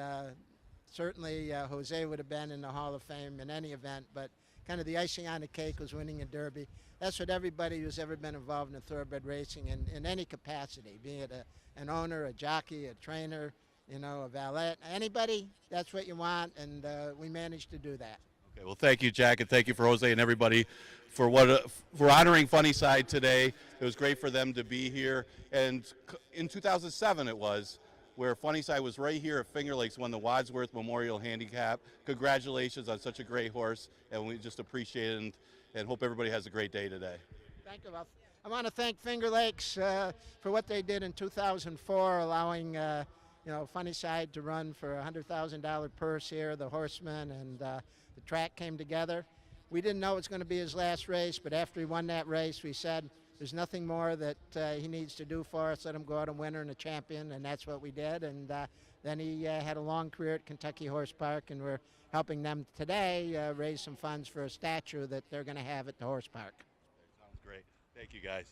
certainly Jose would have been in the Hall of Fame in any event, but kind of the icing on the cake was winning a Derby. That's what everybody who's ever been involved in thoroughbred racing in any capacity, be it an owner, a jockey, a trainer, you know, a valet, anybody, that's what you want, and we managed to do that. Okay, well, thank you, Jack, and thank you for Jose and everybody for honoring Funny Cide today. It was great for them to be here, and in 2007 it was, where Funny Cide was right here at Finger Lakes, won the Wadsworth Memorial Handicap. Congratulations on such a great horse, and we just appreciate it and hope everybody has a great day today. Thank you. I want to thank Finger Lakes for what they did in 2004, allowing you know, Funny Cide to run for a $100,000 purse here, the horsemen, and the track came together. We didn't know it was going to be his last race, but after he won that race, we said, there's nothing more that he needs to do for us. Let him go out and winner and a champion, and that's what we did. And then he had a long career at Kentucky Horse Park, and we're helping them today raise some funds for a statue that they're going to have at the horse park. Sounds great. Thank you, guys.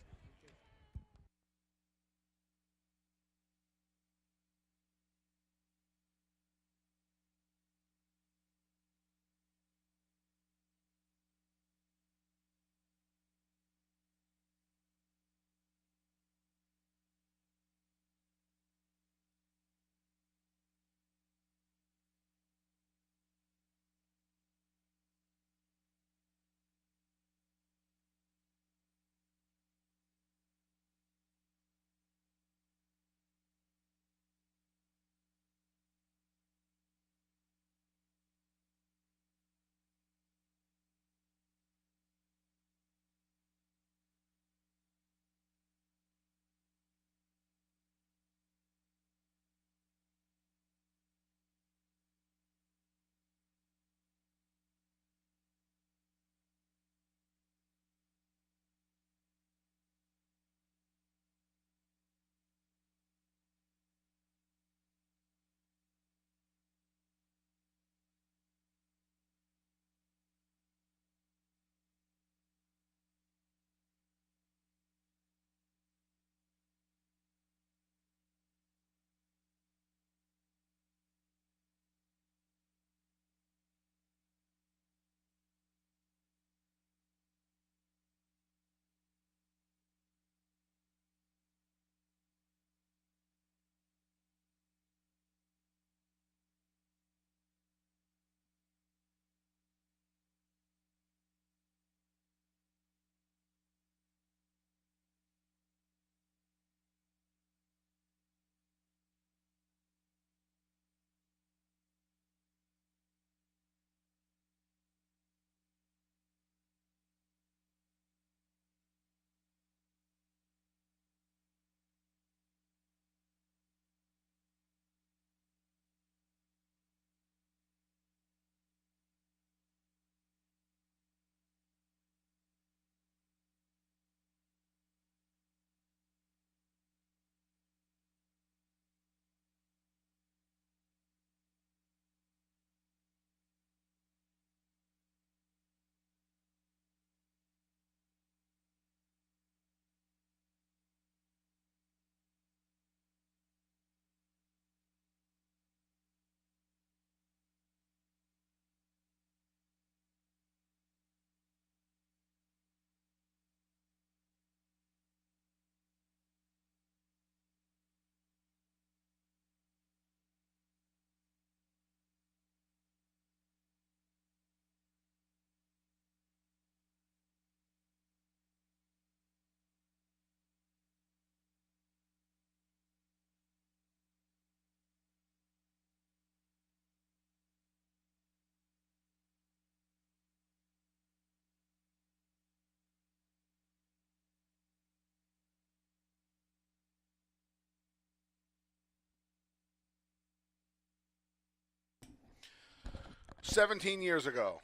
17 years ago,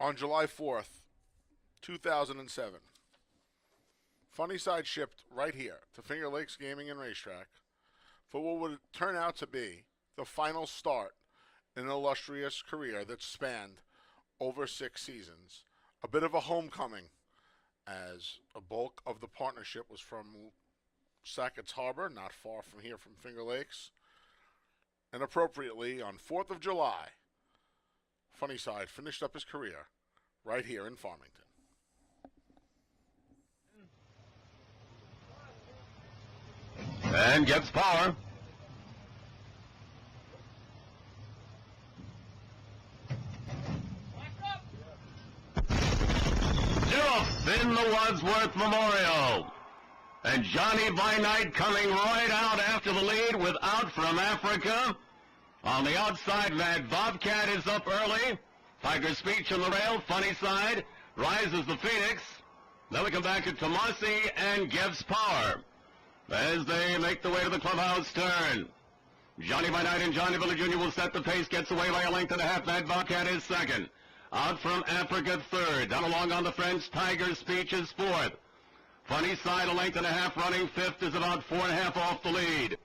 on July 4th, 2007, Funny Side shipped right here to Finger Lakes Gaming and Racetrack for what would turn out to be the final start in an illustrious career that spanned over 6 seasons. A bit of a homecoming, as a bulk of the partnership was from Sackett's Harbor, not far from here from Finger Lakes. And appropriately, on 4th of July, Funny Side finished up his career right here in Farmington. And gets power. Zeroth in the Wadsworth Memorial. And Johnny by Night coming right out after the lead with Out from Africa. On the outside, that Bobcat is up early. Tiger Speech on the rail, Funny Side. Rises the Phoenix. Then we come back to Tomasi and Gives Power as they make the way to the clubhouse turn. Johnny by Night and Johnny Villa Jr. will set the pace, gets away by a length and a half. That Bobcat is second. Out from Africa third. Down along on the French, Tiger Speech is fourth. Funny Side a length and a half running. Fifth is about 4.5 off the lead.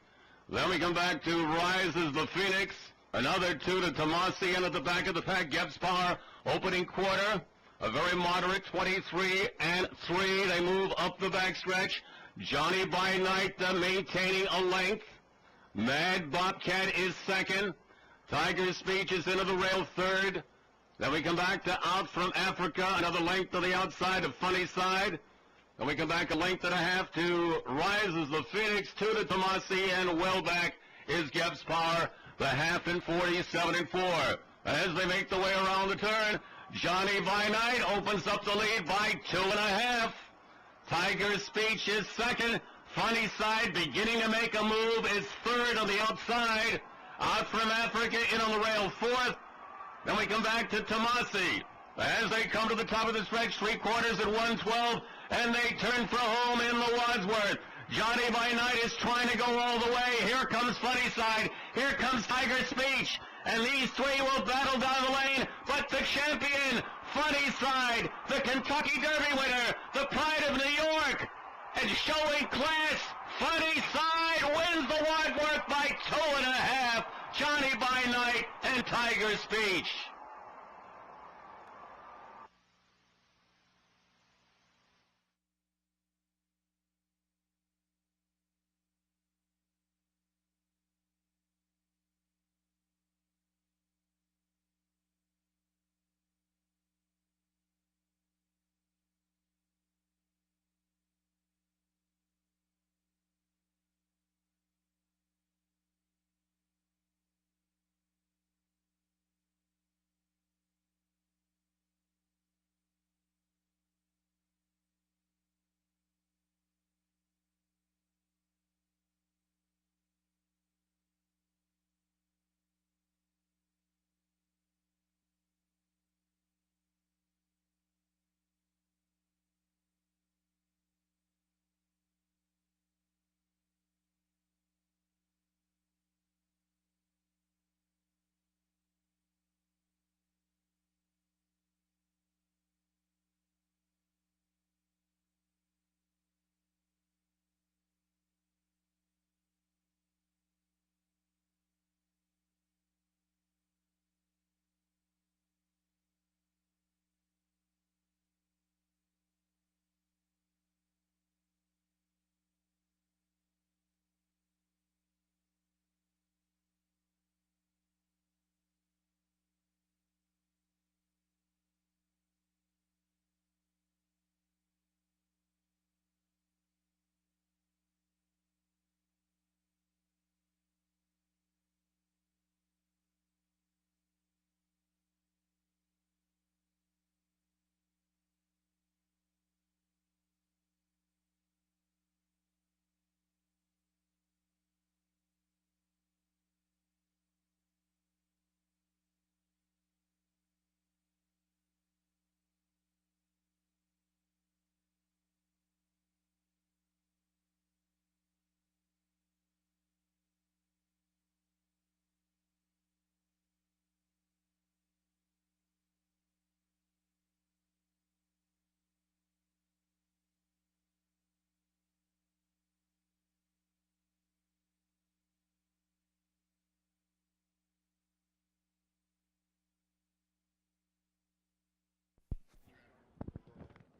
Then we come back to Rises the Phoenix. Another 2 to Tomasi, and at the back of the pack, Gibbs Power opening quarter. A very moderate 23 and 3. They move up the backstretch. Johnny by Night maintaining a length. Mad Bobcat is second. Tiger Speech is into the rail third. Then we come back to Out from Africa, another length to the outside of Funny Side. Then we come back a length and a half to Rises the Phoenix, 2 to Tomasi, and well back is Gibbs Power, the half in 47 and 4. As they make the way around the turn, Johnny by Night opens up the lead by 2.5. Tiger Speech is second. Funny Side beginning to make a move is third on the outside. Out from Africa in on the rail fourth. Then we come back to Tomasi as they come to the top of the stretch, 3/4 at 112, and they turn for home in the Wadsworth. Johnny by Night is trying to go all the way. Here comes Funny Side. Here comes Tiger Speech. And these three will battle down the lane. But the champion, Funny Side, the Kentucky Derby winner, the pride of New York, and showing class, Funny Side wins the Wadsworth by 2.5. Johnny by Night and Tiger Speech.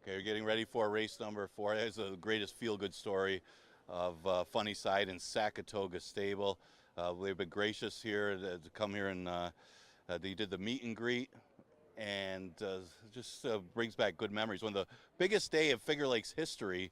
Okay, we're getting ready for race number 4. It's the greatest feel-good story of Funny Cide and Saratoga Stable. They've been gracious here to come here and they did the meet and greet, and just brings back good memories. One of the biggest day of Finger Lakes history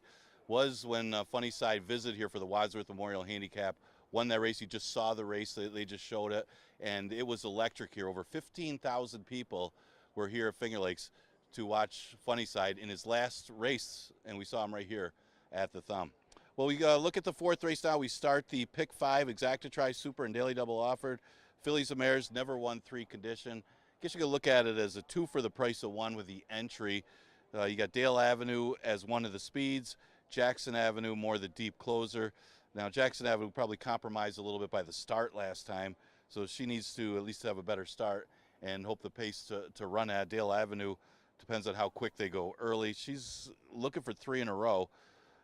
was when Funny Cide visited here for the Wadsworth Memorial Handicap, won that race. You just saw the race, they just showed it, and it was electric here. Over 15,000 people were here at Finger Lakes to watch Funny Cide in his last race, and we saw him right here at the Thumb. Well, we look at the 4th race now. We start the Pick 5 Exacta-Tri Super and Daily Double offered. Fillies and Mares, never won 3 condition. Guess you could look at it as a 2 for the price of 1 with the entry. You got Dale Avenue as one of the speeds, Jackson Avenue more the deep closer. Now Jackson Avenue probably compromised a little bit by the start last time, so she needs to at least have a better start and hope the pace to run at. Dale Avenue depends on how quick they go early. She's looking for 3 in a row,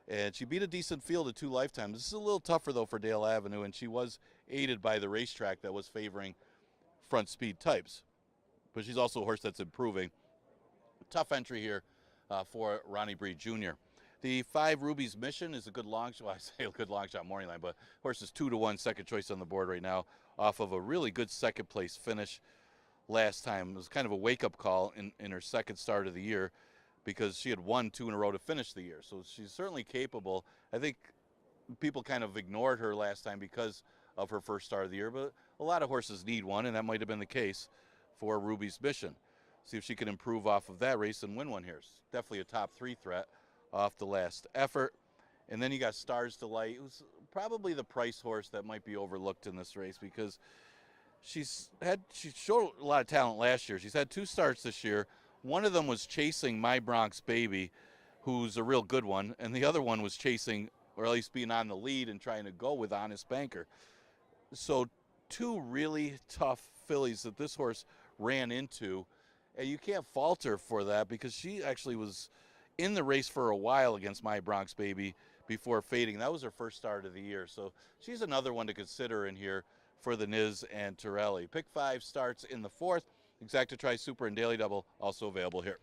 and she beat a decent field at 2 lifetimes. This is a little tougher, though, for Dale Avenue, and she was aided by the racetrack that was favoring front speed types. But she's also a horse that's improving. Tough entry here for Ronnie Breed Jr. The 5 Ruby's Mission is a good long shot. Well, I say a good long shot morning line, but horse is 2-1 second choice on the board right now off of a really good second place finish last time. It was kind of a wake-up call in her second start of the year because she had won 2 in a row to finish the year. So she's certainly capable. I think people kind of ignored her last time because of her first start of the year, but a lot of horses need one, and that might have been the case for Ruby's Mission. See if she can improve off of that race and win one here. It's definitely a top 3 threat off the last effort. And then you got Stars Delight, who's probably the price horse that might be overlooked in this race because she showed a lot of talent last year. She's had 2 starts this year. One of them was chasing My Bronx Baby, who's a real good one, and the other one was chasing, or at least being on the lead and trying to go with Honest Banker. So 2 really tough fillies that this horse ran into, and you can't fault her for that because she actually was in the race for a while against My Bronx Baby before fading. That was her first start of the year, so she's another one to consider in here for the Niz and Torelli. Pick 5 starts in the 4th. Exacta-Tri Super and Daily Double also available here.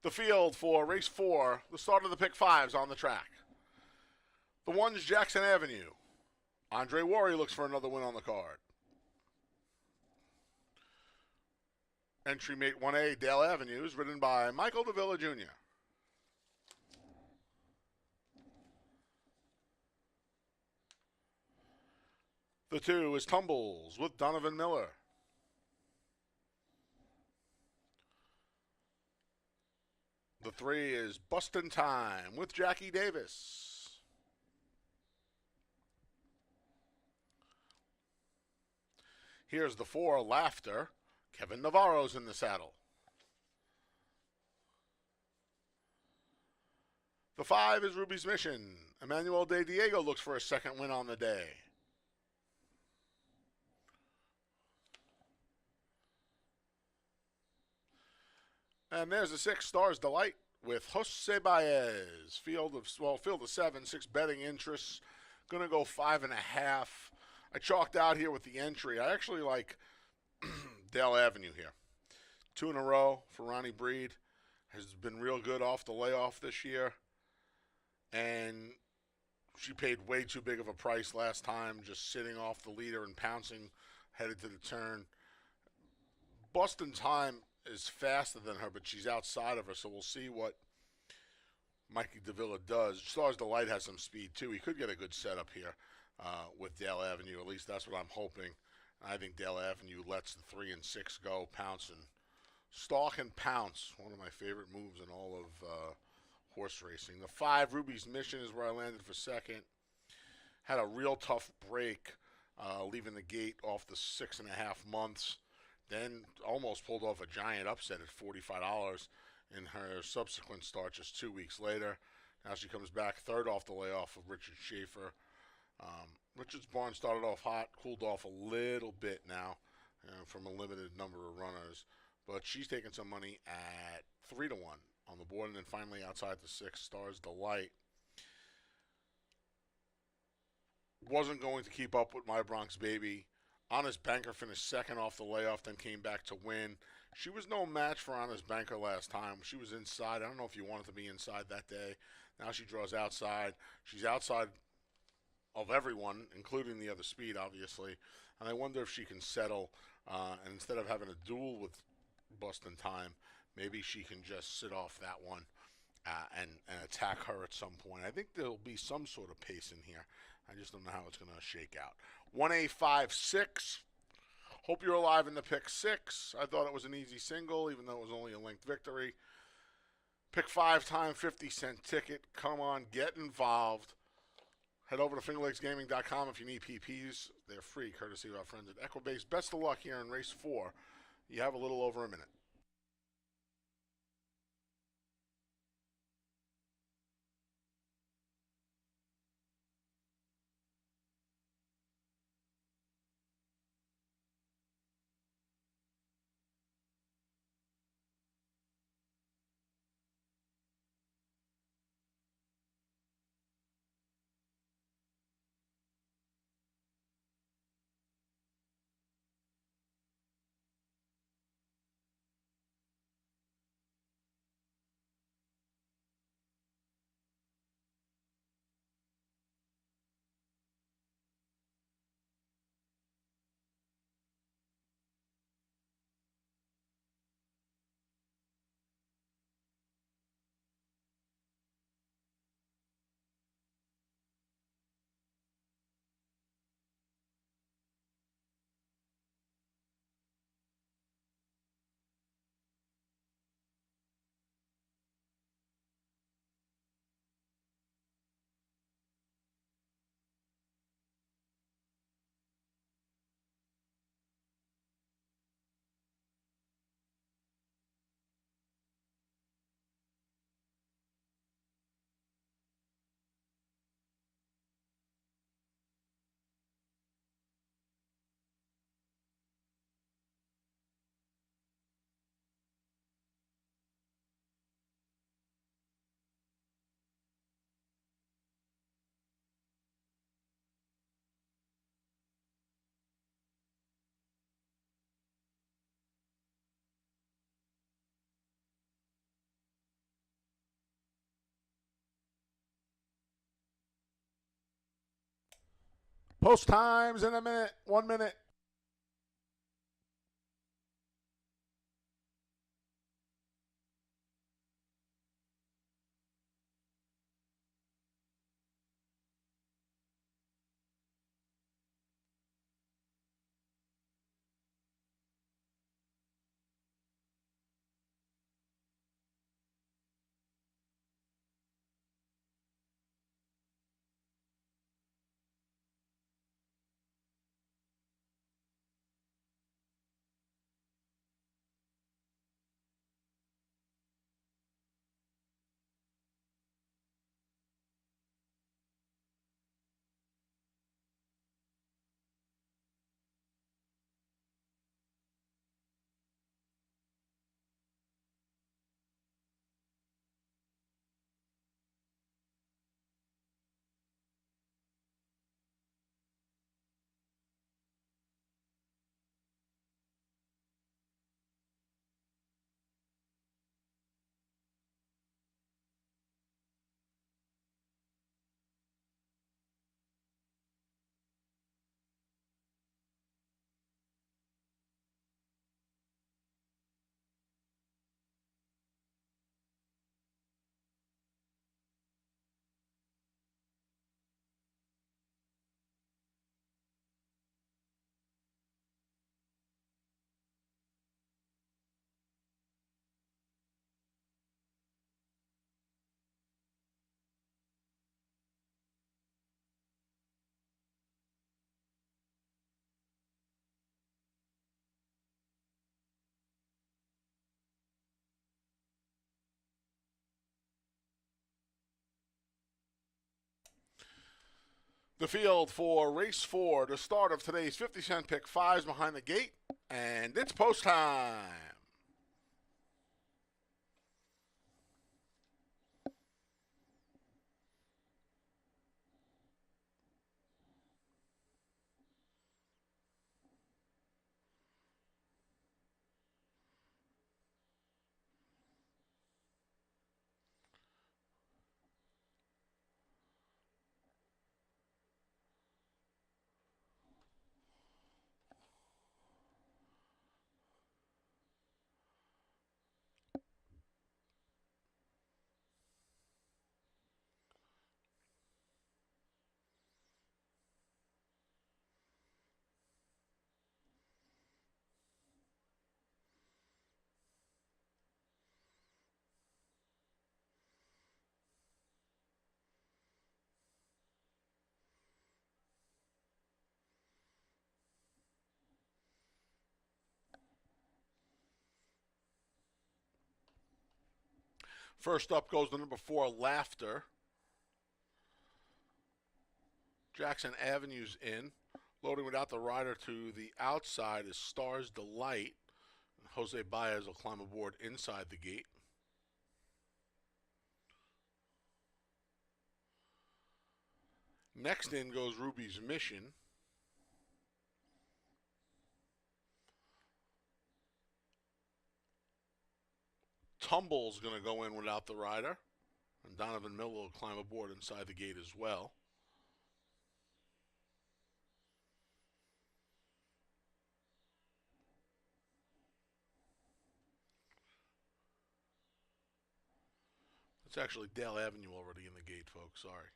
The field for race 4, the start of the pick 5s on the track. The 1's Jackson Avenue. Andre Worry looks for another win on the card. Entry mate 1A, Dale Avenue, is ridden by Michael Davila Jr. The 2 is Tumbles with Donovan Miller. The 3 is Bustin' Time with Jackie Davis. Here's the 4, Laughter. Kevin Navarro's in the saddle. The 5 is Ruby's Mission. Emmanuel De Diego looks for a second win on the day. And there's the 6, Stars Delight with Jose Baez. Field of 7, 6 betting interests. Gonna go 5.5. I chalked out here with the entry. I actually like Dale Avenue here. 2 in a row for Ronnie Breed. Has been real good off the layoff this year. And she paid way too big of a price last time, just sitting off the leader and pouncing headed to the turn. Bustin' Time is faster than her, but she's outside of her, so we'll see what Mikey Davila does. Stars Delight has some speed, too. He could get a good setup here with Dale Avenue. At least that's what I'm hoping. I think Dale Avenue lets the 3 and 6 go, pounce and stalk and pounce. One of my favorite moves in all of horse racing. The 5, Ruby's Mission, is where I landed for second. Had a real tough break leaving the gate off the 6.5 months. Then almost pulled off a giant upset at $45 in her subsequent start just 2 weeks later. Now she comes back third off the layoff of Richard Schaefer. Richard's barn started off hot, cooled off a little bit now from a limited number of runners. But she's taking some money at 3-1 on the board. And then finally outside the 6, Stars Delight. Wasn't going to keep up with My Bronx Baby. Honest Banker finished second off the layoff, then came back to win. She was no match for Honest Banker last time. She was inside. I don't know if you wanted to be inside that day. Now she draws outside. She's outside of everyone, including the other speed, obviously. And I wonder if she can settle. And instead of having a duel with Bustin' Time, maybe she can just sit off that one and attack her at some point. I think there'll be some sort of pace in here. I just don't know how it's going to shake out. 1A5-6. Hope you're alive in the pick 6. I thought it was an easy single, even though it was only a linked victory. Pick 5 time, 50-cent ticket. Come on, get involved. Head over to fingerlakesgaming.com if you need PPs. They're free, courtesy of our friends at Equibase. Best of luck here in race 4. You have a little over a minute. Post times in a minute. 1 minute. The field for race 4, the start of today's 50-cent pick 5s behind the gate, and it's post time. First up goes the number 4, Laughter. Jackson Avenue's in. Loading without the rider to the outside is Star's Delight. Jose Baez will climb aboard inside the gate. Next in goes Ruby's Mission. Tumble's going to go in without the rider. And Donovan Miller will climb aboard inside the gate as well. It's actually Dale Avenue already in the gate, folks. Sorry.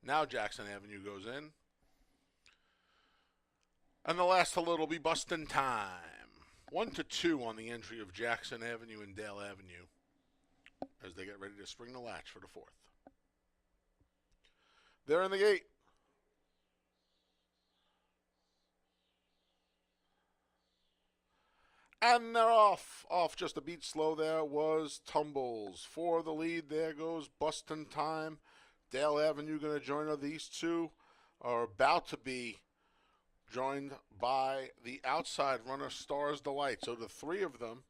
Now Jackson Avenue goes in. And the last to will be Bustin' Time. 1-2 on the entry of Jackson Avenue and Dale Avenue as they get ready to spring the latch for the 4th. They're in the gate. And they're off. Off just a beat slow there was Tumbles. For the lead, there goes Bustin' Time. Dale Avenue going to join her. These two are about to be joined by the outside runner, Star's Delight. So the three of them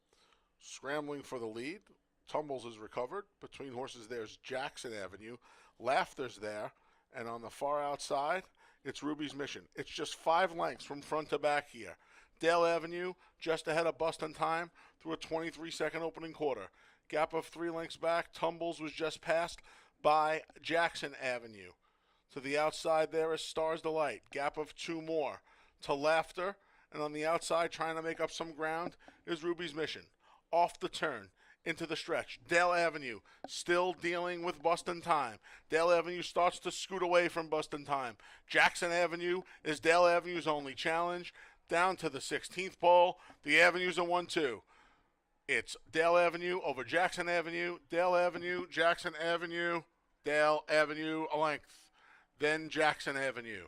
scrambling for the lead. Tumbles is recovered. Between horses, there's Jackson Avenue. Laughter's there. And on the far outside, it's Ruby's Mission. It's just 5 lengths from front to back here. Dale Avenue just ahead of Bustin' Time through a 23-second opening quarter. Gap of 3 lengths back, Tumbles was just passed by Jackson Avenue. To the outside there is Stars Delight. Gap of 2 more to Laughter. And on the outside, trying to make up some ground, is Ruby's Mission. Off the turn, into the stretch. Dale Avenue still dealing with Bustin' Time. Dale Avenue starts to scoot away from Bustin' Time. Jackson Avenue is Dale Avenue's only challenge. Down to the 16th pole. The Avenue's a 1-2. It's Dale Avenue over Jackson Avenue. Dale Avenue, Jackson Avenue, Dale Avenue a length. Then Jackson Avenue.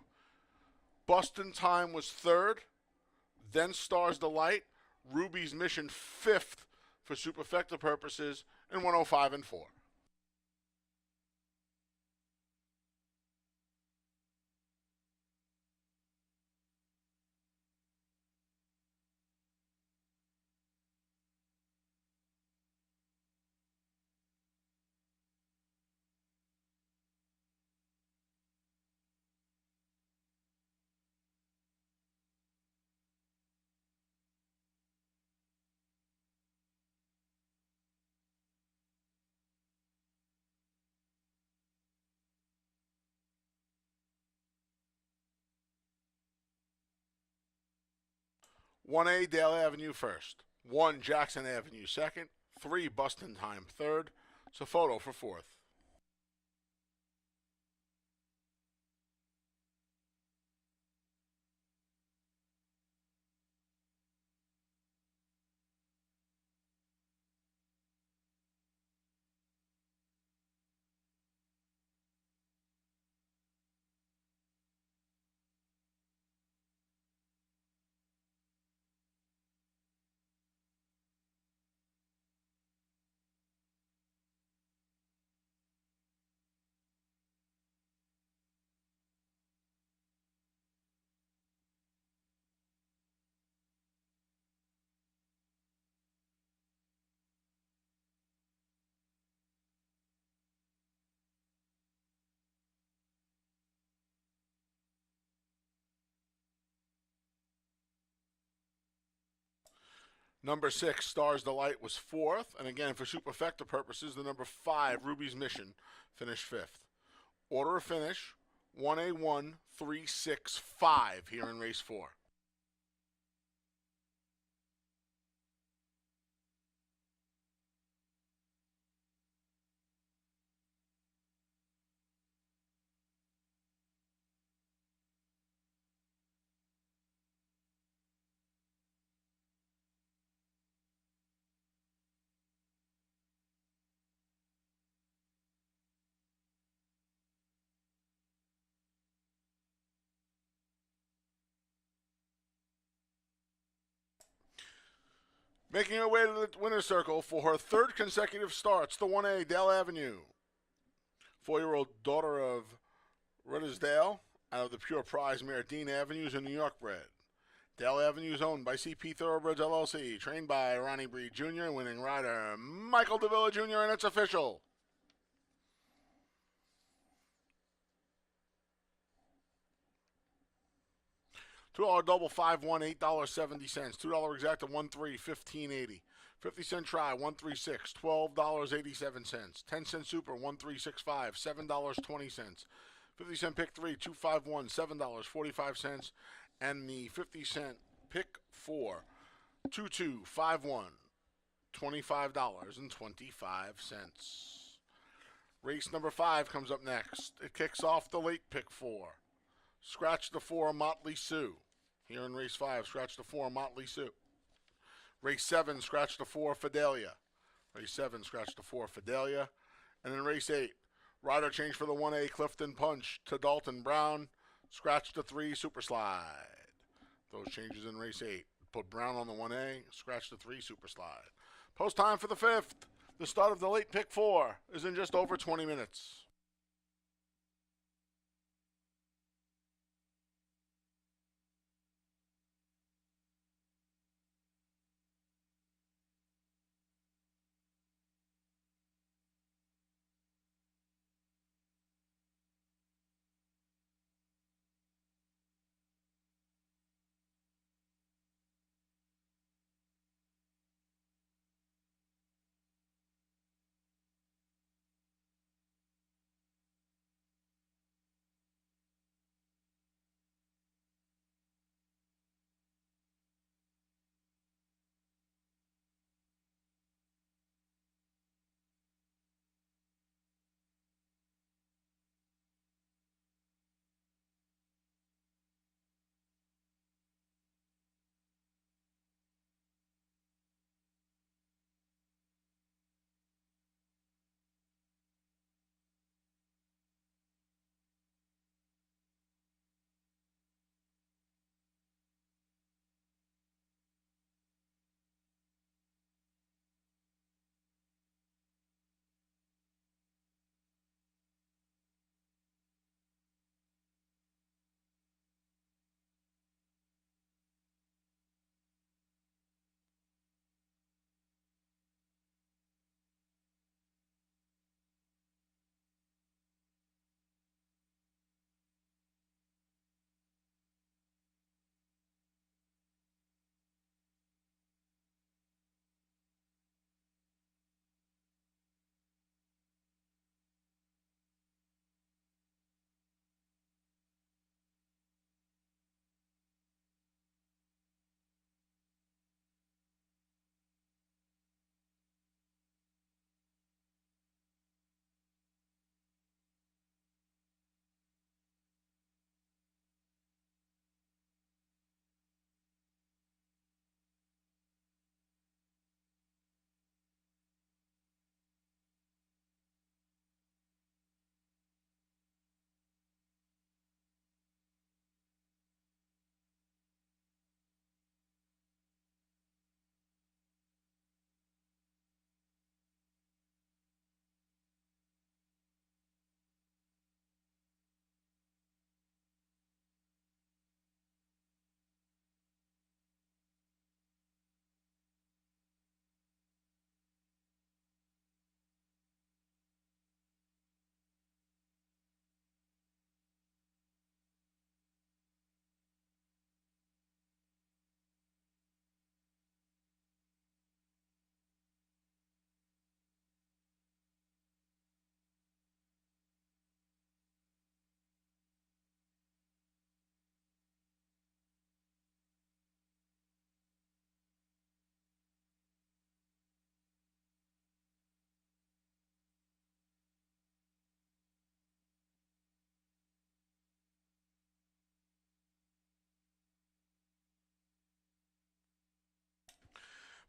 Bustin' Time was 3rd. Then Stars Delight. Ruby's Mission 5th for superfecta purposes in 105 and 4. One A Dale Avenue first. 1 Jackson Avenue second. 3 Bustin' Time third. Sofoto for 4th. Number 6, Stars Delight, was 4th. And again, for superfecta purposes, the number 5, Ruby's Mission, finished 5th. Order of finish, 1A1, 3, 6, 5 here in race 4. Making her way to the winner's circle for her 3rd consecutive starts, the 1A Dale Avenue. 4-year-old daughter of Ruddersdale, out of the pure prize mare Dean Avenues in New York bred. Dale Avenue is owned by CP Thoroughbreds LLC, trained by Ronnie Breed Jr., winning rider Michael DeVilla Jr., and it's official. $2 double, 5-1, $8.70. $2 exacta, 1-3, $15.80. 50-cent try, 136, $12.87. 10-cent super, 1365, $7.20. 50-cent pick 3, 251, $7.45. And the 50-cent pick 4, 2251, $25.25. Race number 5 comes up next. It kicks off the late pick 4. Scratch the 4, Motley Sue. Here in race 5, scratch the 4, Motley Sue. Race 7, scratch the 4, Fidelia. Race 7, scratch the 4, Fidelia. And in race 8, rider change for the 1A, Clifton Punch to Dalton Brown. Scratch the 3, Super Slide. Those changes in race 8. Put Brown on the 1A, scratch the 3, Super Slide. Post time for the 5th. The start of the late pick 4 is in just over 20 minutes.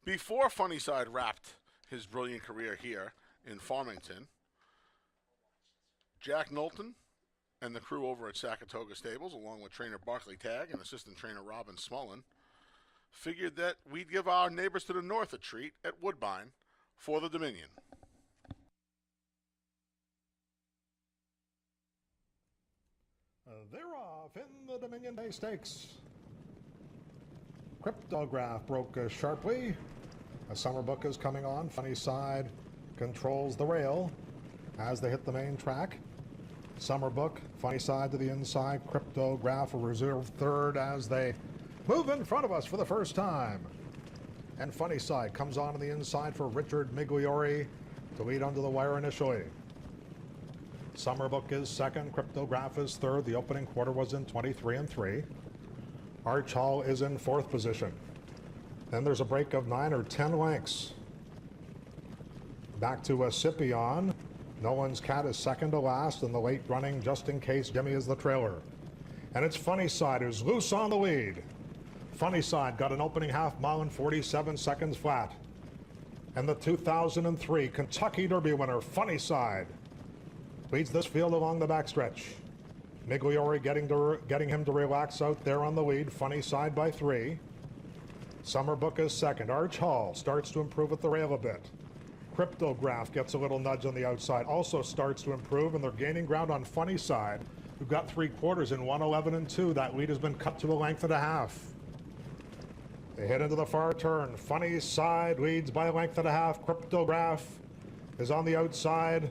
Before Funny Side wrapped his brilliant career here in Farmington, Jack Knowlton and the crew over at Saratoga Stables, along with trainer Barkley Tagg and assistant trainer Robin Smullen, figured that we'd give our neighbors to the north a treat at Woodbine for the Dominion. They're off in the Dominion Day Stakes. Cryptograph broke sharply. A summer book is coming on. Funny Side controls the rail as they hit the main track. Summer book, Funny Side to the inside. Cryptograph a reserve third as they move in front of us for the first time. And Funny Side comes on the inside for Richard Migliori to lead under the wire initially. Summer book is second. Cryptograph is third. The opening quarter was in 23-3. Arch Hall is in fourth position. Then there's a break of 9 or 10 lengths. Back to Scipion. Nolan's Cat is second to last, and the late running Just In Case Jimmy is the trailer. And it's Funny Side who's loose on the lead. Funny Side got an opening half mile in 47 seconds flat. And the 2003 Kentucky Derby winner, Funny Side, leads this field along the backstretch. Migliori getting him to relax out there on the lead. Funny Side by 3. Summer book is second. Arch Hall starts to improve at the rail a bit. Cryptograph gets a little nudge on the outside, also starts to improve, and they're gaining ground on Funny Side, who got 3/4 in 1:11-2. That lead has been cut to a length and a half. They head into the far turn. Funny Side leads by a length and a half. Cryptograph is on the outside,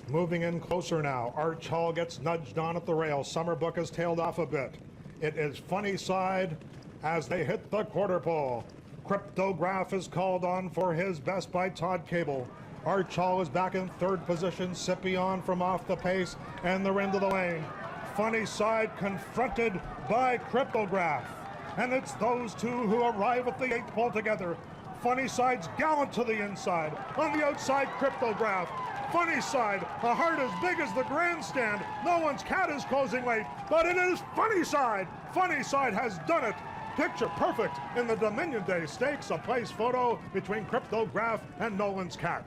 moving in closer now. Arch Hall gets nudged on at the rail. Summer book has tailed off a bit. It is Funny Side as they hit the quarter pole. Cryptograph is called on for his best by Todd Cable. Arch Hall is back in third position. Scipion from off the pace, and they're into the lane. Funny Side confronted by Cryptograph. And it's those two who arrive at the 8th pole together. Funny Side's gallant to the inside. On the outside, Cryptograph. Funny Side, a heart as big as the grandstand. No One's Cat is closing late, but it is Funny Side. Funny Side has done it. Picture perfect in the Dominion Day Stakes, a place photo between Cryptograph and Nolan's Cat.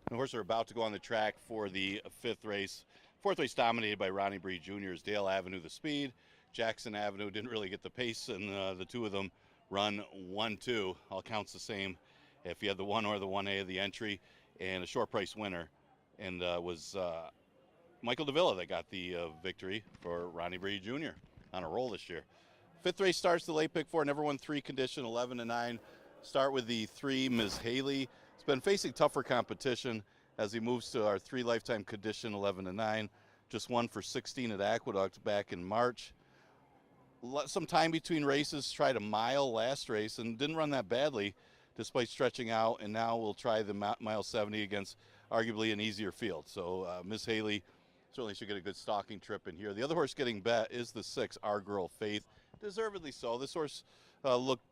The horses are about to go on the track for the fifth race. Fourth race dominated by Ronnie Bree Jr.'s Dale Avenue, the speed. Jackson Avenue didn't really get the pace, and the two of them run 1-2. All counts the same if you had the 1 or the 1A of the entry, and a short price winner. And was Michael Davila that got the victory for Ronnie Bree Jr. on a roll this year. Fifth race starts the late pick 4, never won 3 condition, 11-9. Start with the 3, Ms. Haley. He's been facing tougher competition as he moves to our 3 lifetime condition, 11-9. Just won for 16 at Aqueduct back in March. Some time between races, tried a mile last race and didn't run that badly despite stretching out, and now we'll try the mile 70 against arguably an easier field. So Ms. Haley certainly should get a good stalking trip in here. The other horse getting bet is the 6, Our Girl Faith. Deservedly so. This horse looked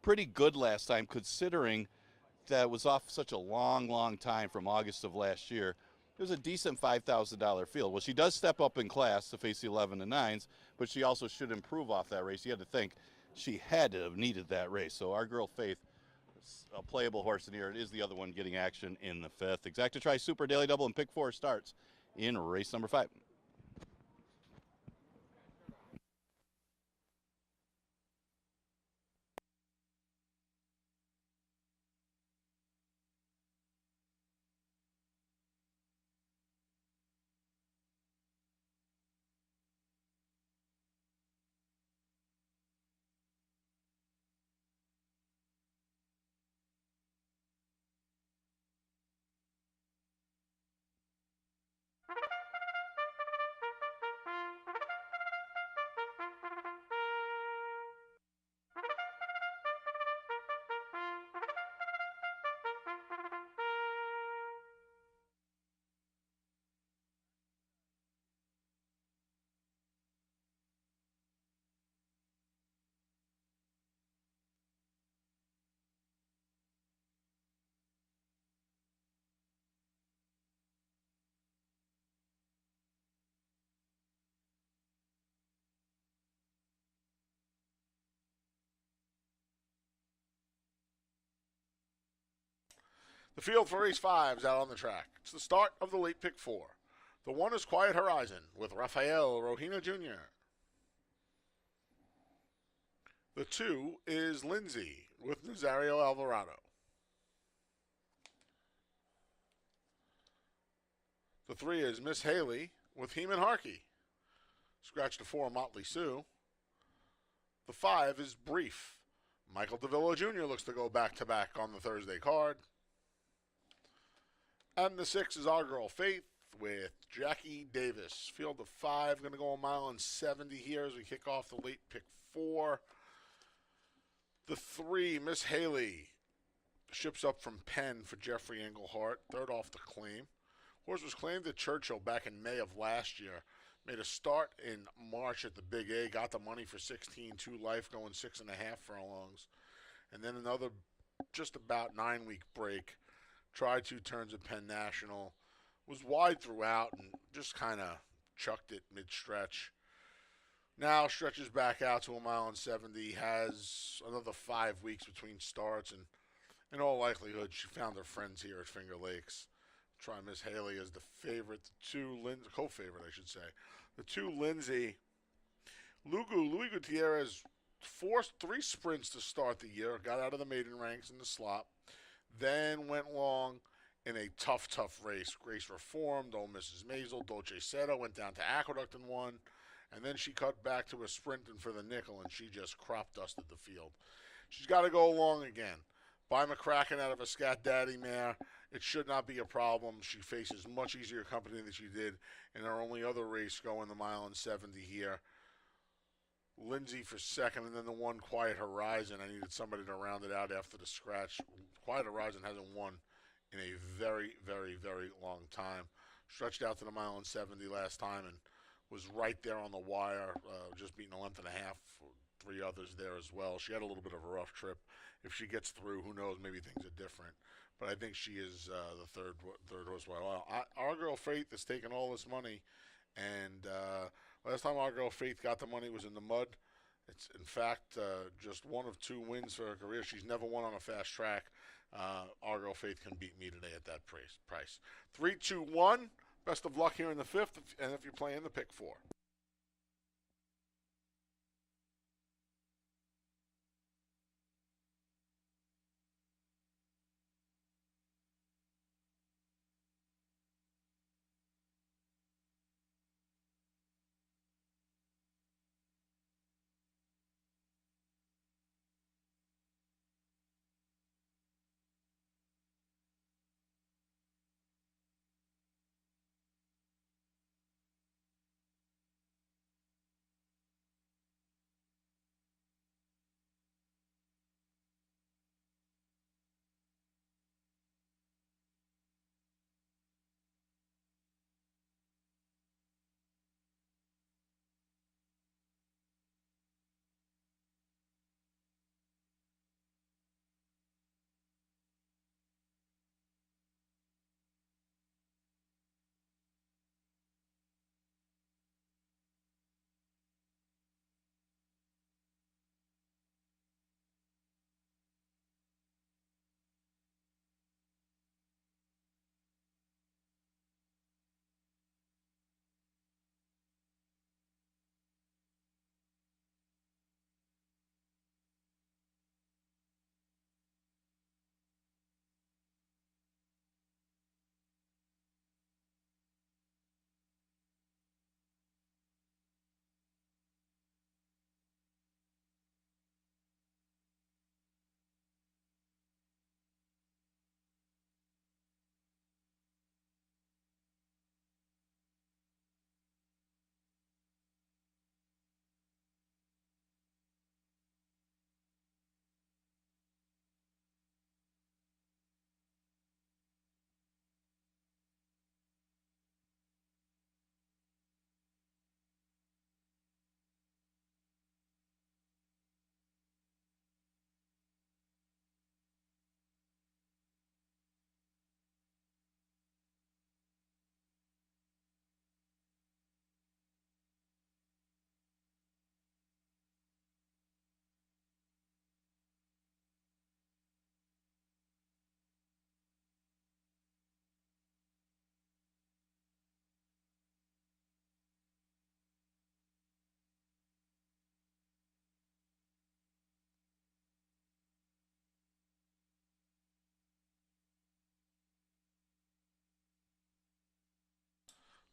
pretty good last time, considering that it was off such a long time from August of last year. It was a decent $5,000 field. Well, she does step up in class to face the 11-9s, but she also should improve off that race. You had to think she had to have needed that race. So Our Girl Faith, a playable horse in here. It is the other one getting action in the 5th. Exacta Tri Super Daily Double and Pick 4 starts in race number 5. The field for race 5 is out on the track. It's the start of the late pick 4. The 1 is Quiet Horizon with Rafael Rohina Jr. The 2 is Lindsay with Nazario Alvarado. The 3 is Miss Haley with Heeman Harkey. Scratch the 4, Motley Sue. The 5 is Brief. Michael Davila Jr. looks to go back-to-back on the Thursday card. And the 6 is Our Girl Faith with Jackie Davis. Field of 5, going to go a mile and 70 here as we kick off the late pick 4. The 3, Miss Haley, ships up from Penn for Jeffrey Englehart, third off the claim. Horse was claimed at Churchill back in May of last year. Made a start in March at the Big A, got the money for 16-2 life, going 6.5 furlongs. And then another just about 9-week break. Tried 2 turns at Penn National, was wide throughout and just kind of chucked it mid-stretch. Now stretches back out to a mile and 70, has another 5 weeks between starts, and in all likelihood she found her friends here at Finger Lakes. Try Miss Haley as the favorite, the 2 co-favorite I should say. The 2 Lindsay, Louis Gutierrez forced 3 sprints to start the year, got out of the maiden ranks in the slop. Then went long in a tough race. Grace Reformed, Old Mrs. Maisel, Dolce Seta went down to Aqueduct and won. And then she cut back to a sprinting for the nickel, and she just crop dusted the field. She's got to go long again. By McCracken out of a Scat Daddy mare, it should not be a problem. She faces much easier company than she did in her only other race going the mile and 70 here. Lindsay for second, and then the 1 Quiet Horizon. I needed somebody to round it out after the scratch. Quiet Horizon hasn't won in a very long time. Stretched out to the mile and 70 last time and was right there on the wire, just beating a length and a half. 3 others there as well. She had a little bit of a rough trip. If she gets through, who knows, maybe things are different. But I think she is the third horse. Well, Our Girl Faith is taking all this money, and last time Our Girl Faith got the money was in the mud. It's, in fact, just 1 of 2 wins for her career. She's never won on a fast track Argo Faith can beat me today at that price. 3, 2, 1. Best of luck here in the 5th, and if you're playing the pick 4.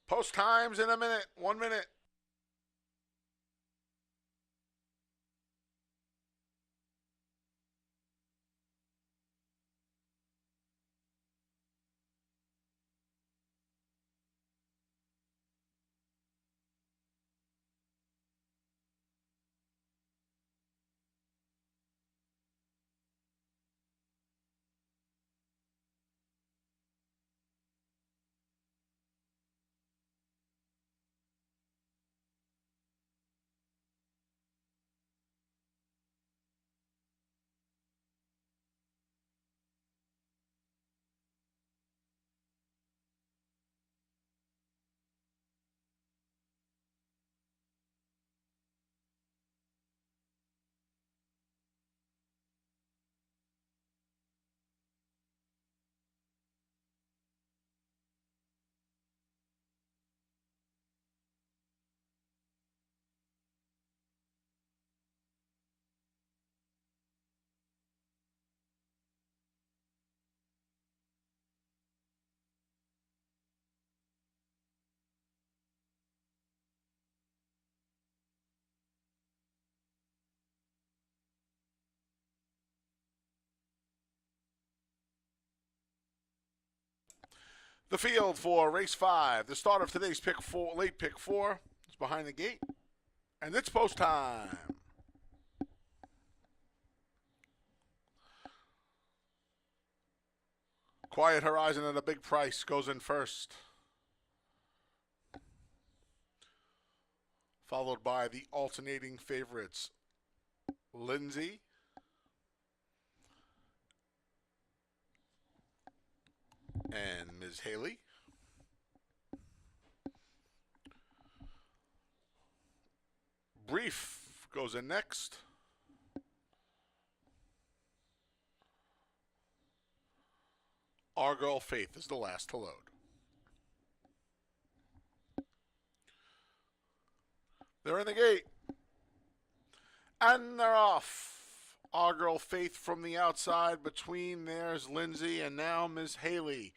Post times in a minute. 1 minute. The field for race 5. The start of today's pick 4, late pick 4, is behind the gate, and it's post time. Quiet Horizon at a big price goes in first, followed by the alternating favorites, Lindsay, and Ms. Haley. Brief goes in next. Our Girl Faith is the last to load. They're in the gate. And they're off. Our Girl Faith from the outside. Between there's Lindsay, and now Ms. Haley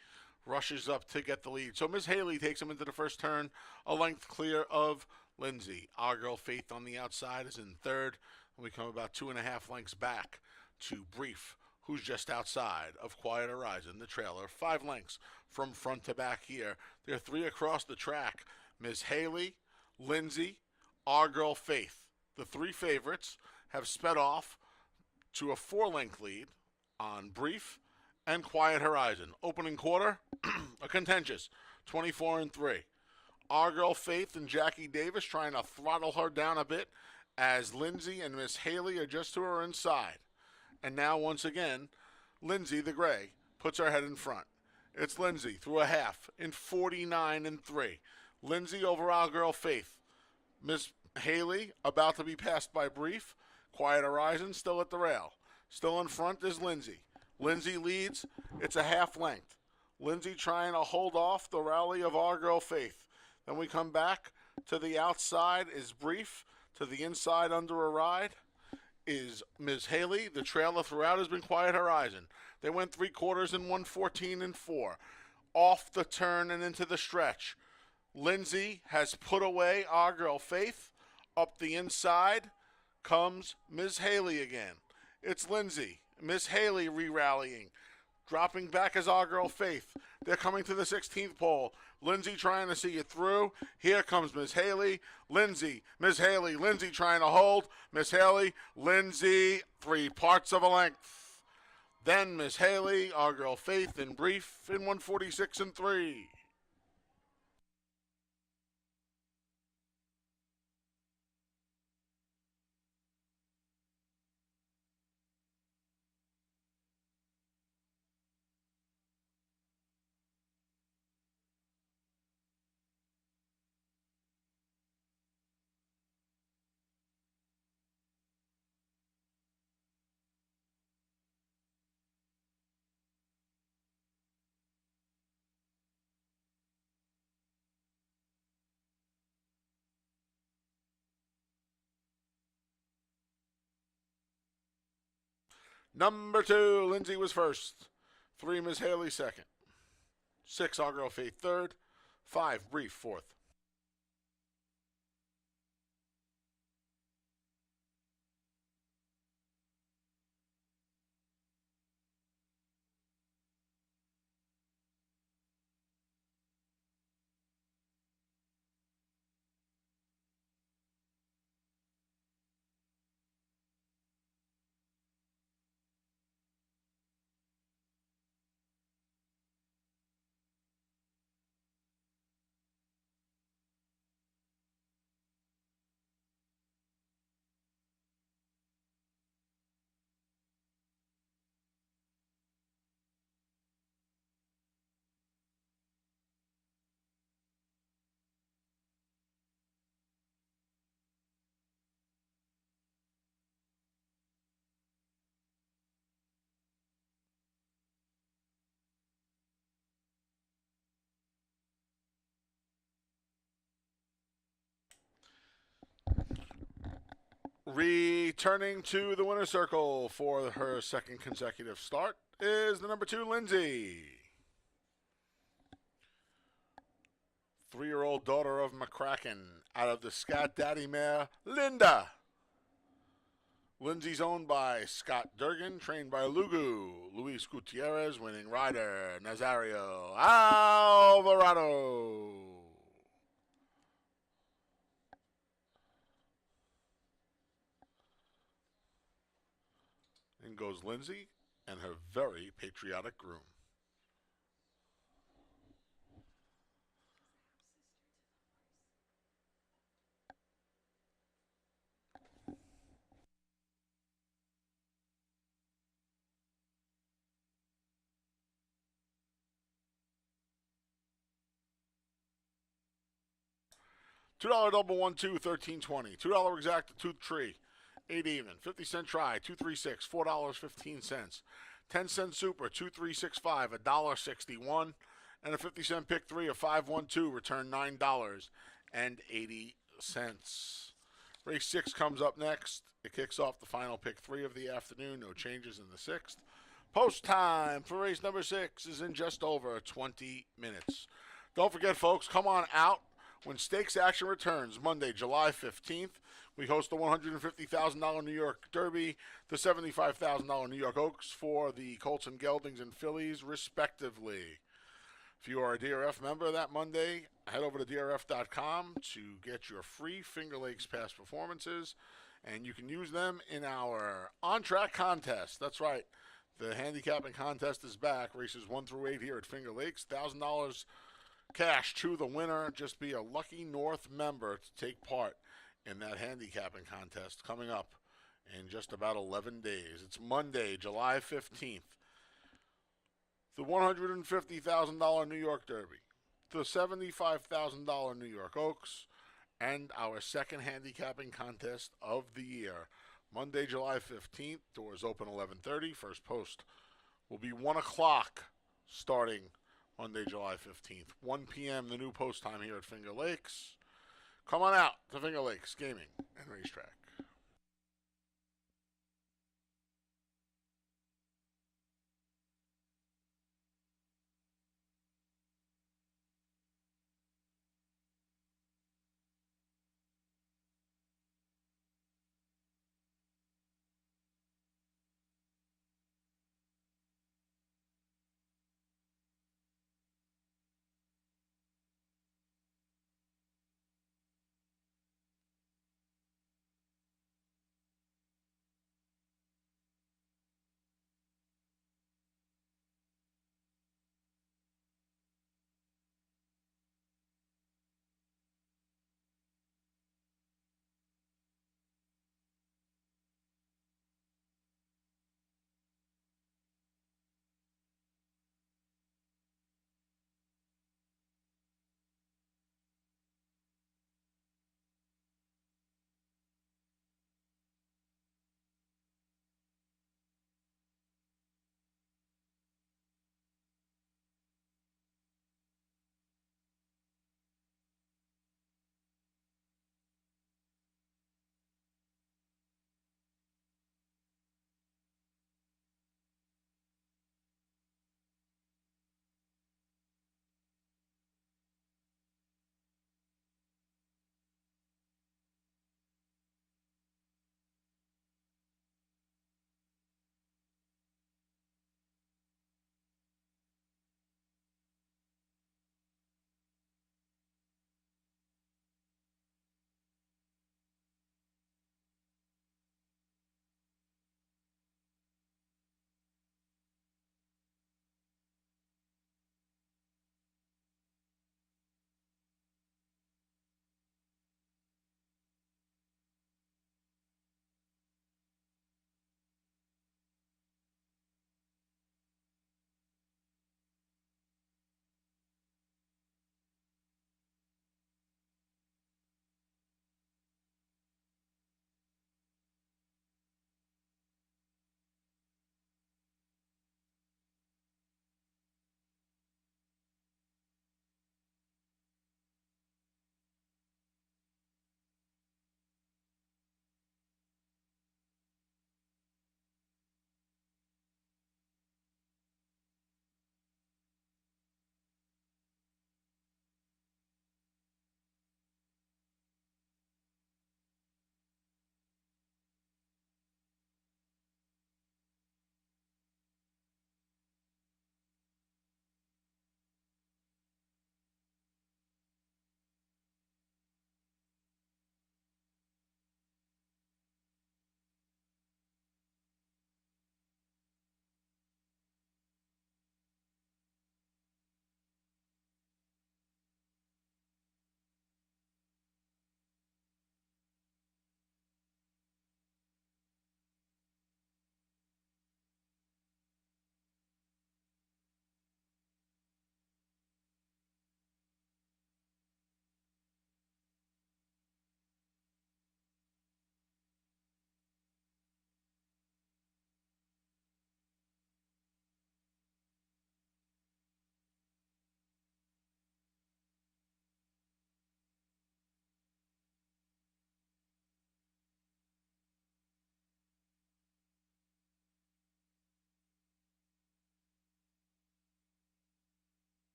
rushes up to get the lead. So Ms. Haley takes him into the first turn, a length clear of Lindsay. Our Girl Faith on the outside is in third. And we come about 2.5 lengths back to Brief, who's just outside of Quiet Horizon, the trailer. 5 lengths from front to back here. There are 3 across the track. Ms. Haley, Lindsay, Our Girl Faith. The 3 favorites have sped off to a 4-length lead on Brief and Quiet Horizon. Opening quarter, a contentious 24-3. Our Girl Faith and Jackie Davis trying to throttle her down a bit as Lindsay and Miss Haley adjust to her inside. And now, once again, Lindsay the Gray puts her head in front. It's Lindsay through a half in 49-3. Lindsay over Our Girl Faith. Miss Haley about to be passed by Brief. Quiet Horizon still at the rail. Still in front is Lindsay. Lindsay leads. It's a half length. Lindsay trying to hold off the rally of Our Girl Faith. Then we come back to the outside is Brief. To the inside under a ride is Ms. Haley. The trailer throughout has been Quiet Horizon. They went 3 quarters in 1:14-4. Off the turn and into the stretch. Lindsay has put away Our Girl Faith. Up the inside comes Ms. Haley again. It's Lindsay. Miss Haley re-rallying. Dropping back as Our Girl Faith. They're coming to the 16th pole. Lindsay trying to see it through. Here comes Miss Haley. Lindsay. Miss Haley. Lindsay trying to hold. Miss Haley. Lindsay. 3 parts of a length. Then Miss Haley. Our Girl Faith in Brief in 146-3. Number 2, Lindsay was first. 3, Miss Haley second. 6, Our Girl Faith third. 5, Brief fourth. Returning to the winner's circle for her second consecutive start is the number 2, Lindsay. 3-year-old daughter of McCracken out of the Scott Daddy mare, Linda. Lindsay's owned by Scott Durgan, trained by Lugu. Luis Gutierrez, winning rider, Nazario Alvarado. In goes Lindsay and her very patriotic groom. $2 double 1-2, $13.20. $2 exact, 2 tree. 8 even. 50-cent try, 236, $4.15. 10-cent super, 2365, $1.61. And a 50-cent pick 3 of 512, return $9.80. Race 6 comes up next. It kicks off the final pick 3 of the afternoon. No changes in the 6th. Post time for race number 6 is in just over 20 minutes. Don't forget, folks, come on out when stakes action returns Monday, July 15th. We host the $150,000 New York Derby, the $75,000 New York Oaks for the Colts and Geldings and Fillies, respectively. If you are a DRF member that Monday, head over to DRF.com to get your free Finger Lakes past performances, and you can use them in our on-track contest. That's right. The handicapping contest is back. Races 1 through 8 here at Finger Lakes. $1,000 cash to the winner. Just be a lucky North member to take part in that handicapping contest coming up in just about 11 days. It's Monday, July 15th. The $150,000 New York Derby, the $75,000 New York Oaks, and our second handicapping contest of the year. Monday, July 15th, doors open 11:30. First post will be 1 o'clock starting Monday, July 15th. 1 p.m. the new post time here at Finger Lakes. Come on out to Finger Lakes Gaming and Racetrack.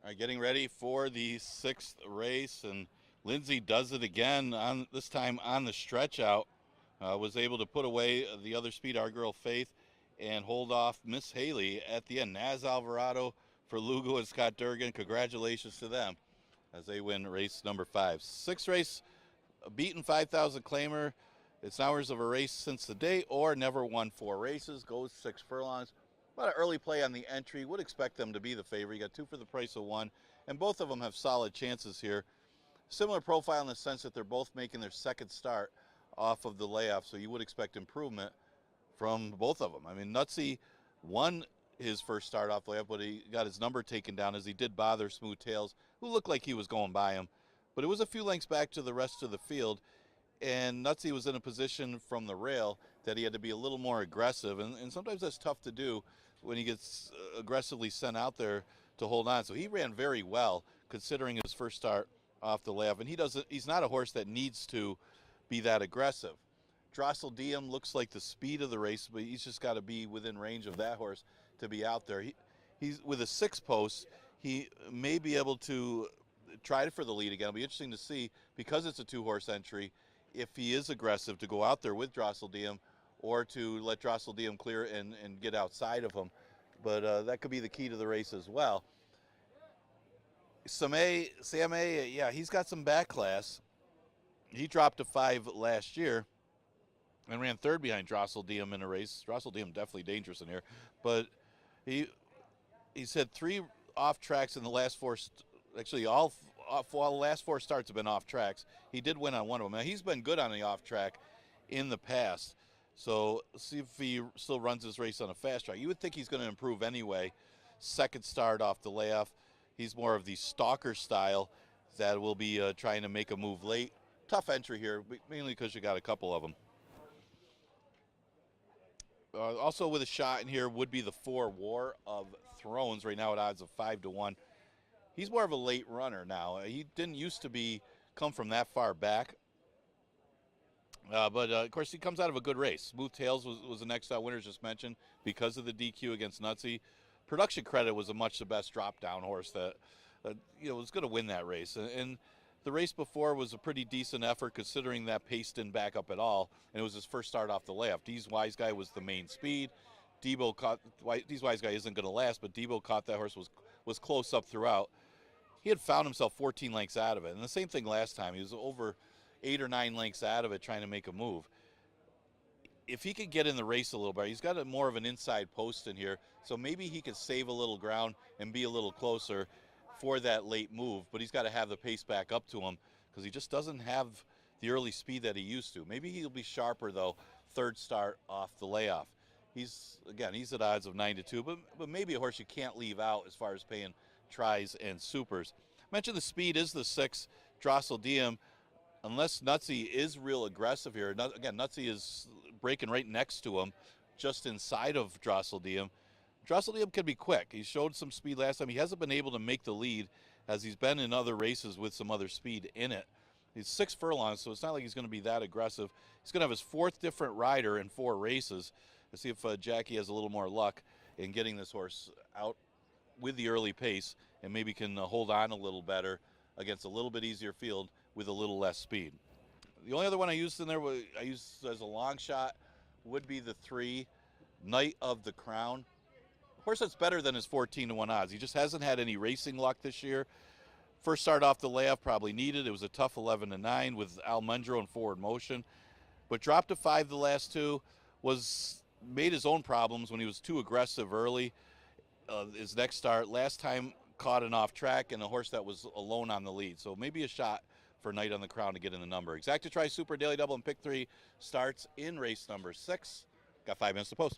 All right, getting ready for the 6th race, and Lindsay does it again, this time on the stretch out. Was able to put away the other speed, Our Girl Faith, and hold off Miss Haley at the end. Naz Alvarado for Lugo and Scott Durgan. Congratulations to them as they win race number 5. 6th race, a beaten 5,000 claimer. It's hours of a race since the day, or never won 4 races, goes 6 furlongs. A lot of early play on the entry. Would expect them to be the favorite. You got 2 for the price of 1, and both of them have solid chances here. Similar profile in the sense that they're both making their 2nd start off of the layoff, so you would expect improvement from both of them. I mean, Nutsy won his first start off the layoff, but he got his number taken down as he did bother Smooth Tails, who looked like he was going by him. But it was a few lengths back to the rest of the field, and Nutsy was in a position from the rail that he had to be a little more aggressive, and sometimes that's tough to do when he gets aggressively sent out there to hold on. So he ran very well considering his first start off the layoff, and he's not a horse that needs to be that aggressive. Drossel Diem looks like the speed of the race, but he's just got to be within range of that horse to be out there. He's with a 6 post, he may be able to try for the lead again. It'll be interesting to see, because it's a 2-horse entry, if he is aggressive to go out there with Drossel Diem or to let Drossel Diem clear and get outside of him. But that could be the key to the race as well. Samay, yeah, he's got some back class. He dropped to 5 last year and ran 3rd behind Drossel Diem in a race. Drossel Diem definitely dangerous in here, but he's had 3 off tracks in the last 4. Actually, all the last 4 starts have been off tracks. He did win on one of them. Now, he's been good on the off track in the past, so see if he still runs his race on a fast track. You would think he's going to improve anyway. 2nd start off the layoff. He's more of the stalker style that will be trying to make a move late. Tough entry here, mainly because you got a couple of them. Also with a shot in here would be the 4 War of Thrones, right now at odds of 5-1. He's more of a late runner now. He didn't used to come from that far back. But of course, he comes out of a good race. Smooth Tails was the next winner, as just mentioned, because of the DQ against Nutsy. Production Credit was a much the best drop-down horse that was going to win that race. And the race before was a pretty decent effort, considering that pace didn't back up at all, and it was his first start off the layoff. Dee's Wise Guy was the main speed. Dee's Wise Guy isn't going to last, but Debo caught that horse, was close up throughout. He had found himself 14 lengths out of it, and the same thing last time. He was over 8 or 9 lengths out of it trying to make a move. If he could get in the race a little bit, he's got more of an inside post in here, so maybe he could save a little ground and be a little closer for that late move, but he's got to have the pace back up to him because he just doesn't have the early speed that he used to. Maybe he'll be sharper, though, 3rd start off the layoff. He's at odds of 9-2, but maybe a horse you can't leave out as far as paying tries and supers. I mentioned the speed is the 6, Drossel Diem, unless Nutsy is real aggressive here. Again, Nutsy is breaking right next to him, just inside of Drossel Diem. Drossel Diem can be quick. He showed some speed last time. He hasn't been able to make the lead as he's been in other races with some other speed in it. He's 6 furlongs, so it's not like he's going to be that aggressive. He's going to have his 4th different rider in 4 races. Let's see if Jackie has a little more luck in getting this horse out with the early pace and maybe can hold on a little better against a little bit easier field with a little less speed. The only other one I used in there, I used as a long shot, would be the 3, Knight of the Crown. Horse that's better than his 14-1 odds. He just hasn't had any racing luck this year. First start off the layoff probably needed. It was a tough 11-9 with Almendro in forward motion, but dropped to 5 the last 2. Made his own problems when he was too aggressive early. His next start last time caught an off track and a horse that was alone on the lead. So maybe a shot for Knight on the Crown to get in the number. Exacta Tri Super Daily Double and Pick 3 starts in race number 6. Got 5 minutes to post.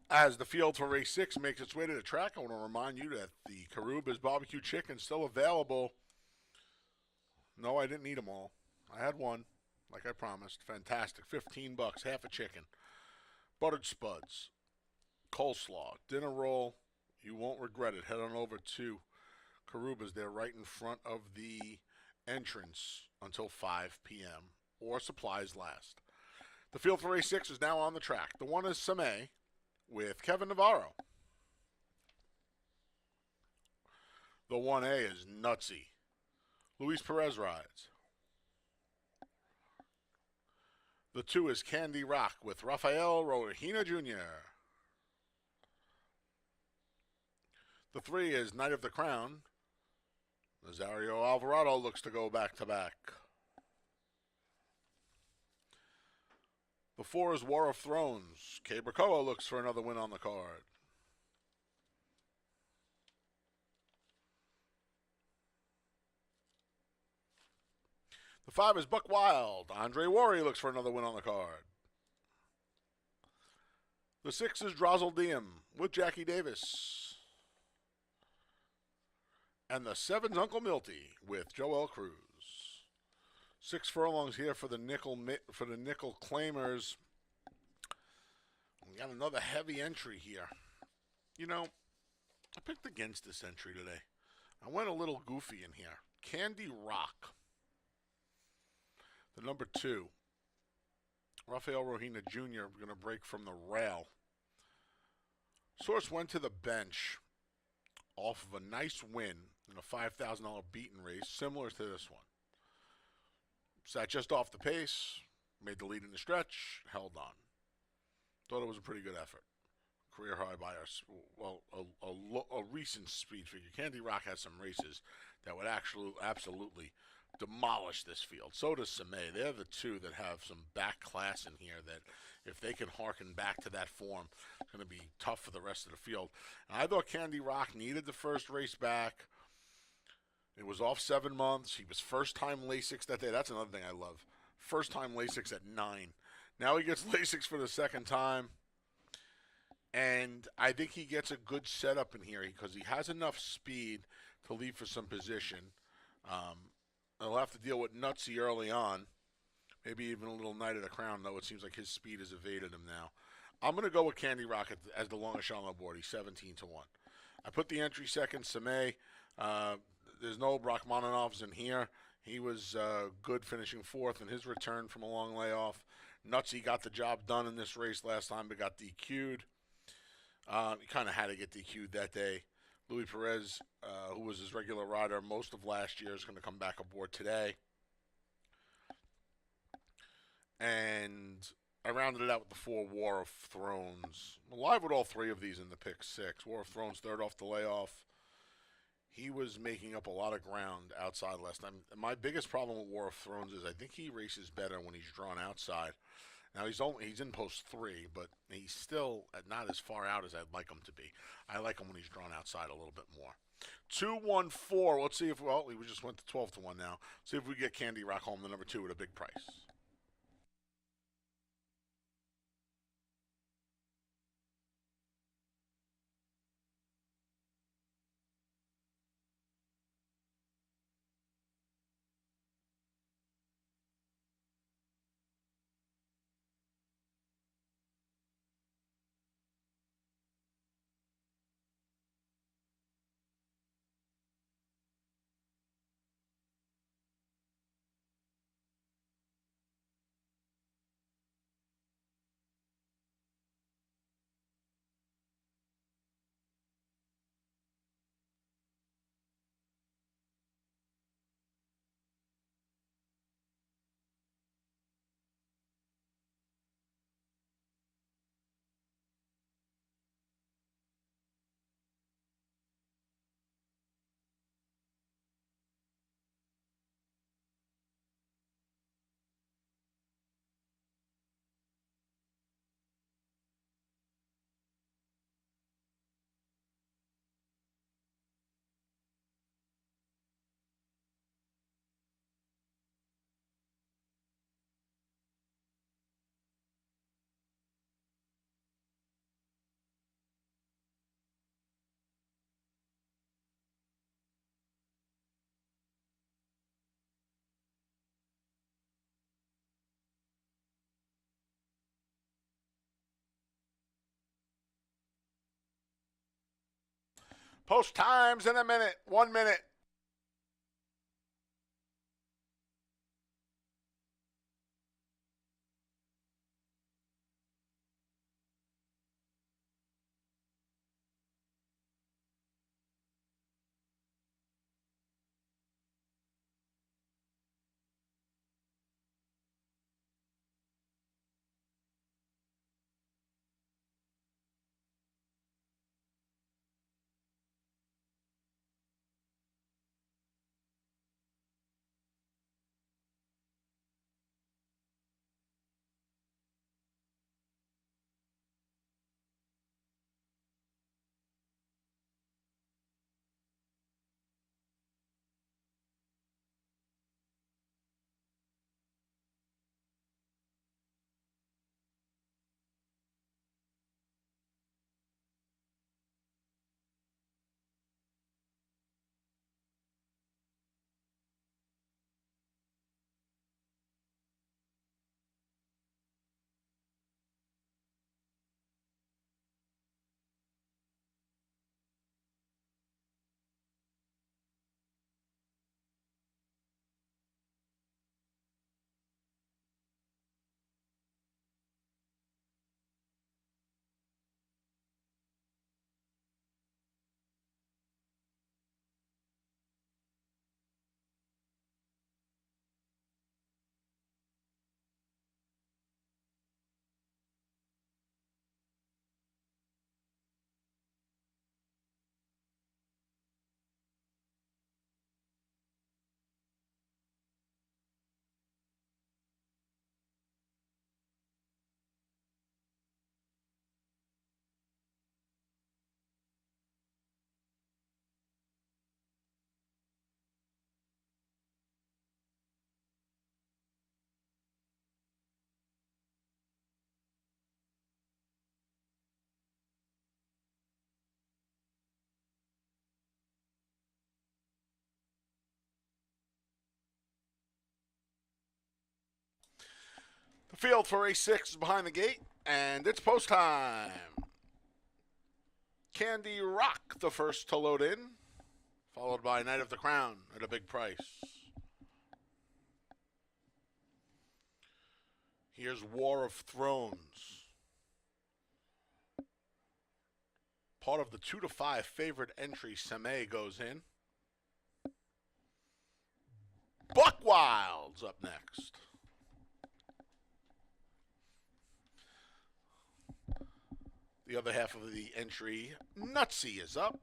As the field for race 6 makes its way to the track, I want to remind you that the Caruba's barbecue chicken is still available. No, I didn't eat them all. I had one, like I promised. Fantastic. $15, half a chicken. Buttered spuds, coleslaw, dinner roll. You won't regret it. Head on over to Caruba's. They're right in front of the entrance until 5 p.m. or supplies last. The field for race 6 is now on the track. The one is Same with Kevin Navarro. The 1A is Nutsy. Luis Perez rides. The 2 is Candy Rock with Rafael Rojina Jr. The 3 is Knight of the Crown. Nazario Alvarado looks to go back-to-back. The 4 is War of Thrones. Cabracoa looks for another win on the card. The 5 is Buck Wild. Andre Worry looks for another win on the card. The 6 is Drozzle Diem with Jackie Davis. And the 7's Uncle Milty with Joel Cruz. 6 furlongs here for the nickel claimers. We got another heavy entry here. You know, I picked against this entry today. I went a little goofy in here. Candy Rock. The number 2. Rafael Rojina Jr. going to break from the rail. Source went to the bench off of a nice win in a $5,000 beaten race, similar to this one. Sat just off the pace, made the lead in the stretch, held on. Thought it was a pretty good effort. Career high by a recent speed figure. Candy Rock has some races that would actually absolutely demolish this field. So does Same. They're the 2 that have some back class in here that if they can harken back to that form, it's going to be tough for the rest of the field. And I thought Candy Rock needed the first race back. It was off 7 months. He was first-time Lasix that day. That's another thing I love. First-time Lasix at 9. Now he gets Lasix for the second time. And I think he gets a good setup in here because he has enough speed to leave for some position. He'll have to deal with Nutsy early on. Maybe even a little Knight of the Crown, though. It seems like his speed has evaded him now. I'm going to go with Candy Rock as the longest shot on the board. He's 17-1. I put the entry second, Same. There's no Rachmaninoffs in here. He was good finishing 4th in his return from a long layoff. Nutsy got the job done in this race last time, but got DQ'd. He kind of had to get DQ'd that day. Louis Perez, who was his regular rider most of last year, is going to come back aboard today. And I rounded it out with the 4 War of Thrones. I'm alive with all 3 of these in the pick 6. War of Thrones, 3rd off the layoff. He was making up a lot of ground outside last time. My biggest problem with War of Thrones is I think he races better when he's drawn outside. Now he's in post 3, but he's still not as far out as I'd like him to be. I like him when he's drawn outside a little bit more. 2-1-4. Let's see if we just went to 12-1 now. See if we get Candy Rock home, the number 2 at a big price. Post times in a minute. 1 minute. The field for race 6 is behind the gate, and it's post time. Candy Rock, the first to load in, followed by Knight of the Crown at a big price. Here's War of Thrones. Part of the 2 to 5 favorite entry, Seme goes in. Buck Wild's up next. The other half of the entry, Nutsy, is up.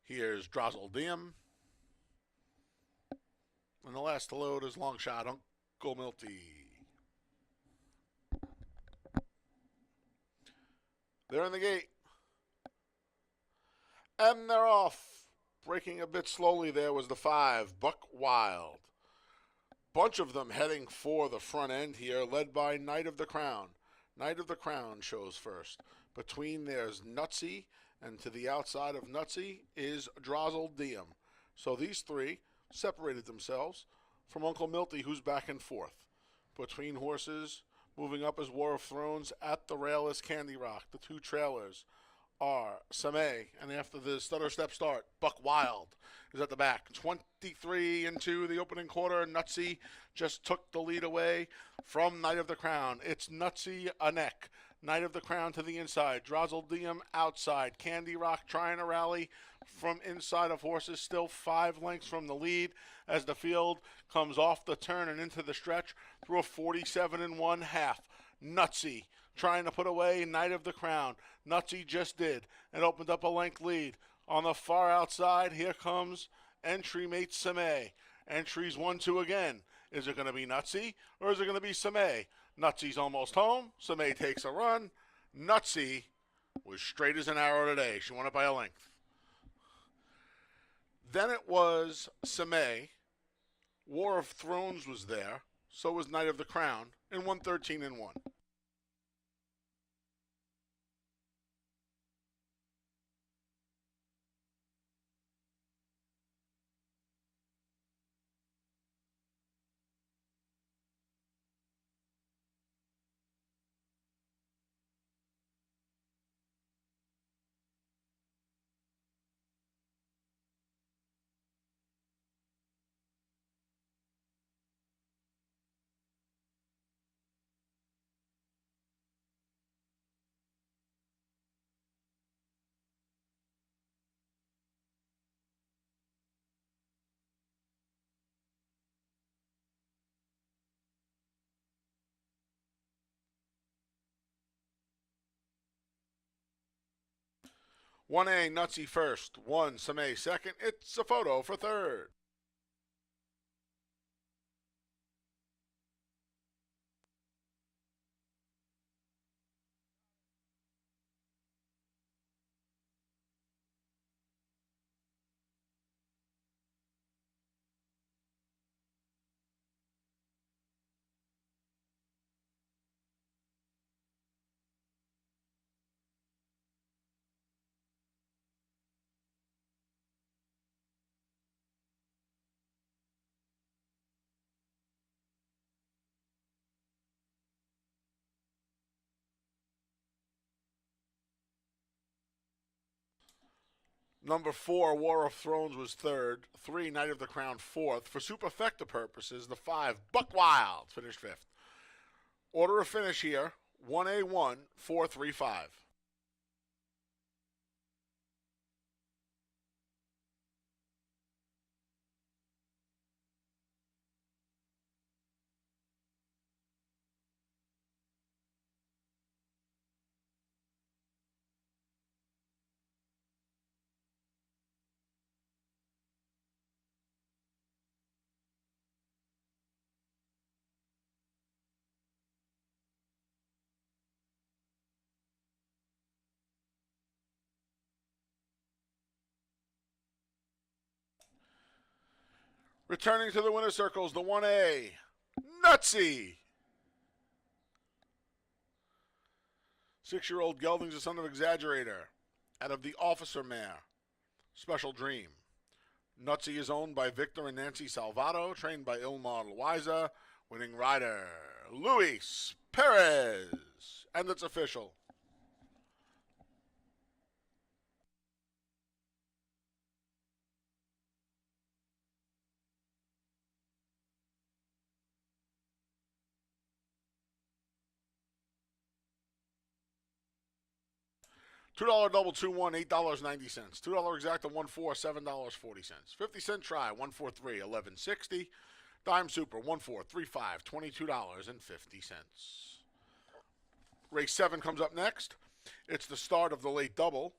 Here's Drozzle Diem. And the last to load is Long Shot Uncle Milty. They're in the gate. And they're off. Breaking a bit slowly there was the 5, Buck Wild. Bunch of them heading for the front end here, led by Knight of the Crown. Knight of the Crown shows first. Between there's Nutsy, and to the outside of Nutsy is Drozzle Diem. So these three separated themselves from Uncle Milty, who's back and forth. Between horses, moving up is War of Thrones. At the rail is Candy Rock. The 2 trailers are Seme, and after the stutter step start, Buck Wild is at the back. 23 into the opening quarter. Nutsy just took the lead away from Knight of the Crown. It's Nutsy a neck. Knight of the Crown to the inside. Drozzle Diem outside. Candy Rock trying to rally from inside of horses. Still 5 lengths from the lead as the field comes off the turn and into the stretch through a 47 1/2. Nutsy trying to put away Knight of the Crown. Nutsy just did and opened up a length lead. On the far outside, here comes entry mate Seme. Entries 1, 2 again. Is it going to be Nutsy or is it going to be Seme? Nutsy's almost home. Seme takes a run. Nutsy was straight as an arrow today. She won it by a length. Then it was Seme. War of Thrones was there. So was Knight of the Crown in 113 1. 1A, Nutsy first. 1, Samay second. It's a photo for third. Number 4, War of Thrones was third. 3, Knight of the Crown fourth. For superfecta purposes, the 5, Buck Wild, finished fifth. Order of finish here, 1A1, 4, 3, 5. Returning to the winner's circles, the 1A, Nutsy. 6-year-old Gelding's the son of Exaggerator, out of the Officer Mare, Special Dream. Nutsy is owned by Victor and Nancy Salvato, trained by Ilmar Loiza, winning rider Luis Perez. And it's official. $2 double 2-1, $8.90. $2 exacta 1-4, $7.40. 50-cent try 143, $11.60. Dime super 1435, $22.50. Race 7 comes up next. It's the start of the late double.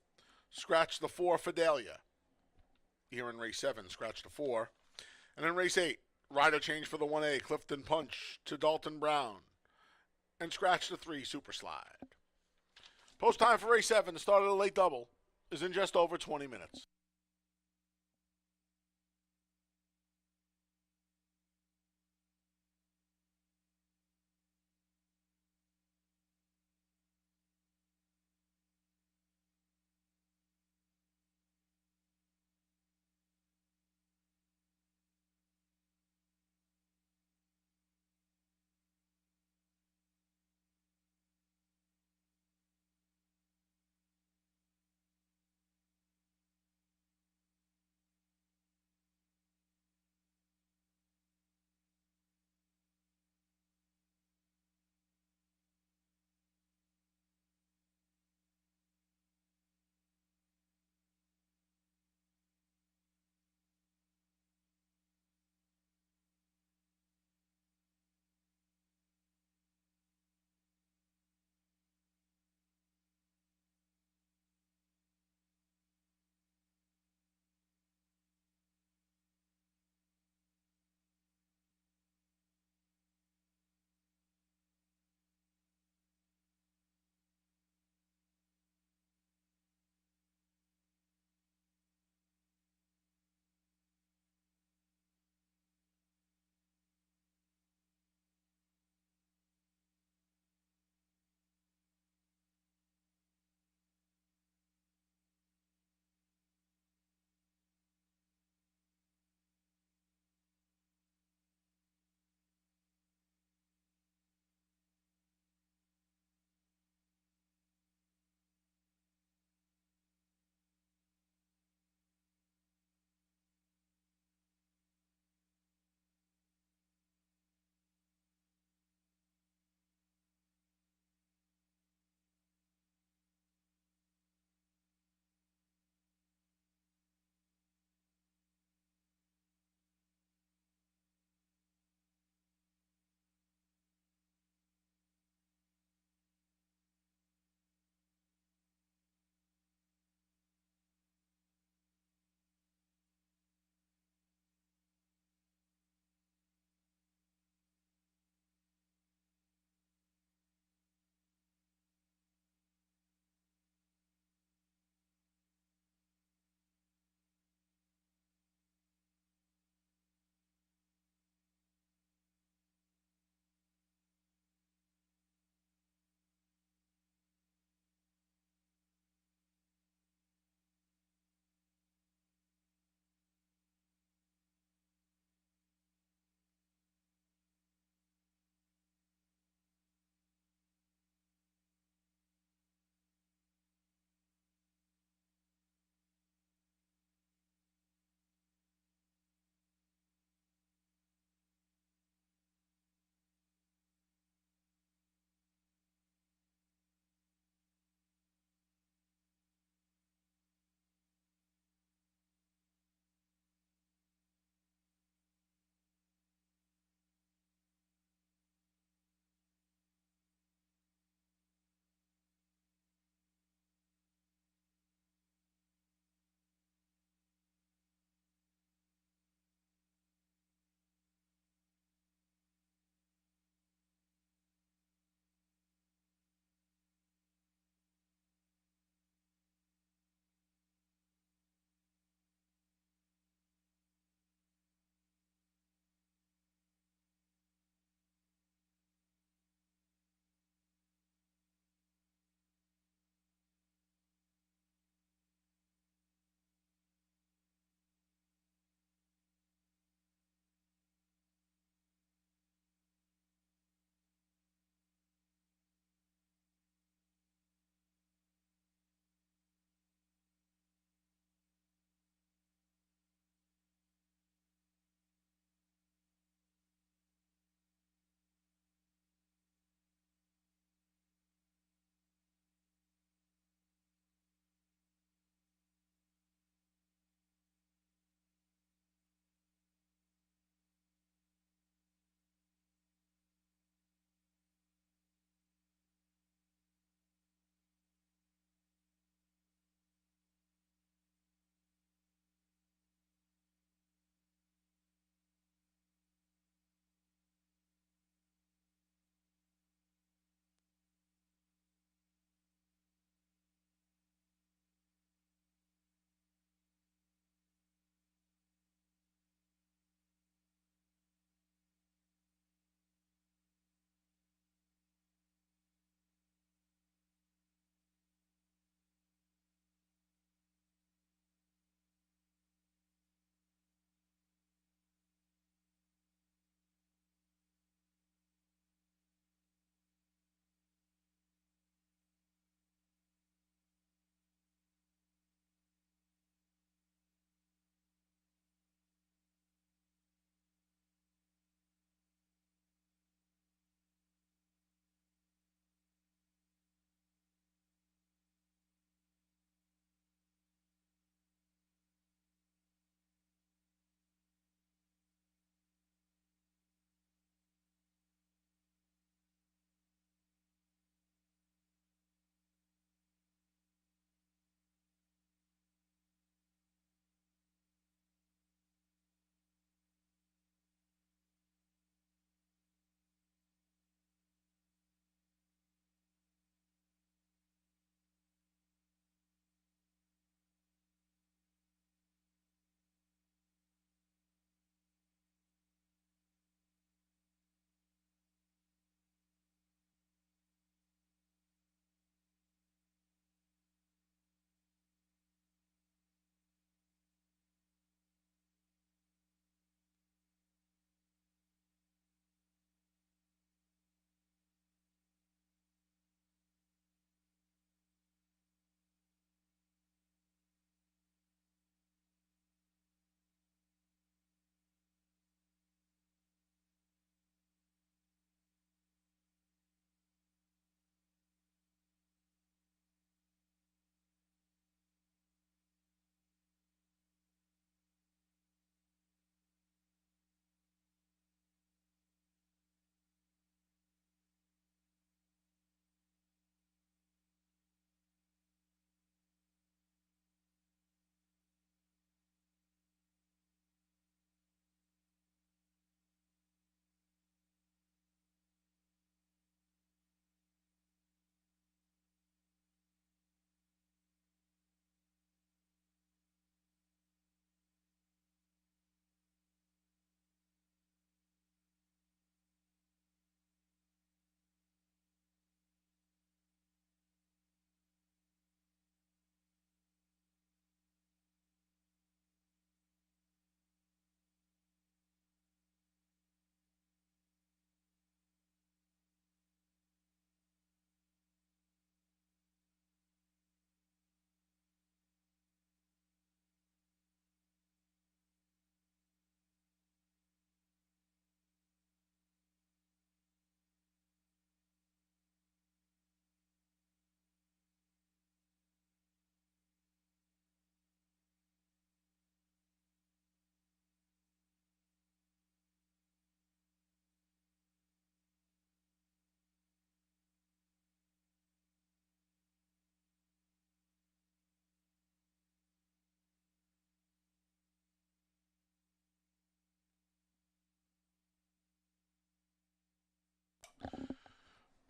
Scratch the 4, Fidelia. Here in race 7, scratch the 4. And in race 8, rider change for the 1A, Clifton Punch to Dalton Brown. And scratch the 3, Super Slide. Post time for race 7, the start of the late double, is in just over 20 minutes.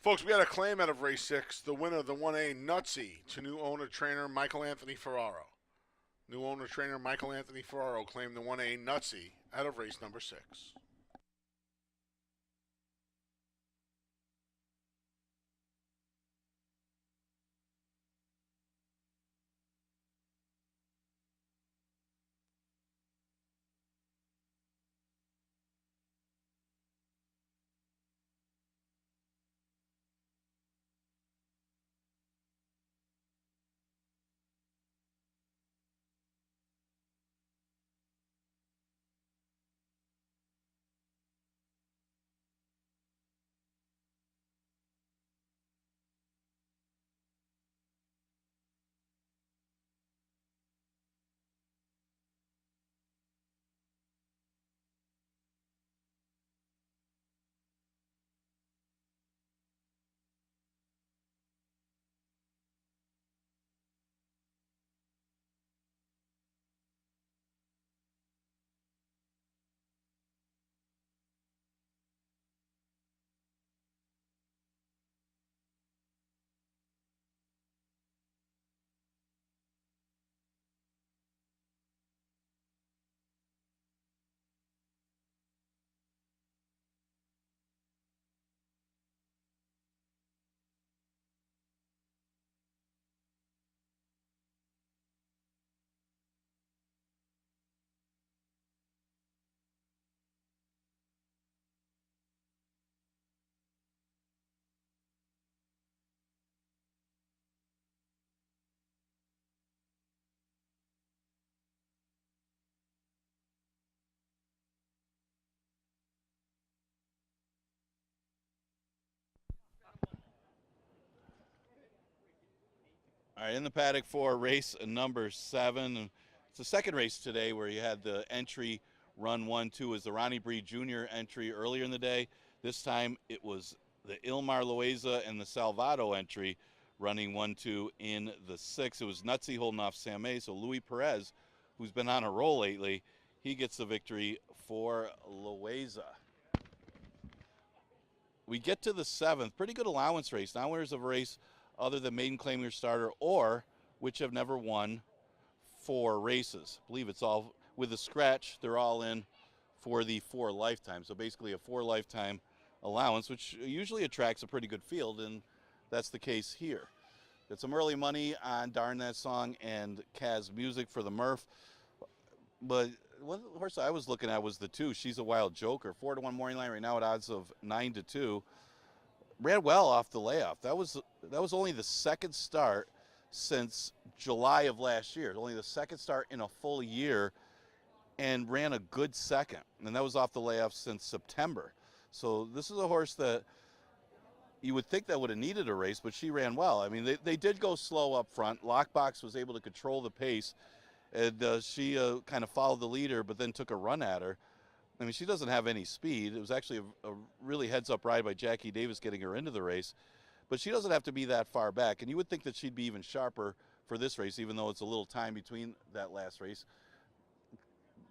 Folks, we had a claim out of race 6. The winner, the 1A Nutsy, to new owner-trainer Michael Anthony Ferraro. New owner-trainer Michael Anthony Ferraro claimed the 1A Nutsy out of race number 6. All right, in the paddock for race number 7. It's the second race today where you had the entry run 1-2 as the Ronnie Breed Jr. entry earlier in the day. This time it was the Ilmar Loaiza and the Salvato entry running 1-2 in the 6th. It was Nutsy holding off Sam May, so Luis Perez, who's been on a roll lately, he gets the victory for Loaiza. We get to the 7th, pretty good allowance race. Now winners of a race other than maiden claiming their starter or which have never won 4 races. I believe it's all, with the scratch, they're all in for the 4 lifetime. So basically a 4 lifetime allowance, which usually attracts a pretty good field, and that's the case here. Got some early money on Darn That Song and Kaz Music for the Murph. But one horse I was looking at was the 2. She's a Wild Joker. 4-1 morning line right now at odds of 9-2. Ran well off the layoff. That was only the second start since July of last year. Only the second start in a full year, and ran a good second. And that was off the layoff since September. So this is a horse that you would think that would have needed a race, but she ran well. I mean, they did go slow up front. Lockbox was able to control the pace, and she kind of followed the leader, but then took a run at her. I mean, she doesn't have any speed. It was actually a really heads-up ride by Jackie Davis getting her into the race. But she doesn't have to be that far back. And you would think that she'd be even sharper for this race, even though it's a little time between that last race.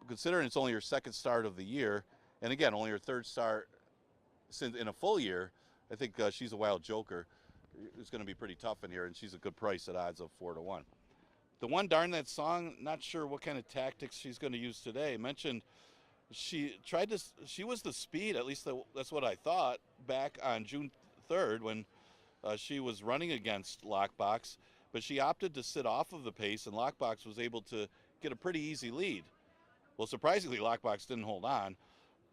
Considering it's only her second start of the year, and again, only her third start since in a full year, I think she's a Wild Joker. It's going to be pretty tough in here, and she's a good price at odds of 4-1. The 1 Darn That Song, not sure what kind of tactics she's going to use today. I mentioned she was the speed, at least that's what I thought, back on June 3rd when she was running against Lockbox, but she opted to sit off of the pace, and Lockbox was able to get a pretty easy lead. Well, surprisingly, Lockbox didn't hold on,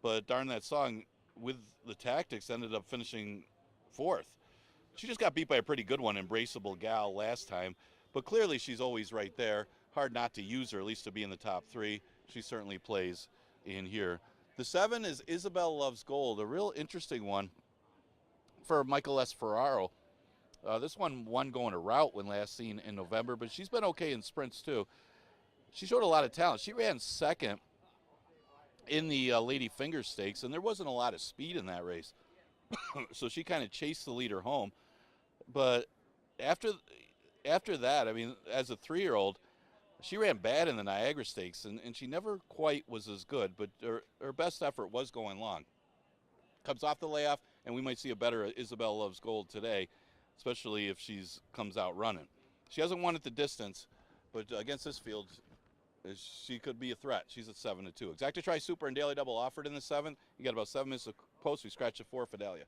but Darn That Song, with the tactics, ended up finishing 4th. She just got beat by a pretty good one, Embraceable Gal, last time, but clearly she's always right there. Hard not to use her, at least to be in the top 3. She certainly plays in here. The 7 is Isabel Loves Gold, a real interesting one for Michael S. Ferraro. This one won going a route when last seen in November, but she's been okay in sprints too. She showed a lot of talent. She ran second in the Lady Finger Stakes, and there wasn't a lot of speed in that race. So she kind of chased the leader home. But after that, I mean, as a 3-year-old, she ran bad in the Niagara Stakes, and she never quite was as good, but her best effort was going long. Comes off the layoff, and we might see a better Isabel Loves Gold today, especially if she's comes out running. She hasn't won at the distance, but against this field, she could be a threat. She's at 7-2. Exacta Tri Super and Daily Double offered in the 7th. You got about 7 minutes of post. We scratch at 4, Fidelia.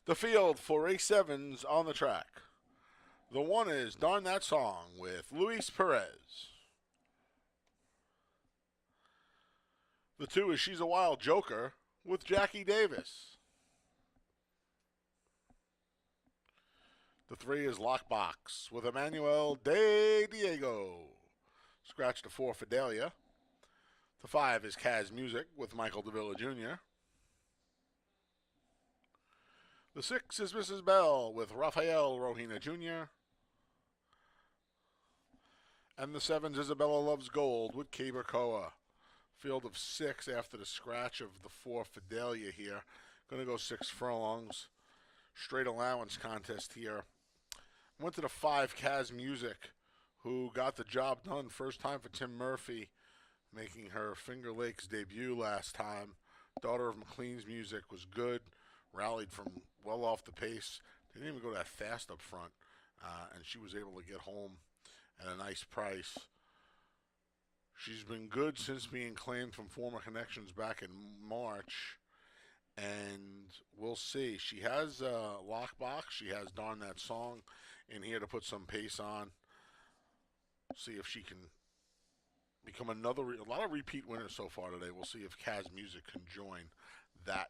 The field for race 7's on the track. The 1 is Darn That Song with Luis Perez. The 2 is She's a Wild Joker with Jackie Davis. The 3 is Lockbox with Emmanuel De Diego. Scratch to 4, Fidelia. The 5 is Kaz Music with Michael DeVilla Jr. The 6 is Mrs. Bell with Rafael Rohina Jr. And the 7 is Isabella Loves Gold with Cabercoa. Field of 6 after the scratch of the 4 Fidelia here. Going to go 6 furlongs. Straight allowance contest here. Went to the 5 Kaz Music, who got the job done first time for Tim Murphy, making her Finger Lakes debut last time. Daughter of McLean's Music was good. Rallied from well off the pace. Didn't even go that fast up front. And she was able to get home at a nice price. She's been good since being claimed from former connections back in March. And we'll see. She has Lockbox. She has Darn That Song in here to put some pace on. See if she can become another. A lot of repeat winners so far today. We'll see if Kaz Music can join that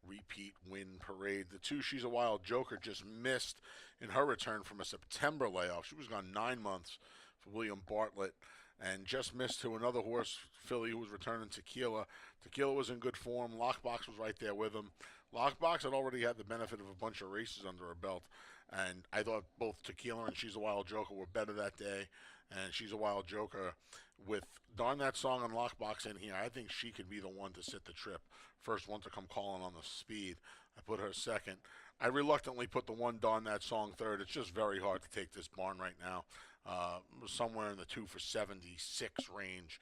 repeat win parade. The 2 She's a Wild Joker just missed in her return from a September layoff. She was gone 9 months for William Bartlett. and just missed to another horse, filly, who was returning, Tequila. Tequila was in good form. Lockbox was right there with him. Lockbox had already had the benefit of a bunch of races under her belt, and I thought both Tequila and She's a Wild Joker were better that day. And She's a Wild Joker, with Darn That Song and Lockbox in here, I think she could be the one to sit the trip. First one to come calling on the speed. I put her second. I reluctantly put the one Darn That Song third. It's just very hard to take this barn right now. Somewhere in the 2 for 76 range.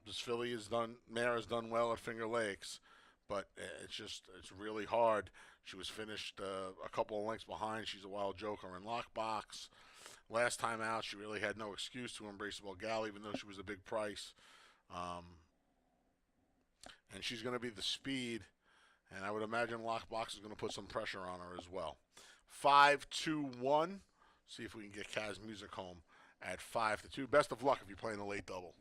This filly has done, mare has done well at Finger Lakes, but it's really hard. She was finished a couple of lengths behind She's a Wild Joker in Lockbox. Last time out, she really had no excuse to Embraceable Gal, even though she was a big price. And she's going to be the speed, and I would imagine Lockbox is going to put some pressure on her as well. 5-2-1. See if we can get Kaz Music home at 5-2. Best of luck if you're playing a late double.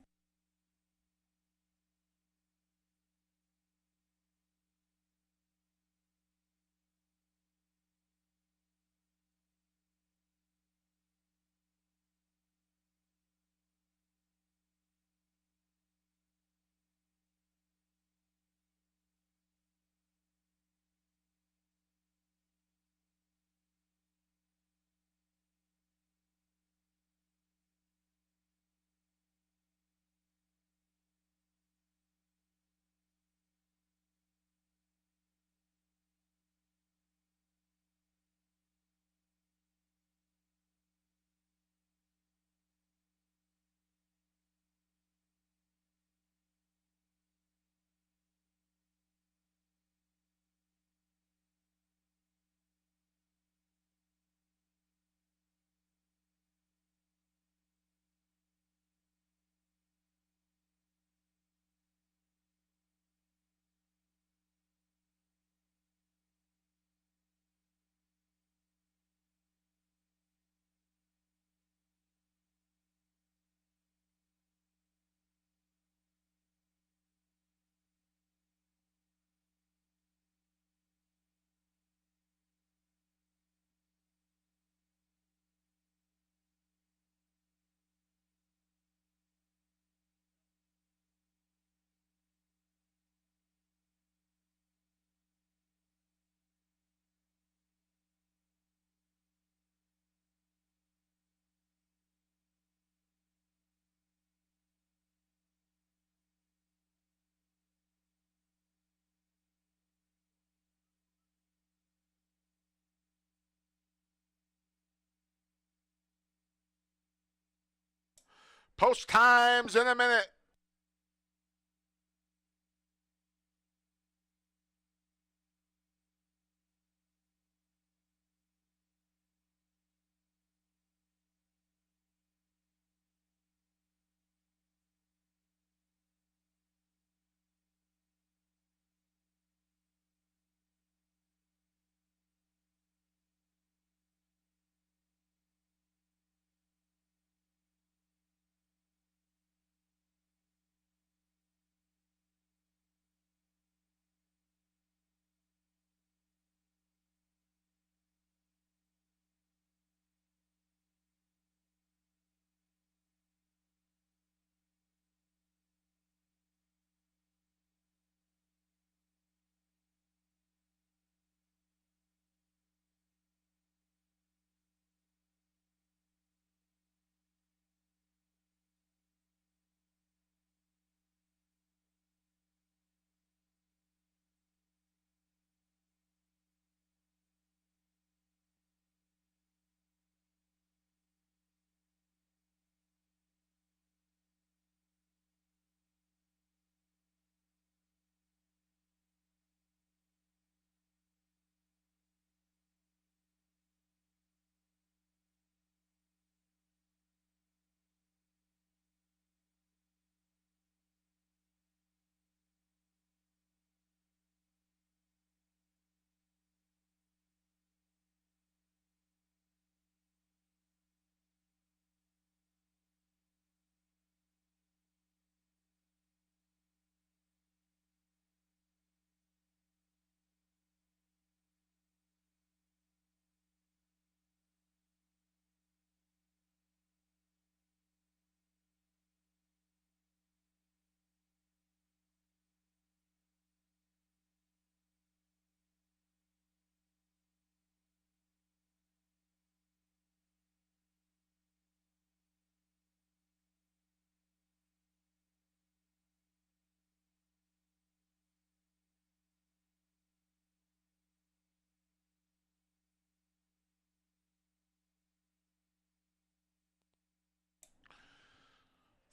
Post times in a minute.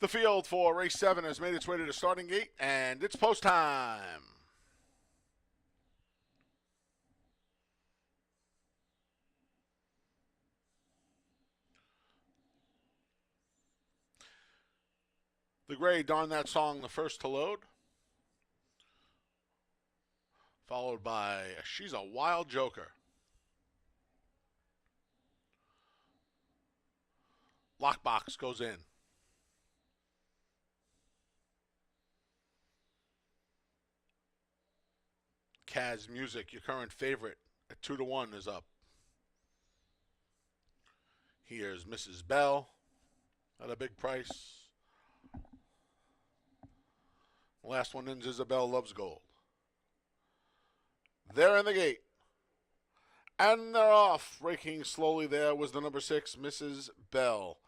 The field for race 7 has made its way to the starting gate, and it's post time. The gray, Darn That Song, the first to load. Followed by She's a Wild Joker. Lockbox goes in. Caz Music, your current favorite, at 2-1 is up. Here's Mrs. Bell at a big price. Last one in, Isabel Loves Gold. They're in the gate. And they're off. Raking slowly there was the number 6, Mrs. Bell.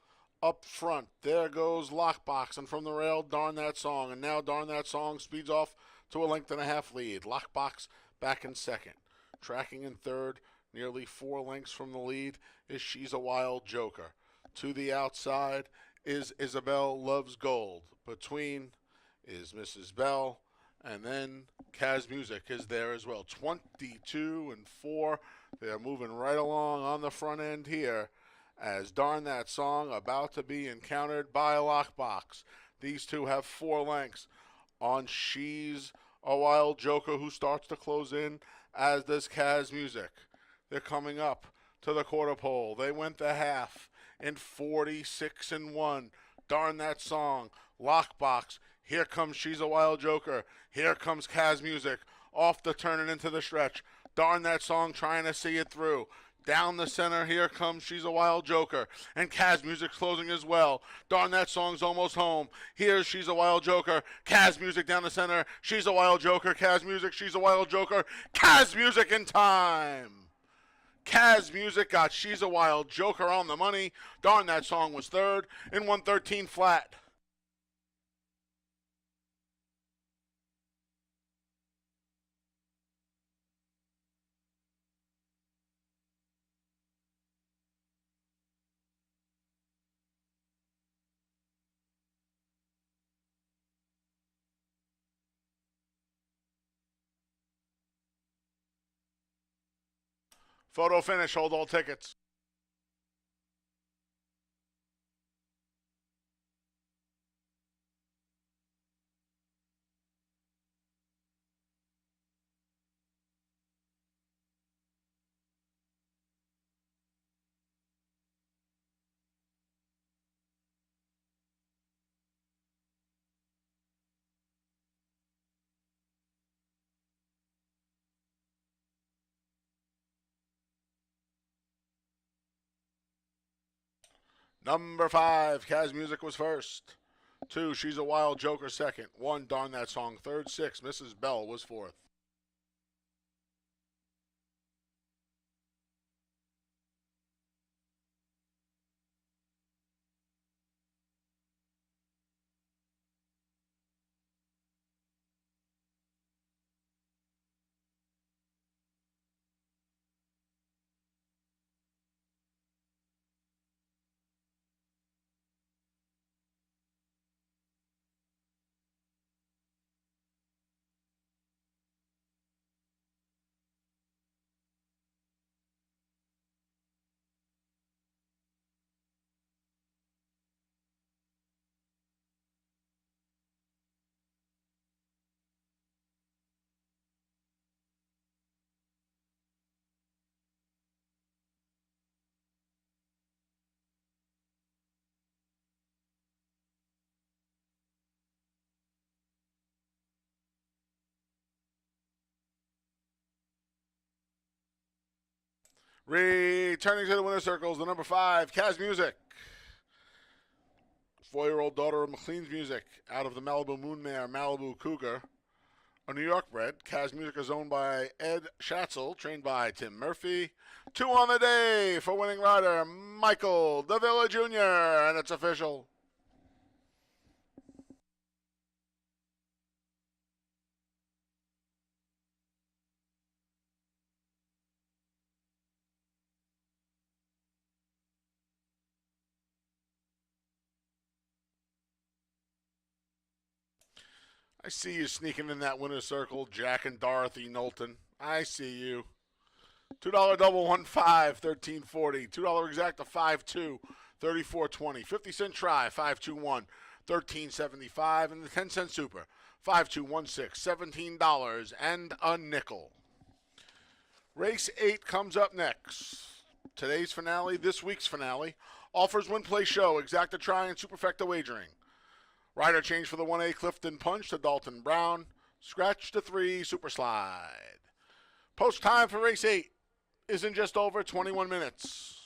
Up front, there goes Lockbox, and from the rail, Darn That Song. And now Darn That Song speeds off to a 1.5 length lead. Lockbox back in second. Tracking in third, nearly 4 lengths from the lead, is She's a Wild Joker. To the outside is Isabel Loves Gold. Between is Mrs. Bell, and then Caz Music is there as well. 22 and 4. They're moving right along on the front end here as Darn That Song about to be encountered by Lockbox. These two have 4 lengths on She's a Wild Joker, who starts to close in, as does Caz Music. They're coming up to the quarter pole. They went the half in 46 and 1. Darn That Song, Lockbox. Here comes She's a Wild Joker. Here comes Caz Music off the turn and into the stretch. Darn That Song trying to see it through. Down the center, here comes She's a Wild Joker. And Caz Music closing as well. Darn That Song's almost home. Here's She's a Wild Joker. Caz Music down the center. She's a Wild Joker. Caz Music. She's a Wild Joker. Caz Music in time. Caz Music got She's a Wild Joker on the money. Darn That Song was third in 113 flat. Photo finish, hold all tickets. Number 5, Caz Music was first. 2, She's a Wild Joker second. 1, Darn That Song third. 6, Mrs. Bell was fourth. Returning to the winner's circles, the number 5, Caz Music. 4-year-old daughter of McLean's Music, out of the Malibu Moonmare, Malibu Cougar. A New York bred. Caz Music is owned by Ed Schatzel, trained by Tim Murphy. 2 on the day for winning rider Michael Davila Jr., and it's official. I see you sneaking in that winner's circle, Jack and Dorothy Knowlton. I see you. $2 double 1-5, 13.40. $2 exact to 5-2, 34.20. 50-cent try, 5-2-1, 13.75. And the 10-cent super, 5-2-1-6, $17 and a nickel. Race 8 comes up next. Today's finale, this week's finale, offers win play show, exacta try, and superfecta wagering. Rider change for the 1A Clifton Punch to Dalton Brown. Scratch to 3 Super Slide. Post time for race 8 is in just over 21 minutes.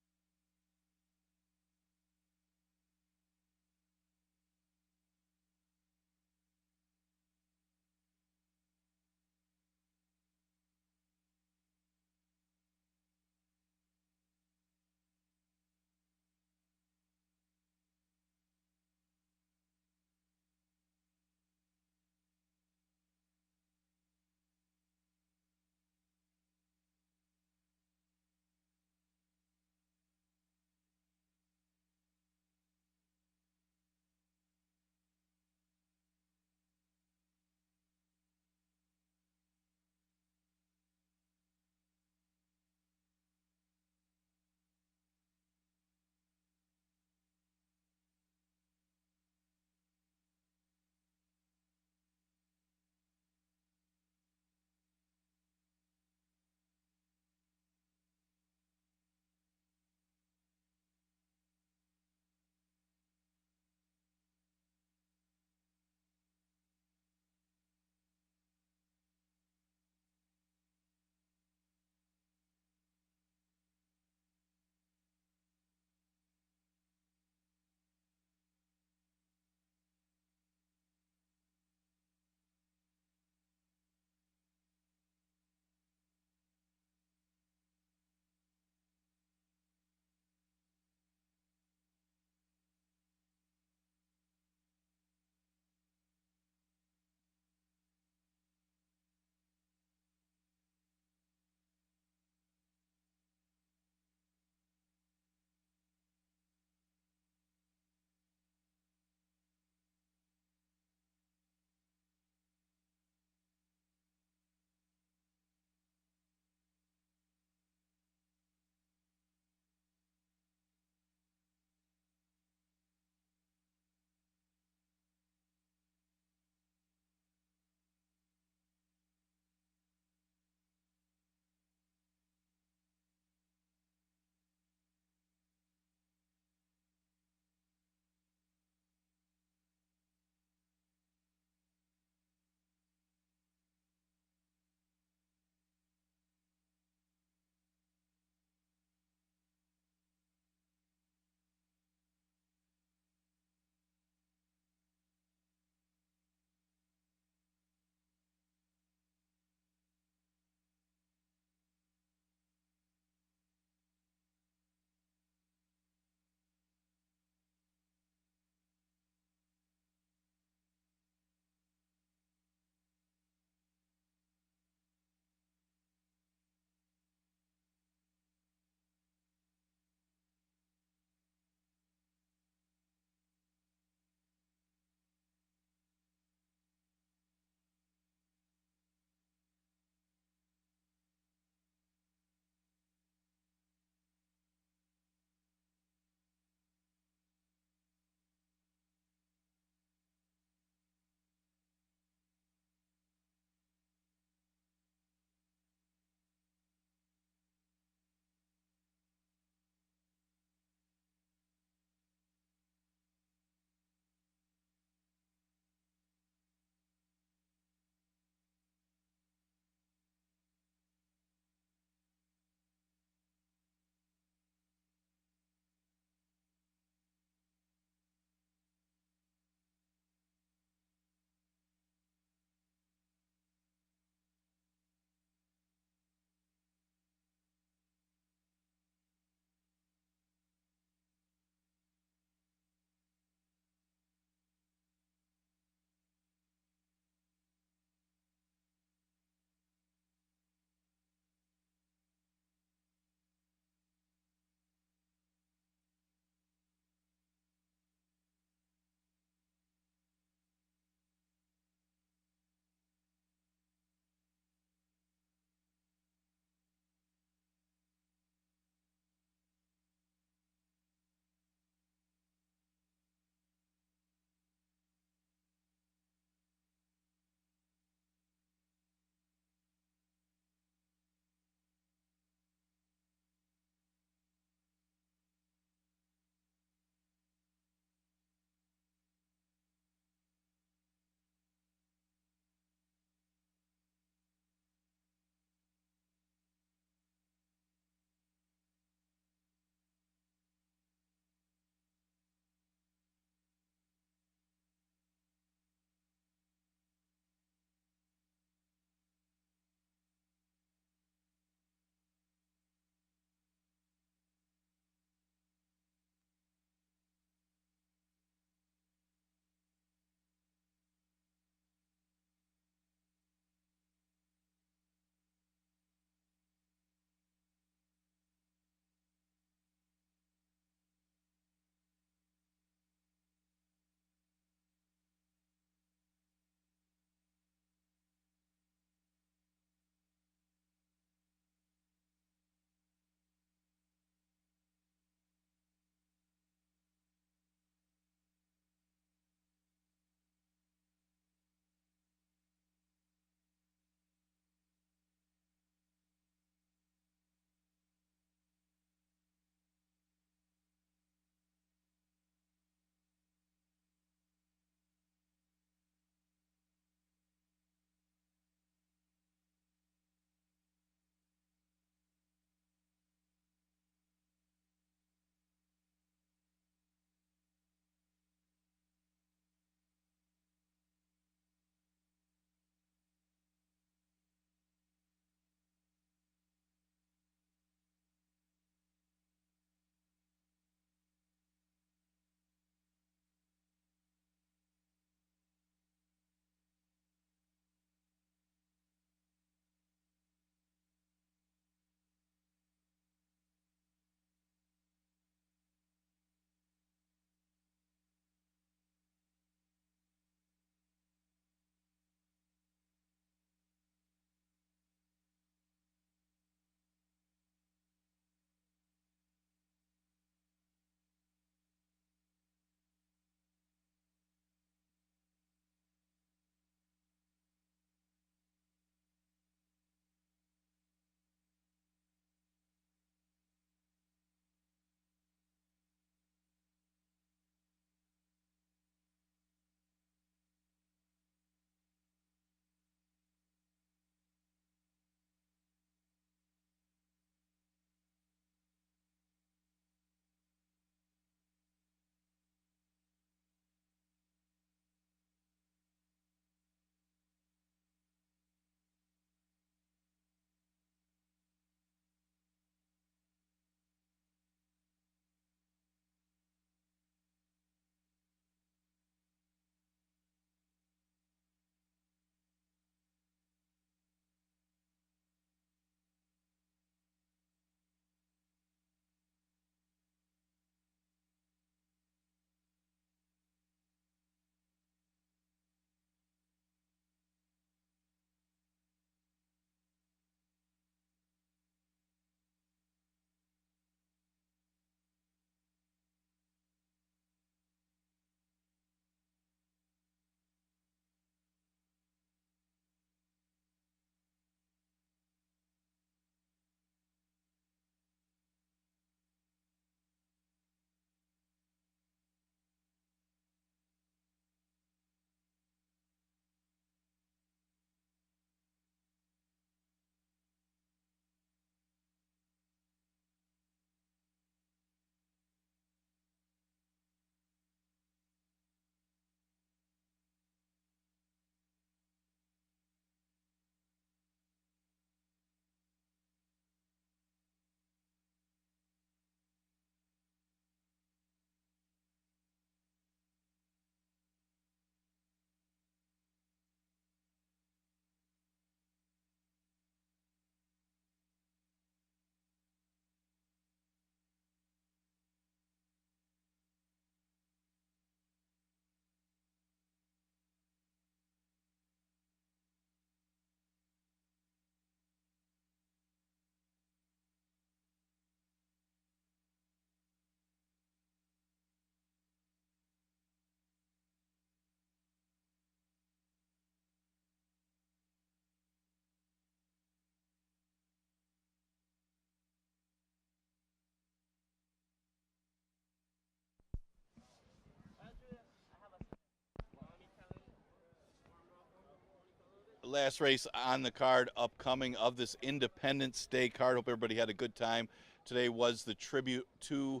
last race on the card upcoming of this Independence Day card. Hope everybody had a good time. Today was the tribute to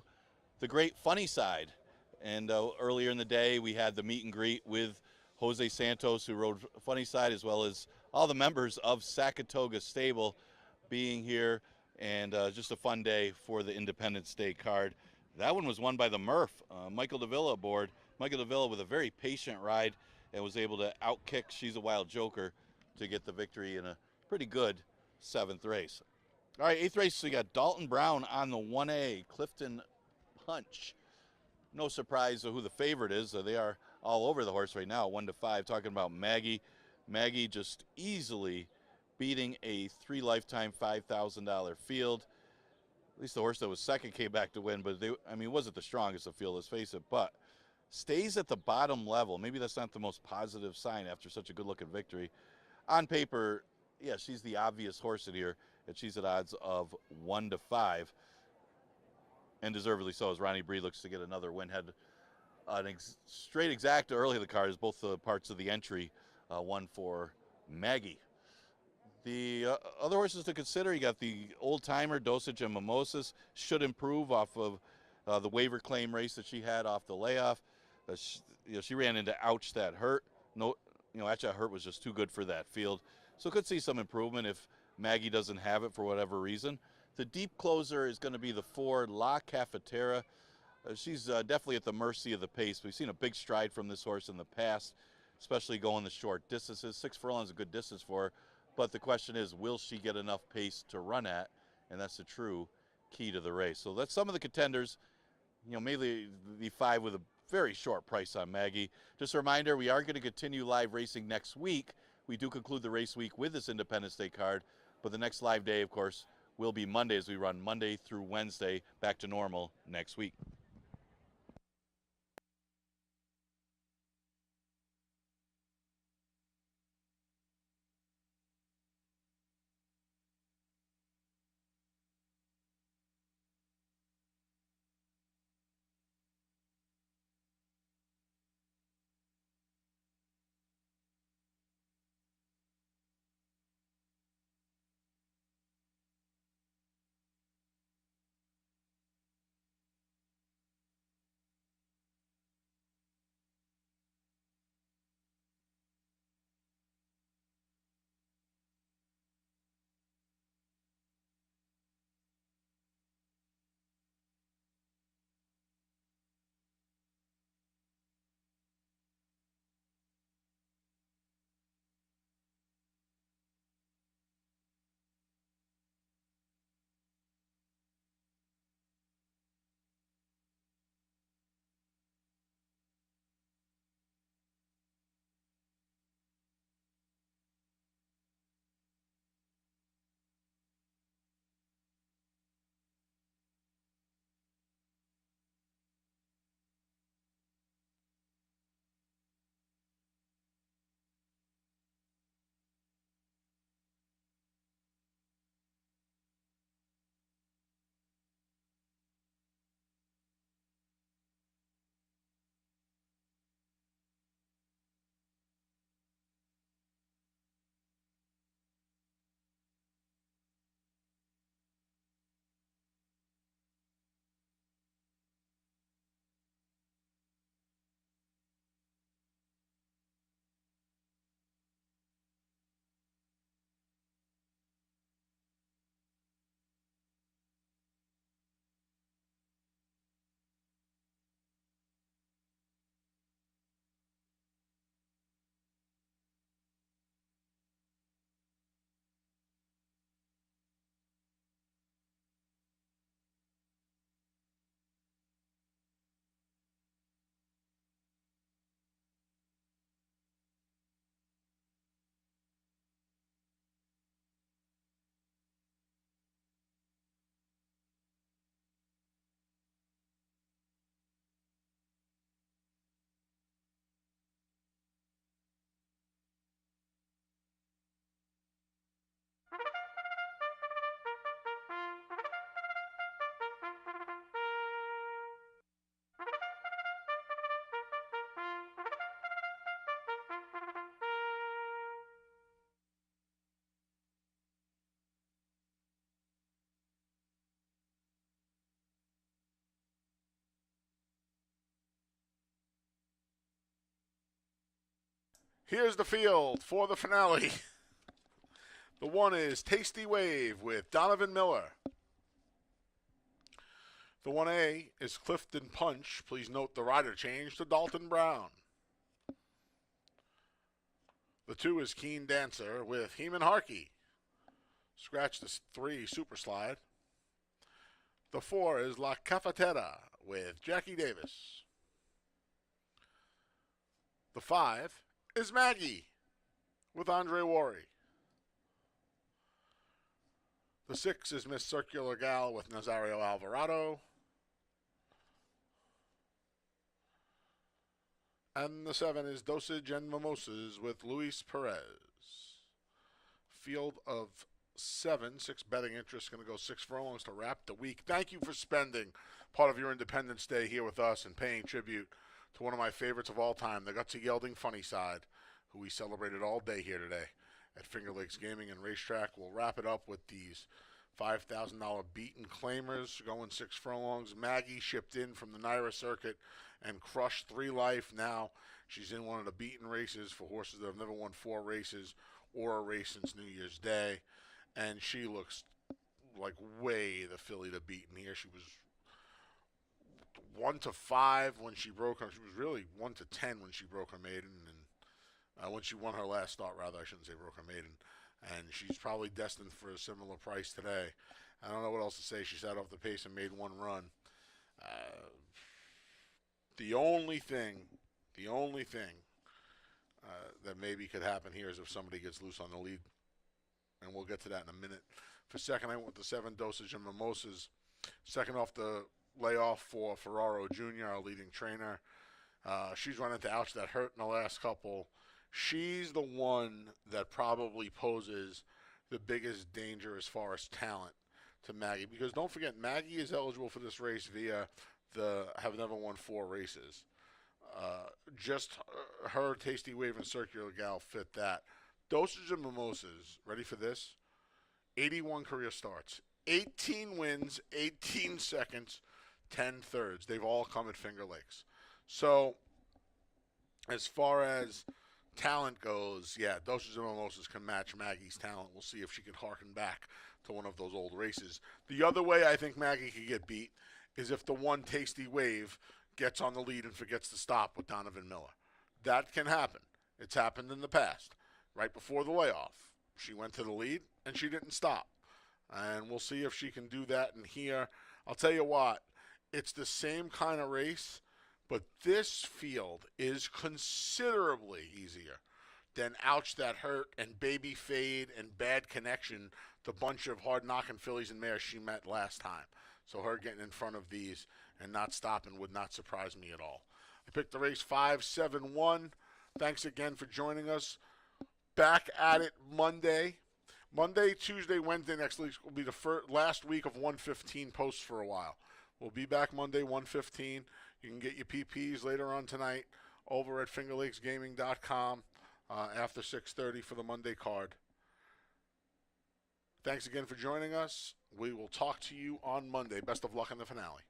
the great Funny Cide. And earlier in the day, we had the meet and greet with Jose Santos, who rode Funny Cide, as well as all the members of Sakatoga Stable being here. And just a fun day for the Independence Day card. That one was won by the Murph, Michael Davila aboard. Michael Davila with a very patient ride and was able to outkick She's a Wild Joker to get the victory in a pretty good 7th race. All right, 8th race, we got Dalton Brown on the 1A, Clifton Punch. No surprise who the favorite is. They are all over the horse right now, 1-5, talking about Maggie. Maggie just easily beating a 3 lifetime $5,000 field. At least the horse that was second came back to win, but it wasn't the strongest of field, let's face it, but stays at the bottom level. Maybe that's not the most positive sign after such a good-looking victory. On paper, yeah, she's the obvious horse in here, and she's at odds of 1-5, and deservedly so, as Ronnie Bree looks to get another win. Had an straight exacta early in the card, as both the parts of the entry won for Maggie. The other horses to consider, you got the old-timer Dosage and Mimosas. Should improve off of the waiver claim race that she had off the layoff. She ran into Ouch That Hurt. No, Ouch That Hurt was just too good for that field. So could see some improvement if Maggie doesn't have it for whatever reason. The deep closer is going to be the 4 La Cafetera. She's definitely at the mercy of the pace. We've seen a big stride from this horse in the past, especially going the short distances. 6 furlongs is a good distance for her. But the question is, will she get enough pace to run at? And that's the true key to the race. So that's some of the contenders. Mainly the 5 with a very short price on Maggie. Just a reminder, we are going to continue live racing next week. We do conclude the race week with this Independence Day card, but the next live day, of course, will be Monday, as we run Monday through Wednesday back to normal next week. Here's the field for the finale. The 1 is Tasty Wave with Donovan Miller. The 1A is Clifton Punch. Please note the rider change to Dalton Brown. The 2 is Keen Dancer with Heeman Harkey. Scratch the 3, Super Slide. The 4 is La Cafetera with Jackie Davis. The 5 is Maggie with Andre Worry. The 6 is Miss Circular Gal with Nazario Alvarado. And the 7 is Dosage and Mimosas with Luis Perez. Field of 7, 6 betting interest, going to go 6 furlongs to wrap the week. Thank you for spending part of your Independence Day here with us and paying tribute to one of my favorites of all time, the gutsy gelding Funny Cide, who we celebrated all day here today at Finger Lakes Gaming and Racetrack. We'll wrap it up with these $5,000 beaten claimers going 6 furlongs. Maggie shipped in from the Naira circuit and crushed 3 life. Now she's in one of the beaten races for horses that have never won 4 races or a race since New Year's Day. And she looks like way the filly to beat in here. She was 1 to 5 when she broke her. She was really 1 to 10 when she broke her maiden, and when she won her last start, rather, I shouldn't say broke her maiden. And she's probably destined for a similar price today. I don't know what else to say. She sat off the pace and made 1 run. The only thing that maybe could happen here is if somebody gets loose on the lead, and we'll get to that in a minute. For second, I went with the 7 Dosage and Mimosas. Second off the layoff for Ferraro Jr., our leading trainer. She's run into Ouch That Hurt in the last couple. She's the one that probably poses the biggest danger as far as talent to Maggie. Because don't forget, Maggie is eligible for this race via the have never won 4 races. Just her Tasty Wave and Circular Gal fit that. Dosage and Mimosas, ready for this? 81 career starts. 18 wins, 18 seconds, 10 thirds. They've all come at Finger Lakes. So, as far as talent goes, yeah, Dosage and Mimosas can match Maggie's talent. We'll see if she can harken back to one of those old races. The other way I think Maggie could get beat is if the 1 Tasty Wave gets on the lead and forgets to stop with Donovan Miller. That can happen. It's happened in the past. Right before the layoff, she went to the lead and she didn't stop. And we'll see if she can do that in here. I'll tell you what, it's the same kind of race, but this field is considerably easier than Ouch That Hurt and Baby Fade and Bad Connection, the bunch of hard-knocking fillies and mares she met last time. So her getting in front of these and not stopping would not surprise me at all. I picked the race 5-7-1. Thanks again for joining us. Back at it Monday. Monday, Tuesday, Wednesday next week will be the last week of 115 posts for a while. We'll be back Monday, 115. You can get your PPs later on tonight over at fingerlakesgaming.com after 6:30 for the Monday card. Thanks again for joining us. We will talk to you on Monday. Best of luck in the finale.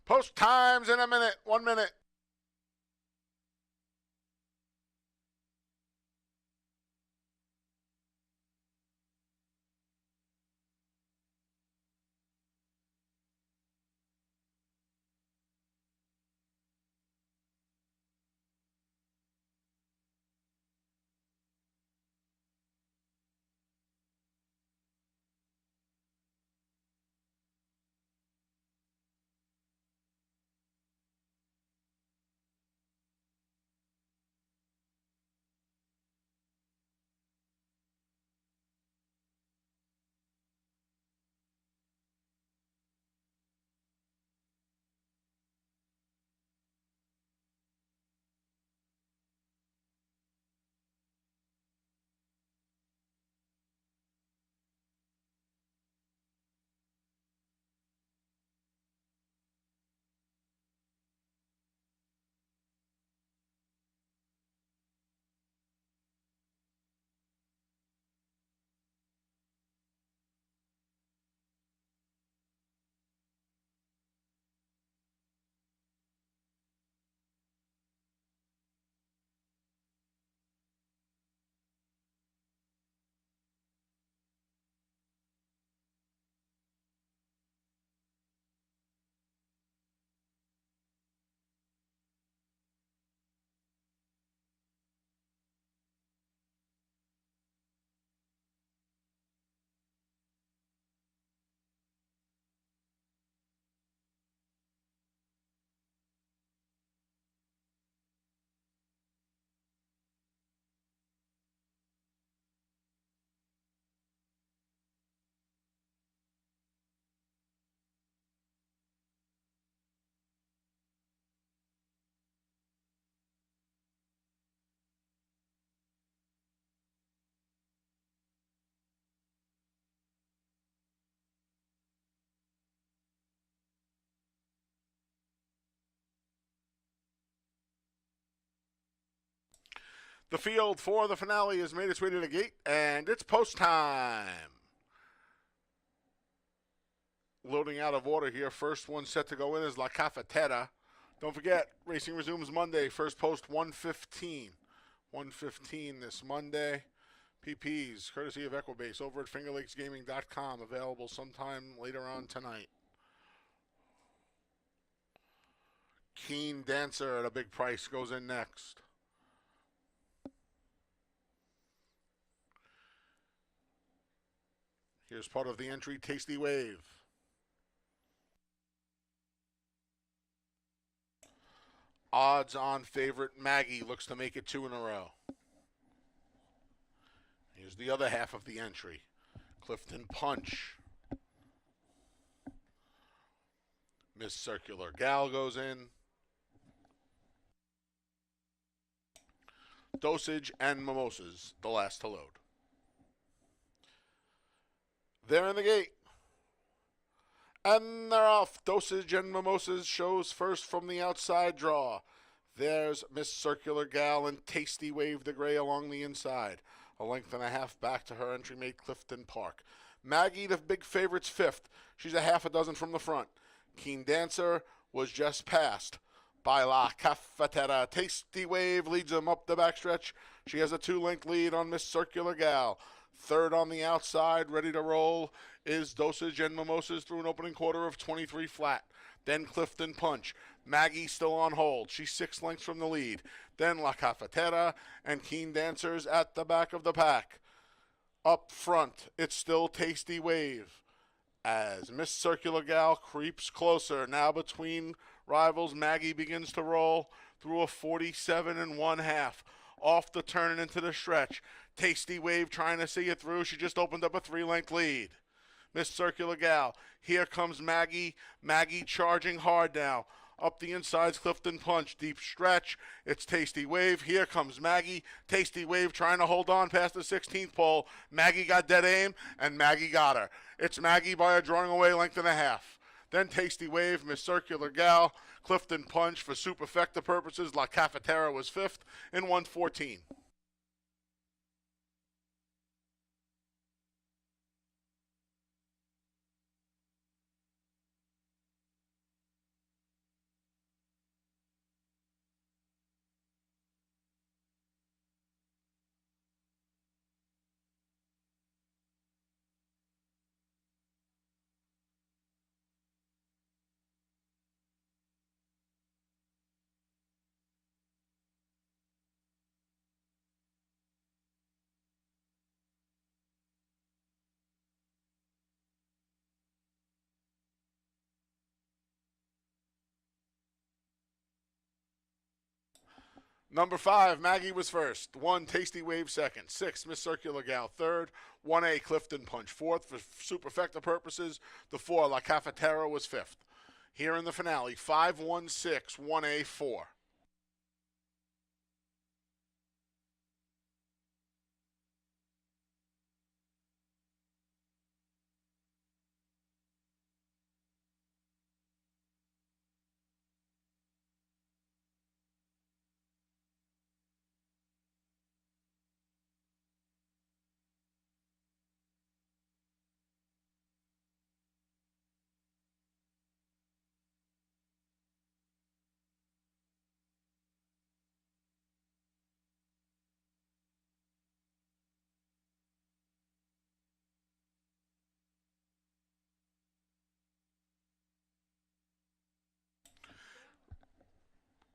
Post times in a minute. 1 minute. The field for the finale has made its way to the gate, and it's post time. Loading out of order here. First one set to go in is La Cafetera. Don't forget, racing resumes Monday. First post 1:15. 1:15 this Monday. PPs, courtesy of Equibase, over at fingerlakesgaming.com. Available sometime later on tonight. Keen Dancer at a big price goes in next. Here's part of the entry, Tasty Wave. Odds-on favorite Maggie looks to make it 2 in a row. Here's the other half of the entry, Clifton Punch. Miss Circular Gal goes in. Dosage and Mimosas, the last to load. They're in the gate. And they're off. Dosage and Mimosas shows first from the outside draw. There's Miss Circular Gal and Tasty Wave the Gray along the inside. A length and a half back to her entry mate, Clifton Park. Maggie, the big favorite's fifth. She's a half a dozen from the front. Keen Dancer was just passed by La Cafetera. Tasty Wave leads them up the backstretch. She has a 2-length lead on Miss Circular Gal. Third on the outside, ready to roll, is Dosage and Mimosas through an opening quarter of 23 flat. Then Clifton Punch. Maggie still on hold. She's 6 lengths from the lead. Then La Cafetera and Keen Dancers at the back of the pack. Up front, it's still Tasty Wave as Miss Circular Gal creeps closer. Now between rivals, Maggie begins to roll through a 47 1/2. Off the turn and into the stretch. Tasty Wave trying to see it through. She just opened up a 3-length lead. Miss Circular Gal. Here comes Maggie. Maggie charging hard now. Up the insides, Clifton Punch. Deep stretch. It's Tasty Wave. Here comes Maggie. Tasty Wave trying to hold on past the 16th pole. Maggie got dead aim, and Maggie got her. It's Maggie by a drawing away length and a half. Then Tasty Wave, Miss Circular Gal, Clifton Punch. For superfecta purposes, La Cafetera was fifth in 1:14. Number 5, Maggie was first. 1, Tasty Wave second. 6, Miss Circular Gal third. 1A, Clifton Punch fourth. For superfecta purposes, the 4, La Cafetera was fifth. Here in the finale, 5, 1, 6, 1A, 4.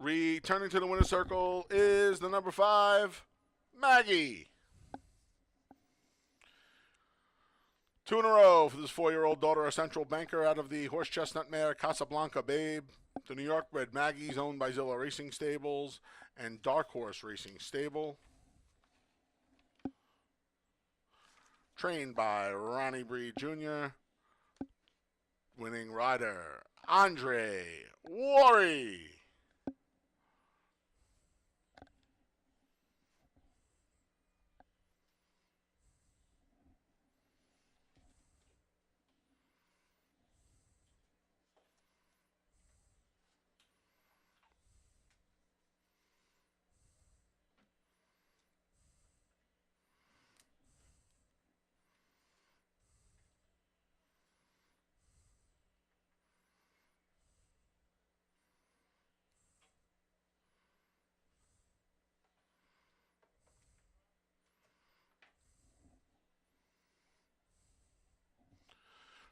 Returning to the winner's circle is the number 5, Maggie. 2 in a row for this 4-year-old daughter, a central banker out of the horse chestnut mare Casablanca Babe. The New York bred Maggie's owned by Zilla Racing Stables and Dark Horse Racing Stable. Trained by Ronnie Breed Jr. Winning rider, Andre Worry.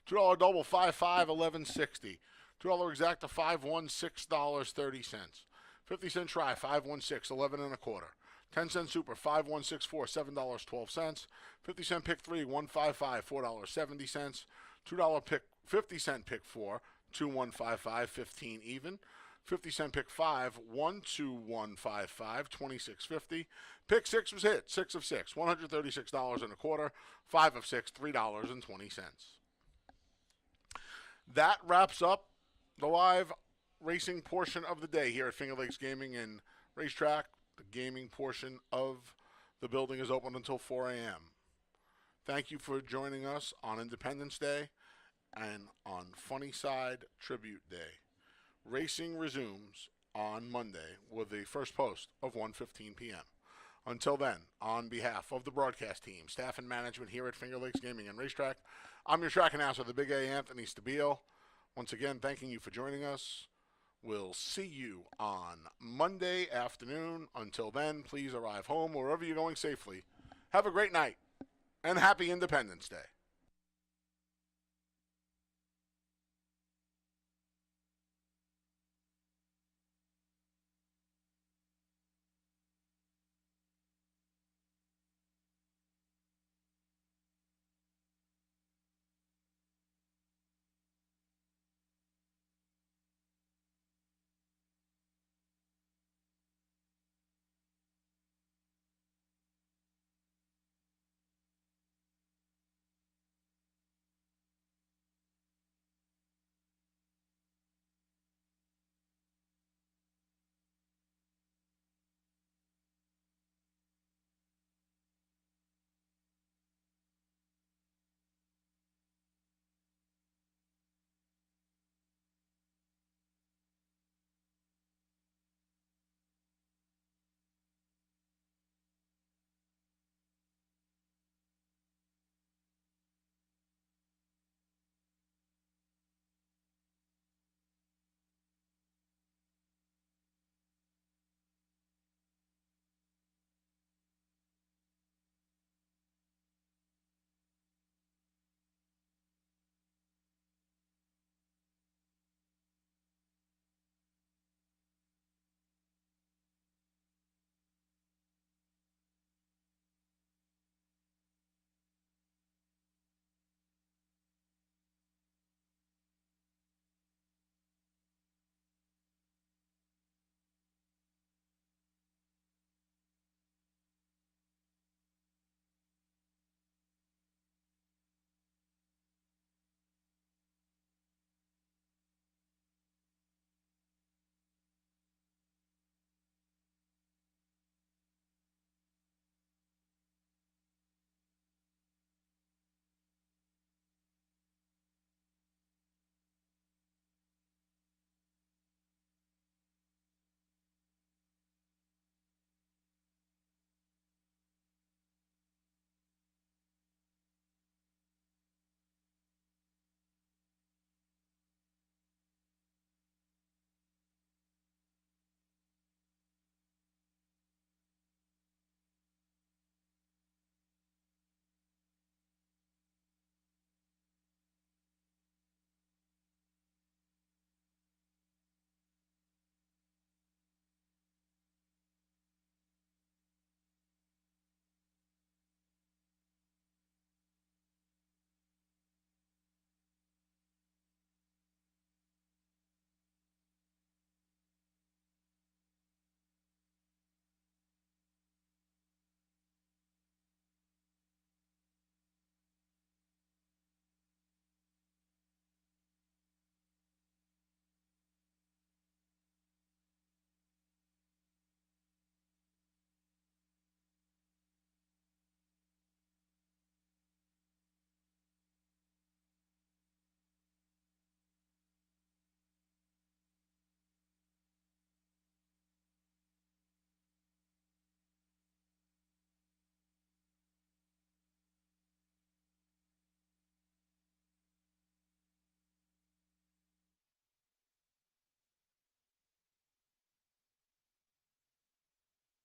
$2 double, 5.5, 11.60. $2 exacta, $516.30. 50-cent try, 5.16, 11 1/4. 10-cent super, 5.164, $7.12. 50-cent pick 3, 1.55, $4.70. $2 pick, 50-cent pick 4, 2.155, 15 even. 50-cent pick 5, 12155, 26.50. Pick 6 was hit, 6 of 6, $136.25. 5 of 6, $3.20. That wraps up the live racing portion of the day here at Finger Lakes Gaming and Racetrack. The gaming portion of the building is open until 4 a.m. Thank you for joining us on Independence Day and on Funny Side Tribute Day. Racing resumes on Monday with the first post of 1:15 p.m. Until then, on behalf of the broadcast team, staff and management here at Finger Lakes Gaming and Racetrack, I'm your track announcer, the Big A, Anthony Stabile. Once again, thanking you for joining us. We'll see you on Monday afternoon. Until then, please arrive home wherever you're going safely. Have a great night, and happy Independence Day.